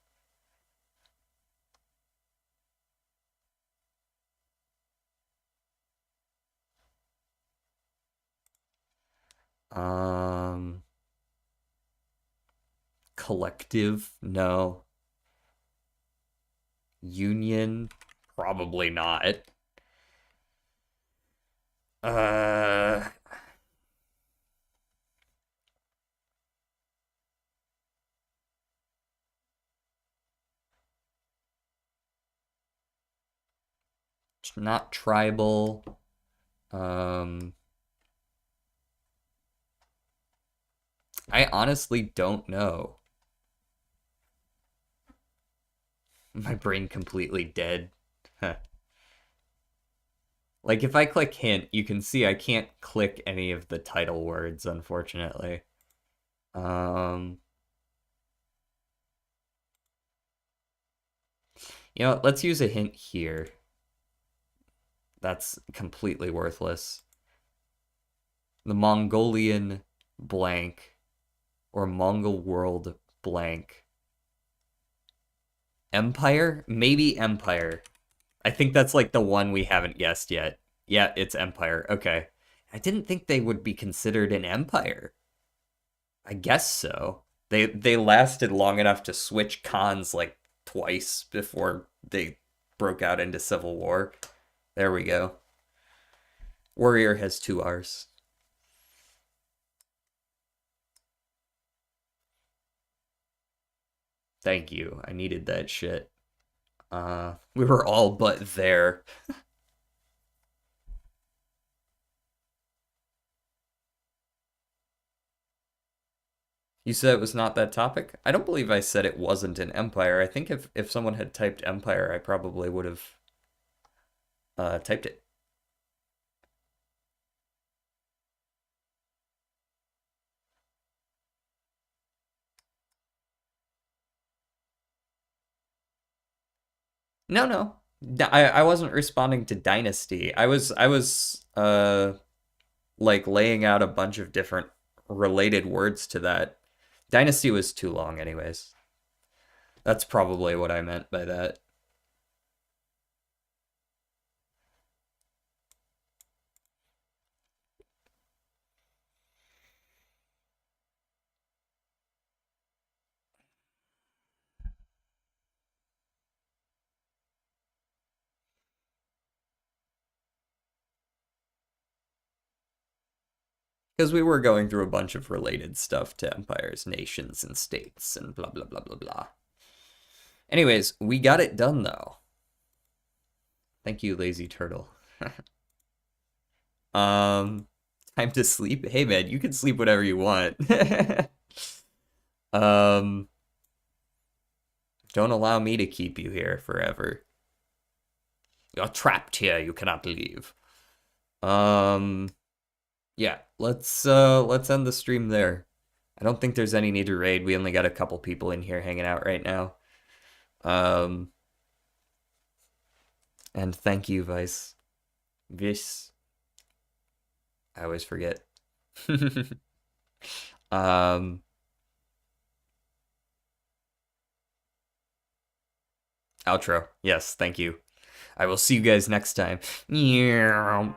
Um, collective? No. Union? Probably not. Uh, not tribal. Um, I honestly don't know. My brain completely dead. Like if I click hint, you can see I can't click any of the title words, unfortunately. Um, let's use a hint here. That's completely worthless. The Mongolian blank or Mongol world blank. Empire? Maybe Empire. I think that's like the one we haven't guessed yet. Yeah, it's Empire. Okay. I didn't think they would be considered an empire. I guess so. They lasted long enough to switch cons like twice before they broke out into civil war. There we go. Warrior has two R's. Thank you. I needed that shit. We were all but there. You said it was not that topic? I don't believe I said it wasn't an empire. I think if someone had typed empire, I probably would have typed it. No, no. I wasn't responding to dynasty. I was like laying out a bunch of different related words to that. Dynasty was too long anyways. That's probably what I meant by that. Because we were going through a bunch of related stuff to empires, nations, and states, and blah, blah, blah, blah, blah. Anyways, we got it done, though. Thank you, Lazy Turtle. um, time to sleep? Hey, man, you can sleep whatever you want. um, don't allow me to keep you here forever. You're trapped here, you cannot leave. Yeah, let's end the stream there. I don't think there's any need to raid. We only got a couple people in here hanging out right now. And thank you, Vice. Vice. I always forget. um, Outro. Yes, thank you. I will see you guys next time. Yeah.